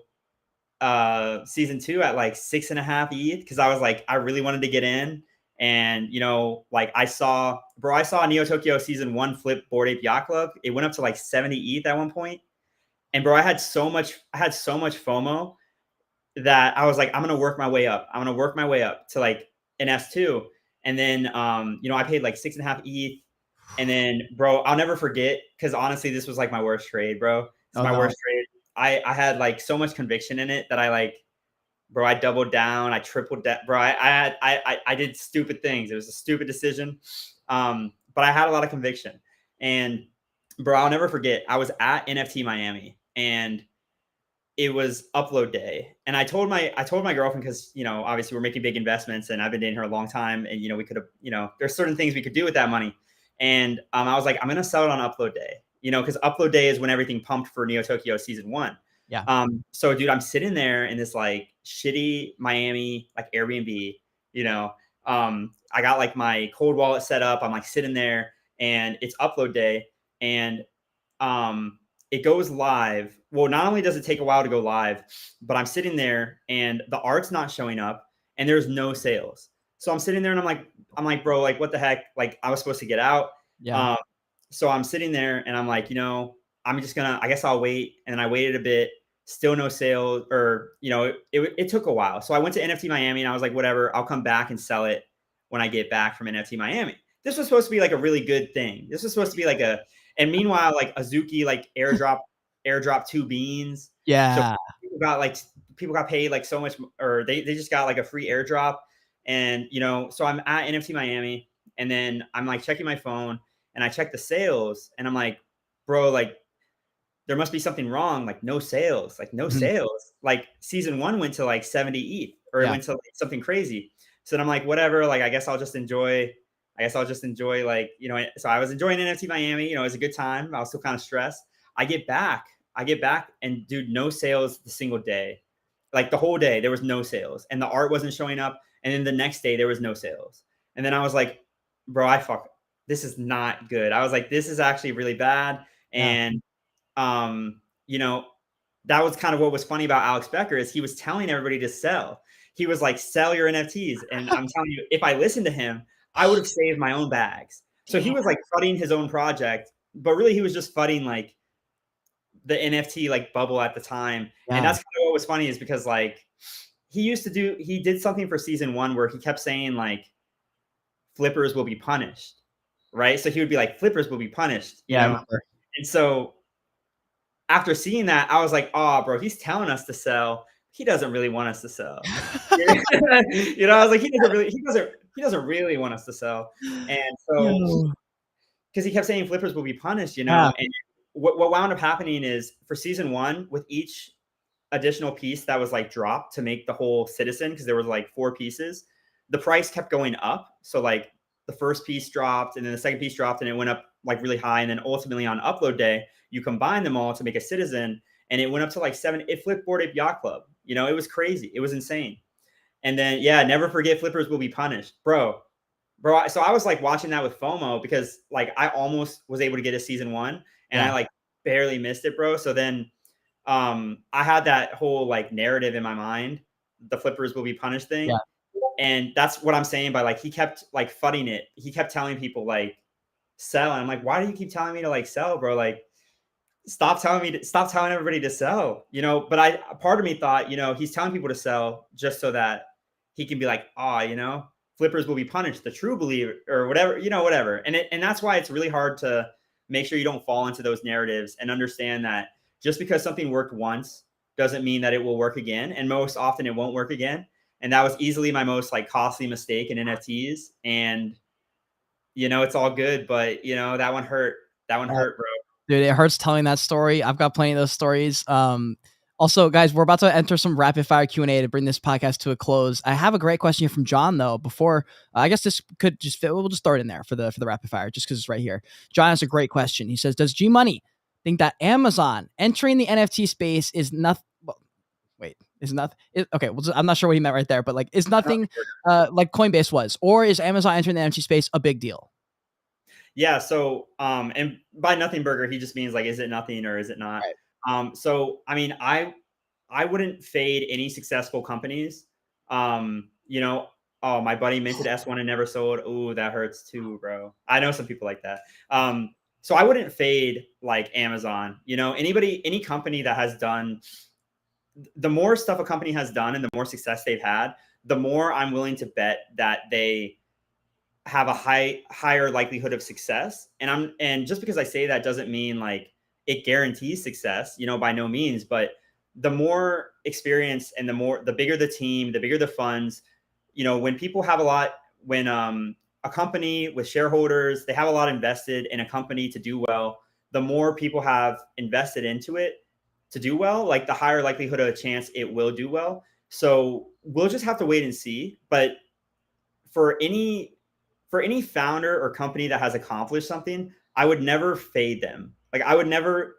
season 2 at like 6.5 ETH because I was like I really wanted to get in, and you know like I saw Neo Tokyo season 1 flip Bored Ape Yacht Club. It went up to like 70 ETH at one point, and bro, I had so much FOMO that I was like, I'm gonna work my way up. I'm gonna work my way up to like an S2. And then you know, I paid like 6.5 ETH. And then bro, I'll never forget because honestly, this was like my worst trade, bro. It's Oh my no. worst trade. I had like so much conviction in it that I like, bro, I doubled down, I tripled that, bro. I did stupid things. It was a stupid decision. But I had a lot of conviction. And bro, I'll never forget. I was at NFT Miami and it was upload day, and I told my girlfriend because you know obviously we're making big investments and I've been dating her a long time, and you know we could have, you know, there's certain things we could do with that money, and I was like, I'm gonna sell it on upload day, you know, because upload day is when everything pumped for Neo Tokyo season 1. Yeah. So dude, I'm sitting there in this like shitty Miami like Airbnb, you know, I got like my cold wallet set up, I'm like sitting there and it's upload day, and um it goes live. Well, not only does it take a while to go live, but I'm sitting there and the art's not showing up and there's no sales. So I'm sitting there and I'm like, bro, like what the heck? Like I was supposed to get out. Yeah. Um, so I'm sitting there and I'm like, you know, I'm just gonna, I guess I'll wait. And I waited a bit, still no sales, or you know, it took a while. So I went to NFT Miami and I was like, whatever, I'll come back and sell it when I get back from NFT Miami. This was supposed to be like a really good thing. This was supposed to be like a, and meanwhile, like Azuki, like airdrop 2 beans. So Yeah. people got paid like so much, or they just got like a free airdrop. And you know, so I'm at NFT Miami, and then I'm like checking my phone, and I check the sales, and I'm like, bro, like there must be something wrong. Like no sales, like no Mhm. sales. Like season 1 went to like 70 ETH, or it Yeah. went to like something crazy. So then I'm like, whatever. Like I guess I'll just enjoy. Like, you know, so I was enjoying NFT Miami, you know, it was a good time. I was still kind of stressed. I get back and dude, no sales the single day. Like the whole day, there was no sales and the art wasn't showing up. And then the next day there was no sales. And then I was like, bro, this is not good. I was like, this is actually really bad. Yeah. And you know, that was kind of what was funny about Alex Becker is he was telling everybody to sell. He was like, sell your NFTs. And I'm telling you, if I listened to him, I would have saved my own bags. So he Damn. was like fudding his own project, but really he was just fudding like the NFT like bubble at the time. And Yeah. that's kind of what was funny is because like he did something for season 1 where he kept saying like flippers will be punished. Right. So he would be like, flippers will be punished, you Yeah. I know? remember. And so after seeing that, I was like, oh, bro, he's telling us to sell. He doesn't really want us to sell. You know, I was like, he doesn't really want us to sell. And so, Yo. because he kept saying flippers will be punished, you Yeah. know, and what wound up happening is for season 1, with each additional piece that was like dropped to make the whole citizen, because there was like 4 pieces, the price kept going up. So like the first piece dropped and then the second piece dropped and it went up like really high. And then ultimately on upload day, you combine them all to make a citizen, and it went up to like 7. It flipped Bored Ape Yacht Club. You know, it was crazy. It was insane. And then, yeah, never forget flippers will be punished. Bro. So I was like watching that with FOMO because like I almost was able to get a season 1 and I Yeah. like barely missed it, bro. So then I had that whole like narrative in my mind, the flippers will be punished Yeah. thing. And that's what I'm saying by like he kept like fudding it. He kept telling people like sell. And I'm like, why do you keep telling me to like sell, bro? Like stop telling everybody to sell, you know. But part of me thought, you know, he's telling people to sell just so that he can be like, oh, you know, flippers will be punished, the true believer, or whatever, you know, whatever. And that's why it's really hard to make sure you don't fall into those narratives and understand that just because something worked once doesn't mean that it will work again. And most often it won't work again. And that was easily my most like costly mistake in NFTs. And you know, it's all good, but you know, that one hurt. That one hurt, bro. Dude, it hurts telling that story. I've got plenty of those stories. Also, guys, we're about to enter some rapid fire Q&A to bring this podcast to a close. I have a great question here from John, though. Before, I guess this could just fit. We'll just throw it in there for the rapid fire, just because it's right here. John has a great question. He says, "Does GMONEY think that Amazon entering the NFT space is nothing?" Well, wait, is nothing? Okay, well, I'm not sure what he meant right there, but like, is nothing like Coinbase was, or is Amazon entering the NFT space a big deal? Yeah. So, and by nothing burger, he just means like, is it nothing or is it not? Right. So, I mean, I wouldn't fade any successful companies. You know, oh, my buddy minted S1 and never sold. Ooh, that hurts too, bro. I know some people like that. So I wouldn't fade like Amazon. You know, any company that has done, the more stuff a company has done and the more success they've had, the more I'm willing to bet that they have a higher likelihood of success. And just because I say that doesn't mean like it guarantees success, you know, by no means. But the more experience and the bigger the team, the bigger the funds, you know, when people have a lot, when a company with shareholders, they have a lot invested in a company to do well, the more people have invested into it to do well, like the higher likelihood of a chance it will do well. So we'll just have to wait and see. But for any founder or company that has accomplished something, I would never fade them. Like I would never,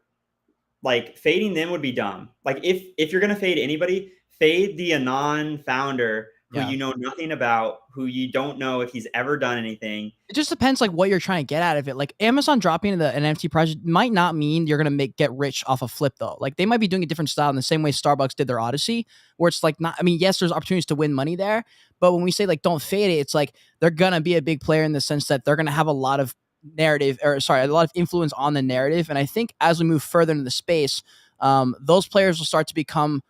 like, fading them would be dumb. Like if you're gonna fade anybody, fade the anon founder who Yeah. you know nothing about, who you don't know if he's ever done anything. It just depends like what you're trying to get out of it. Like Amazon dropping the NFT project might not mean you're gonna get rich off a flip though. Like they might be doing a different style in the same way Starbucks did their Odyssey, where it's like not. I mean, yes, there's opportunities to win money there, but when we say like don't fade it, it's like they're gonna be a big player in the sense that they're gonna have a lot of a lot of influence on the narrative. And I think as we move further into the space, those players will start to become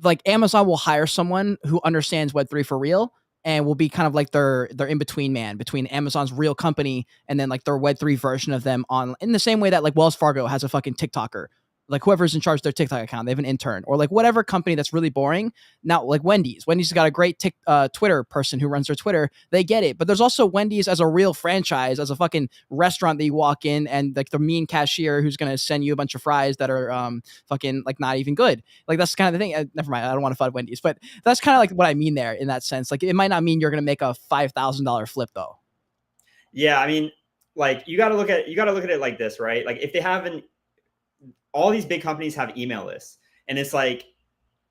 like Amazon will hire someone who understands Web3 for real and will be kind of like their in between man between Amazon's real company and then like their Web3 version of them on in the same way that like Wells Fargo has a fucking TikToker. Like whoever's in charge of their TikTok account, they have an intern or like whatever company that's really boring. Now, like Wendy's has got a great Twitter person who runs their Twitter. They get it, but there's also Wendy's as a real franchise, as a fucking restaurant that you walk in and like the mean cashier who's gonna send you a bunch of fries that are fucking like not even good. Like that's kind of the thing. Never mind, I don't want to fight Wendy's, but that's kind of like what I mean there in that sense. Like it might not mean you're gonna make a $5,000 flip though. Yeah, I mean, like you got to look at it like this, right? Like if they haven't, all these big companies have email lists, and it's like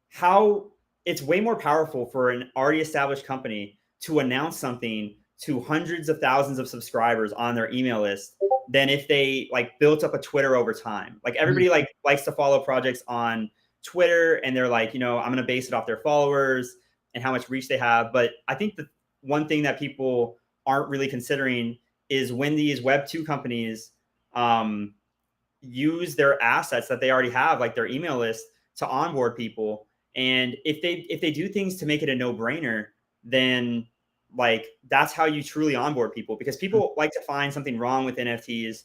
how it's way more powerful for an already established company to announce something to hundreds of thousands of subscribers on their email list than if they like built up a Twitter over time. Like everybody like likes to follow projects on Twitter and they're like, you know, I'm going to base it off their followers and how much reach they have. But I think the one thing that people aren't really considering is when these Web2 companies use their assets that they already have, like their email list, to onboard people. And if they do things to make it a no-brainer, then like that's how you truly onboard people, because people like to find something wrong with NFTs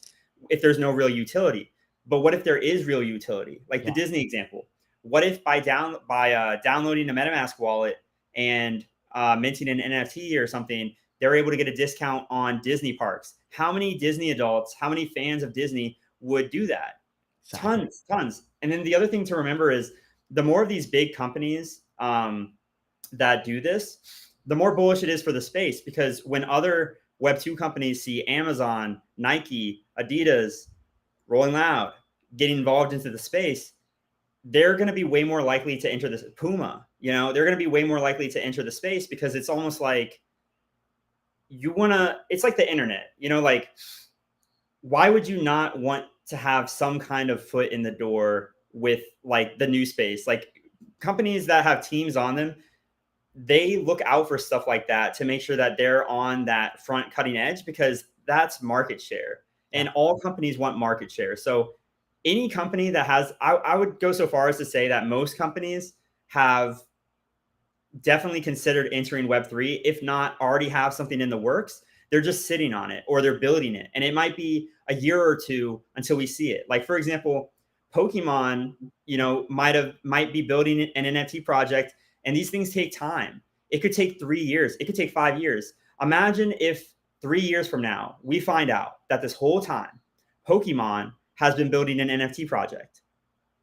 if there's no real utility. But what if there is real utility? Like the Disney example. What if by downloading a MetaMask wallet and minting an NFT or something, they're able to get a discount on Disney parks? How many Disney adults, how many fans of Disney would do that? Exactly. Tons. And then the other thing to remember is the more of these big companies that do this, the more bullish it is for the space, because when other Web2 companies see Amazon, Nike, Adidas, Rolling Loud getting involved into the space, they're going to be way more likely to enter this. Puma, you know, they're going to be way more likely to enter the space, because it's almost like it's like the internet, you know, like why would you not want to have some kind of foot in the door with like the new space? Like companies that have teams on them, they look out for stuff like that to make sure that they're on that front cutting edge, because that's market share, and all companies want market share. So any company that has, I would go so far as to say that most companies have definitely considered entering Web3, if not already have something in the works. They're just sitting on it or they're building it. And it might be a year or two until we see it. Like, for example, Pokemon, might be building an NFT project, and these things take time. It could take 3 years. It could take 5 years. Imagine if 3 years from now, we find out that this whole time Pokemon has been building an NFT project,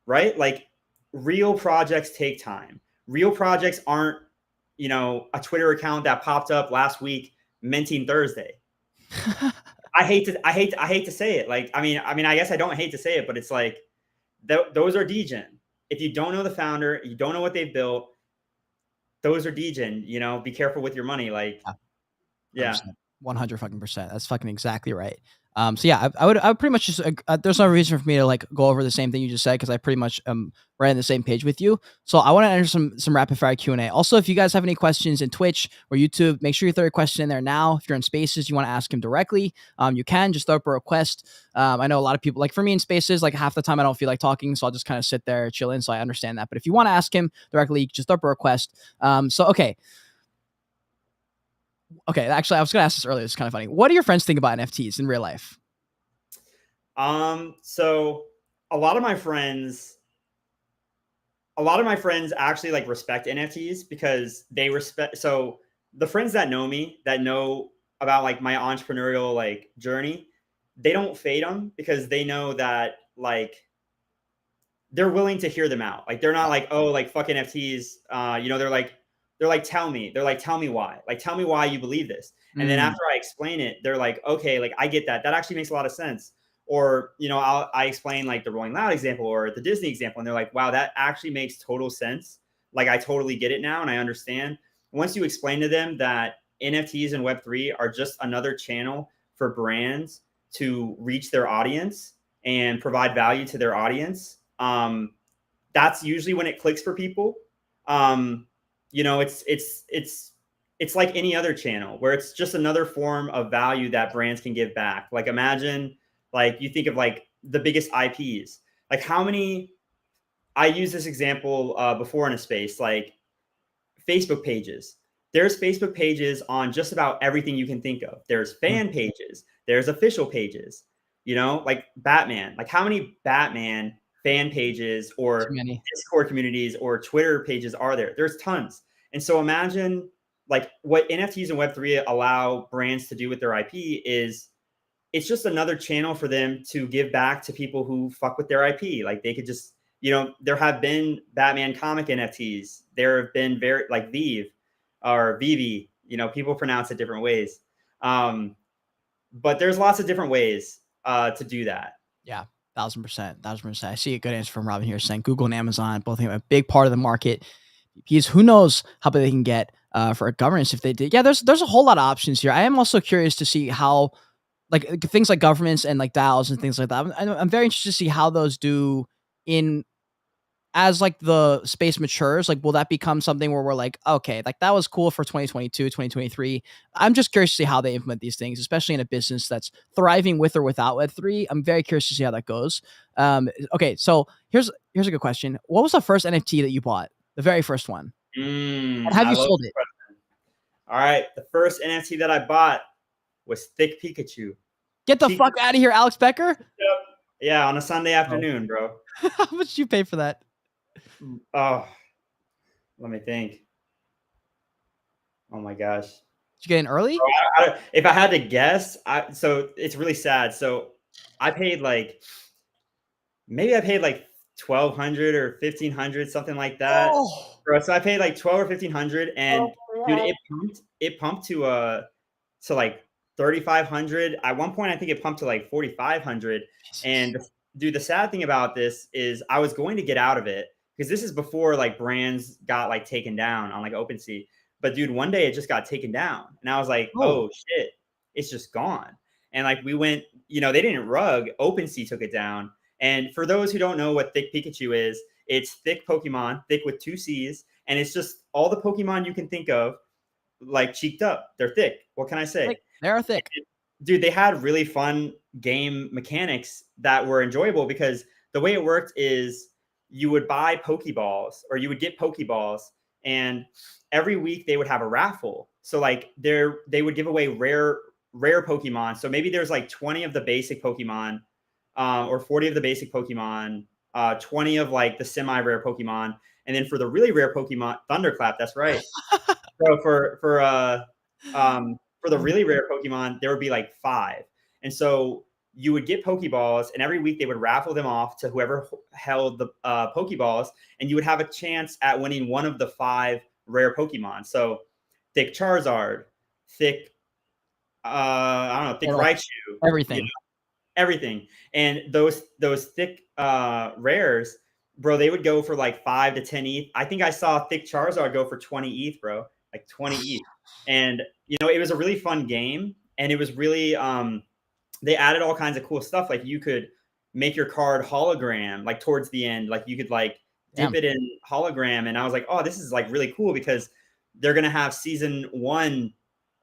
right? Like, real projects take time. Real projects aren't, a Twitter account that popped up last week minting Thursday. I hate to say it. Like, I guess I don't hate to say it, but it's like those are degen. If you don't know the founder, you don't know what they've built, those are degen. Be careful with your money. Like, yeah. 100 fucking percent. That's fucking exactly right. So yeah, I would pretty much just, there's no reason for me to like go over the same thing you just said, because I pretty much am right on the same page with you. So I want to enter some rapid fire Q&A. Also, if you guys have any questions in Twitch or YouTube, make sure you throw your question in there now. If you're in Spaces, you want to ask him directly, you can just throw up a request. I know a lot of people, like for me in Spaces, like half the time I don't feel like talking, so I'll just kind of sit there chilling. So I understand that. But if you want to ask him directly, just throw up a request. Okay, actually, I was going to ask this earlier. It's kind of funny. What do your friends think about NFTs in real life? So a lot of my friends actually like respect NFTs because they respect. So the friends that know me, that know about like my entrepreneurial like journey, they don't fade them because they know that like they're willing to hear them out. Like, they're not like, oh, like fuck NFTs. They're like, tell me why. Like, tell me why you believe this. And then after I explain it, they're like, okay, like I get that. That actually makes a lot of sense. Or, I explain like the Rolling Loud example or the Disney example, and they're like, wow, that actually makes total sense. Like, I totally get it now and I understand. Once you explain to them that NFTs and Web3 are just another channel for brands to reach their audience and provide value to their audience, that's usually when it clicks for people. It's like any other channel where it's just another form of value that brands can give back. Like, imagine, like, you think of like the biggest IPs, like how many, I use this example before in a space, like Facebook pages. There's Facebook pages on just about everything you can think of. There's fan pages. There's official pages, like Batman. Like, how many Batman fan pages or Discord communities or Twitter pages are there? There's tons. And so imagine like what NFTs and Web3 allow brands to do with their IP is it's just another channel for them to give back to people who fuck with their IP. Like, they could just, there have been Batman comic NFTs. There have been very like Vive or Vivi, people pronounce it different ways. But there's lots of different ways to do that. Yeah. 1,000%. I see a good answer from Robin here saying Google and Amazon both have a big part of the market, because who knows how big they can get for governance if they did. Yeah, there's a whole lot of options here. I am also curious to see how, like, things like governments and like DAOs and things like that. I'm very interested to see how those do in as like the space matures. Like, will that become something where we're like, okay, like that was cool for 2022, 2023. I'm just curious to see how they implement these things, especially in a business that's thriving with or without Web3. I'm very curious to see how that goes. Okay, so here's a good question. What was the first NFT that you bought? The very first one? And have you sold it? All right, the first NFT that I bought was Thick Pikachu. Get the fuck out of here, Alex Becker. Yep. Yeah, on a Sunday afternoon, bro. How much did you pay for that? Oh, let me think. Oh my gosh. Did you get in early? If I had to guess, so it's really sad. So I paid like, maybe I paid like 1,200 or 1,500, something like that. Oh. Bro, so I paid like 12 or 1,500, and dude, it pumped to like 3,500. At one point, I think it pumped to like 4,500. And dude, the sad thing about this is I was going to get out of it because this is before like brands got like taken down on like OpenSea. But dude, one day it just got taken down, and I was like, oh shit, it's just gone. And like we went, they didn't rug. OpenSea took it down. And for those who don't know what Thick Pikachu is, it's thick Pokemon, thick with 2 C's, and it's just all the Pokemon you can think of, like cheeked up. They're thick. What can I say? They are thick. Dude, they had really fun game mechanics that were enjoyable because the way it worked is you would buy Pokeballs, or you would get Pokeballs, and every week they would have a raffle. So like they would give away rare Pokemon. So maybe there's like 20 of the basic Pokemon, or 40 of the basic Pokemon, 20 of like the semi-rare Pokemon, and then for the really rare Pokemon, Thunderclap. That's right. So for the really rare Pokemon, there would be like 5, and so you would get Pokeballs, and every week they would raffle them off to whoever held the Pokeballs, and you would have a chance at winning one of the 5 rare Pokemon. So thick Charizard, thick I don't know, thick Raichu, everything. Everything. And those thick rares, bro, they would go for like 5 to 10 ETH. I think I saw thick Charizard go for 20 ETH, bro, like 20 ETH. And it was a really fun game, and it was really they added all kinds of cool stuff. Like you could make your card hologram, like towards the end, like you could like dip it in hologram. And I was like, oh, this is like really cool, because they're gonna have season 1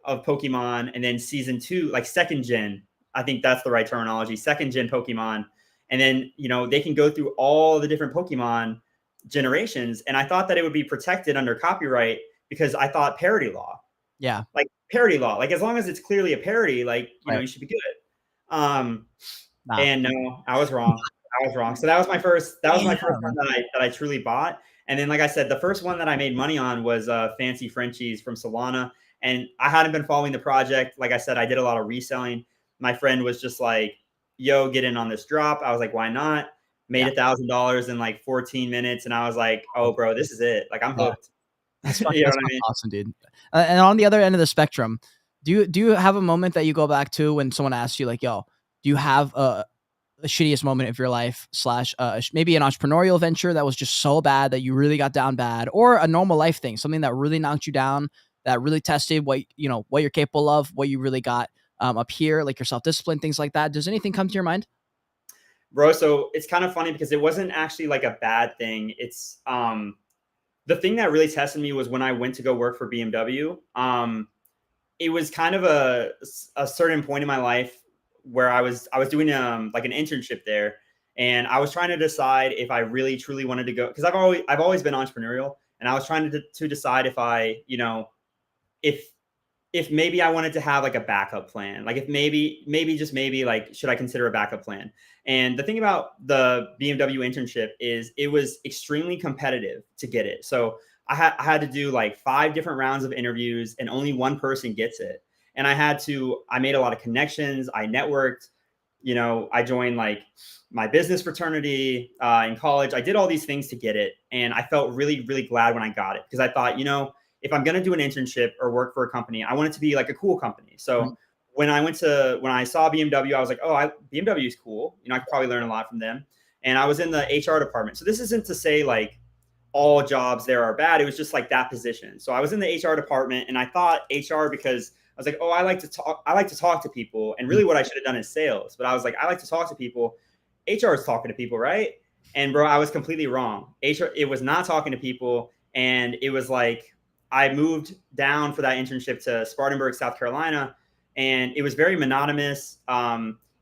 of Pokemon, and then season 2, like second gen. I think that's the right terminology, second gen Pokemon. And then, they can go through all the different Pokemon generations. And I thought that it would be protected under copyright, because I thought parody law. Yeah. Like parody law. Like as long as it's clearly a parody, like, you should be good. And no, I was wrong. So that was my first one that I truly bought. And then, like I said, the first one that I made money on was Fancy Frenchies from Solana. And I hadn't been following the project. Like I said, I did a lot of reselling. My friend was just like, yo, get in on this drop. I was like, why not? Made $1,000 in like 14 minutes. And I was like, oh, bro, this is it. Like, I'm hooked. That's fucking awesome, dude. And on the other end of the spectrum, do you have a moment that you go back to when someone asks you, like, yo, do you have a shittiest moment of your life / maybe an entrepreneurial venture that was just so bad that you really got down bad, or a normal life thing, something that really knocked you down, that really tested what you're capable of, what you really got up here, like your self-discipline, things like that? Does anything come to your mind? Bro, so it's kind of funny, because it wasn't actually like a bad thing. It's the thing that really tested me was when I went to go work for BMW. It was kind of a certain point in my life where I was doing like an internship there, and I was trying to decide if I really truly wanted to go, because I've always been entrepreneurial, and I was trying to decide if I if maybe I wanted to have like a backup plan, like if maybe like, should I consider a backup plan? And the thing about the BMW internship is it was extremely competitive to get it. So I had to do like 5 different rounds of interviews, and only one person gets it. And I made a lot of connections. I networked, I joined like my business fraternity in college. I did all these things to get it. And I felt really, really glad when I got it, because I thought, if I'm going to do an internship or work for a company, I want it to be like a cool company. So when I saw BMW, I was like, oh, BMW is cool. I could probably learn a lot from them. And I was in the HR department. So this isn't to say like all jobs there are bad. It was just like that position. So I was in the HR department, and I thought HR because I was like, oh, I like to talk to people. And really what I should have done is sales. But I was like, I like to talk to people. HR is talking to people, right? And bro, I was completely wrong. It was not talking to people. And it was like, I moved down for that internship to Spartanburg, South Carolina, and it was very monotonous.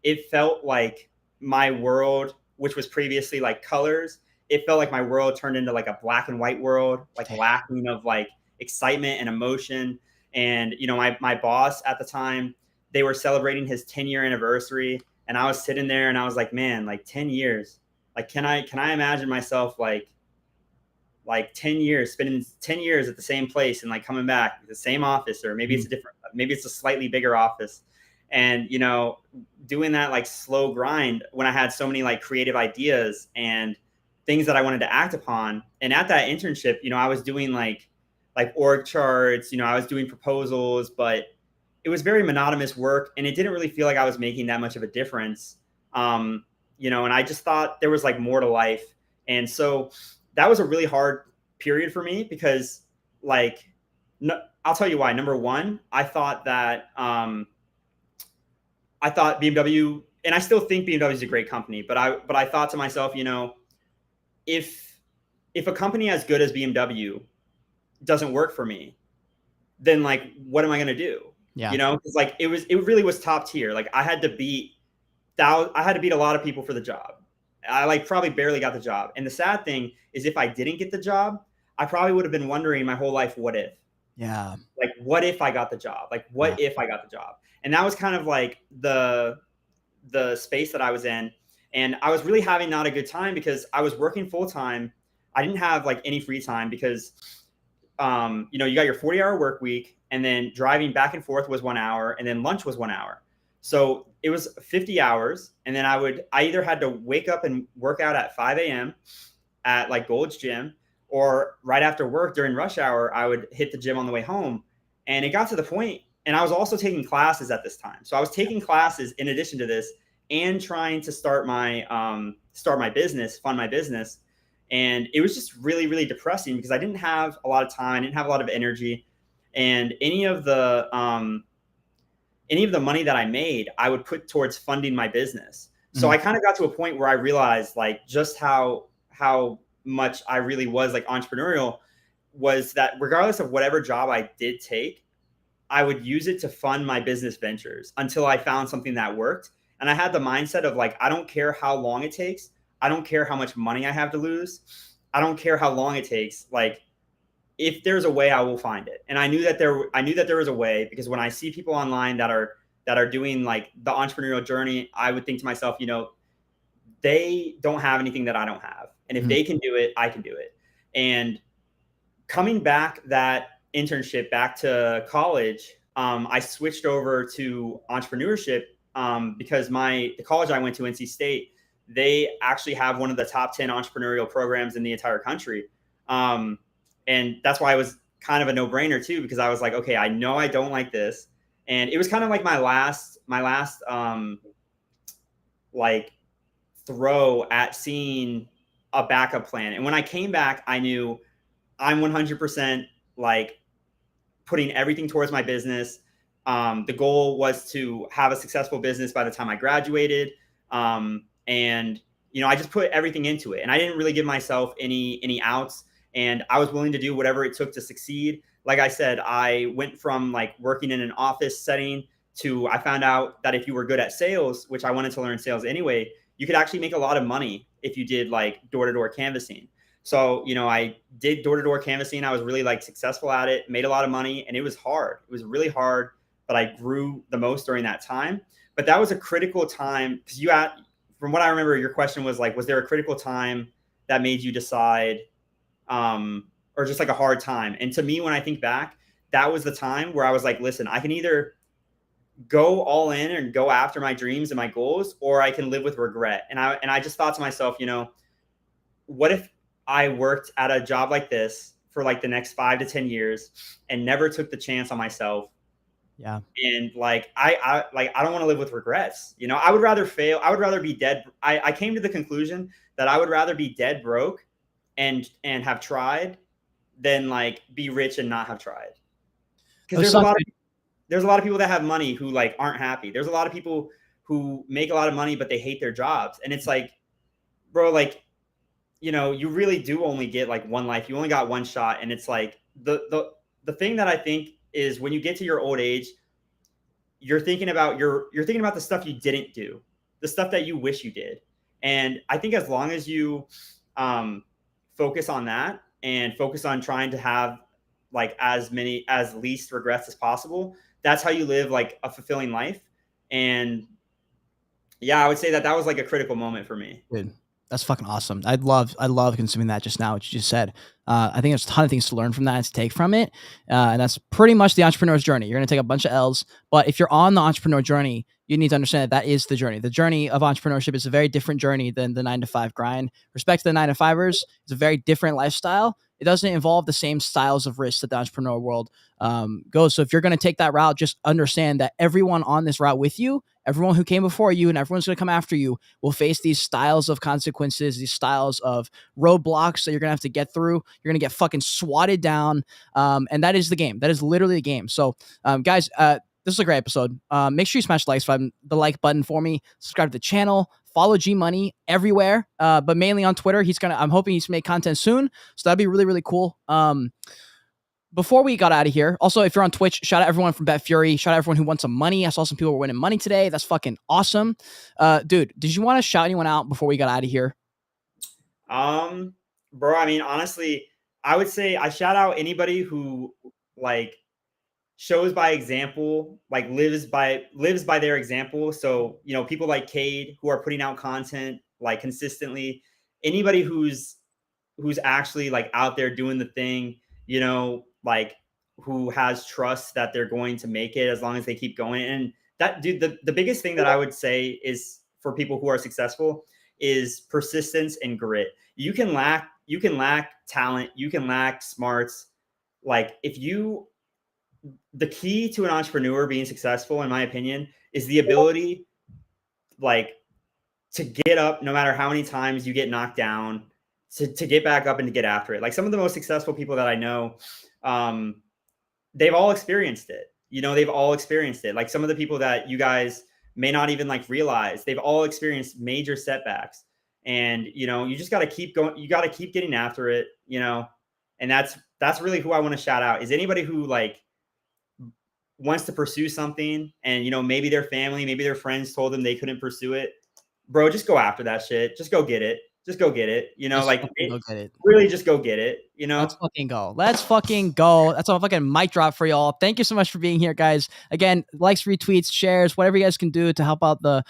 It felt like my world, which was previously like colors, it felt like my world turned into like a black and white world, like lacking of like excitement and emotion. And, my boss at the time, they were celebrating his 10-year anniversary. And I was sitting there and I was like, man, like 10 years, like, can I imagine myself like 10 years, spending 10 years at the same place and like coming back to the same office, or maybe it's a slightly bigger office. And, doing that like slow grind when I had so many like creative ideas and things that I wanted to act upon. And at that internship, I was doing like org charts, I was doing proposals, but it was very monotonous work, and it didn't really feel like I was making that much of a difference. And I just thought there was like more to life. And so that was a really hard period for me, because like, I'll tell you why. Number one, I thought that, I thought BMW, and I still think BMW is a great company, but I thought to myself, if a company as good as BMW doesn't work for me, then like, what am I going to do? Yeah. Cause like it really was top tier. Like I had to beat a lot of people for the job. I like probably barely got the job. And the sad thing is, if I didn't get the job, I probably would have been wondering my whole life, what if? Yeah. Like, what if I got the job? Like, Yeah. what if I got the job? And that was kind of like the space that I was in. And I was really having not a good time because I was working full time. I didn't have like any free time because you know, you got your 40-hour work week, and then driving back and forth was 1 hour, and then lunch was 1 hour. So it was 50 hours. And then I either had to wake up and work out at 5 a.m. at like Gold's Gym, or right after work during rush hour, I would hit the gym on the way home. And it got to the point, and I was also taking classes at this time. So I was taking classes in addition to this, and trying to start my business, fund my business. And it was just really, really depressing because I didn't have a lot of time, I didn't have a lot of energy, and any of the money that I made, I would put towards funding my business. So I kind of got to a point where I realized like just how much I really was like entrepreneurial, was that regardless of whatever job I did take, I would use it to fund my business ventures until I found something that worked. And I had the mindset of like, I don't care how long it takes. I don't care how much money I have to lose. I don't care how long it takes. Like, if there's a way, I will find it. And I knew that there was a way, because when I see people online that are doing like the entrepreneurial journey, I would think to myself, you know, they don't have anything that I don't have. And if they can do it, I can do it. And coming back that internship back to college, I switched over to entrepreneurship because the college I went to, NC State, they actually have one of the top 10 entrepreneurial programs in the entire country. And that's why it was kind of a no-brainer too, because I was like, okay, I know I don't like this. And it was kind of like my last like throw at seeing a backup plan. And when I came back, I knew I'm 100% like putting everything towards my business. The goal was to have a successful business by the time I graduated. And, you know, I just put everything into it, and I didn't really give myself any outs, and I was willing to do whatever it took to succeed. Like I said, I went from like working in an office setting to, I found out that if you were good at sales, which I wanted to learn sales anyway, you could actually make a lot of money if you did like door-to-door canvassing. So, you know, I did door-to-door canvassing. I was really like successful at it, made a lot of money, and it was hard. It was really hard, but I grew the most during that time. But that was a critical time, because from what I remember, your question was like, was there a critical time that made you decide, or just like a hard time? And to me, when I think back, that was the time where I was like, listen, I can either go all in and go after my dreams and my goals, or I can live with regret. And I just thought to myself, you know, what if I worked at a job like this for like the next 5 to 10 years and never took the chance on myself? Yeah. And like, I don't want to live with regrets. You know, I would rather fail. I would rather be dead. I came to the conclusion that I would rather be dead broke and have tried than like be rich and not have tried. Because there's a lot of people that have money who like aren't happy. There's a lot of people who make a lot of money, but they hate their jobs. And it's like, bro, like, you know, you really do only get like one life. You only got one shot. And it's like the thing that I think is, when you get to your old age, you're thinking about the stuff you didn't do, the stuff that you wish you did. And I think as long as you focus on that, and focus on trying to have like as least regrets as possible, that's how you live like a fulfilling life. And yeah, I would say that was like a critical moment for me. Dude, that's fucking awesome. I love consuming that just now, what you just said. I think there's a ton of things to learn from that and to take from it. And that's pretty much the entrepreneur's journey. You're going to take a bunch of L's, but if you're on the entrepreneur journey, you need to understand that is the journey. The journey of entrepreneurship is a very different journey than the 9-to-5 grind. Respect to the 9-to-5ers. It's a very different lifestyle. It doesn't involve the same styles of risk that the entrepreneur world goes. So if you're going to take that route, just understand that everyone on this route with you, everyone who came before you, and everyone's going to come after you, will face these styles of consequences, these styles of roadblocks that you're going to have to get through. You're going to get fucking swatted down. And that is the game. That is literally the game. So guys, this is a great episode. Make sure you smash the like button for me. Subscribe to the channel. Follow GMONEY everywhere, but mainly on Twitter. I'm hoping he's to make content soon. So that'd be really, really cool. before we got out of here, also, if you're on Twitch, shout out everyone from Bet Fury. Shout out everyone who won some money. I saw some people were winning money today. That's fucking awesome. Dude, did you want to shout anyone out before we got out of here? Bro, I mean, honestly, I would say I shout out anybody who like shows by example, like lives by their example. So, you know, people like Cade who are putting out content like consistently. Anybody who's actually like out there doing the thing, you know, like who has trust that they're going to make it as long as they keep going. And that, dude, the biggest thing that I would say is for people who are successful is persistence and grit. You can lack talent, you can lack smarts. Like if you the key to an entrepreneur being successful, in my opinion, is the ability like to get up no matter how many times you get knocked down, to get back up and to get after it. Like some of the most successful people that I know, they've all experienced it. You know, they've all experienced it. Like some of the people that you guys may not even like realize, they've all experienced major setbacks. And, you know, you just got to keep going. You got to keep getting after it, you know, and that's really who I want to shout out is anybody who like wants to pursue something and, you know, maybe their family, maybe their friends told them they couldn't pursue it. Bro, just go after that shit. Just go get it. Just go get it. You know, Just like fucking go get it. really just go get it. You know, Let's fucking go. Let's fucking go. That's a fucking mic drop for y'all. Thank you so much for being here, guys. Again, likes, retweets, shares, whatever you guys can do to help out to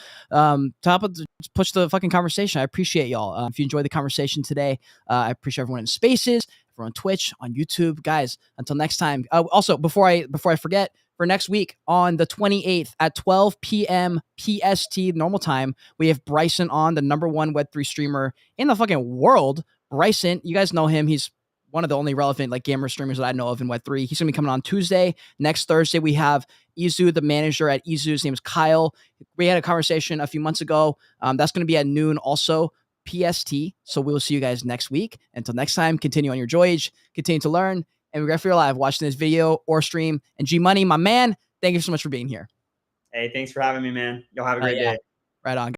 push the fucking conversation. I appreciate y'all. If you enjoyed the conversation today, I appreciate everyone in spaces, everyone on Twitch, on YouTube, guys. Until next time. Also, before I forget, for next week on the 28th at 12 p.m. PST normal time, we have Bryson on, the #1 Web3 streamer in the fucking world. Bryson, you guys know him. He's one of the only relevant like gamer streamers that I know of in Web3. He's gonna be coming on Tuesday. Next Thursday, we have Izu, the manager at Izu. His name is Kyle. We had a conversation a few months ago. That's gonna be at noon also. PST. So we will see you guys next week. Until next time, continue on your Joyage, continue to learn, and we're grateful you're live watching this video or stream. And GMONEY, my man, thank you so much for being here. hey, thanks for having me, man. Y'all have a great day. Right on.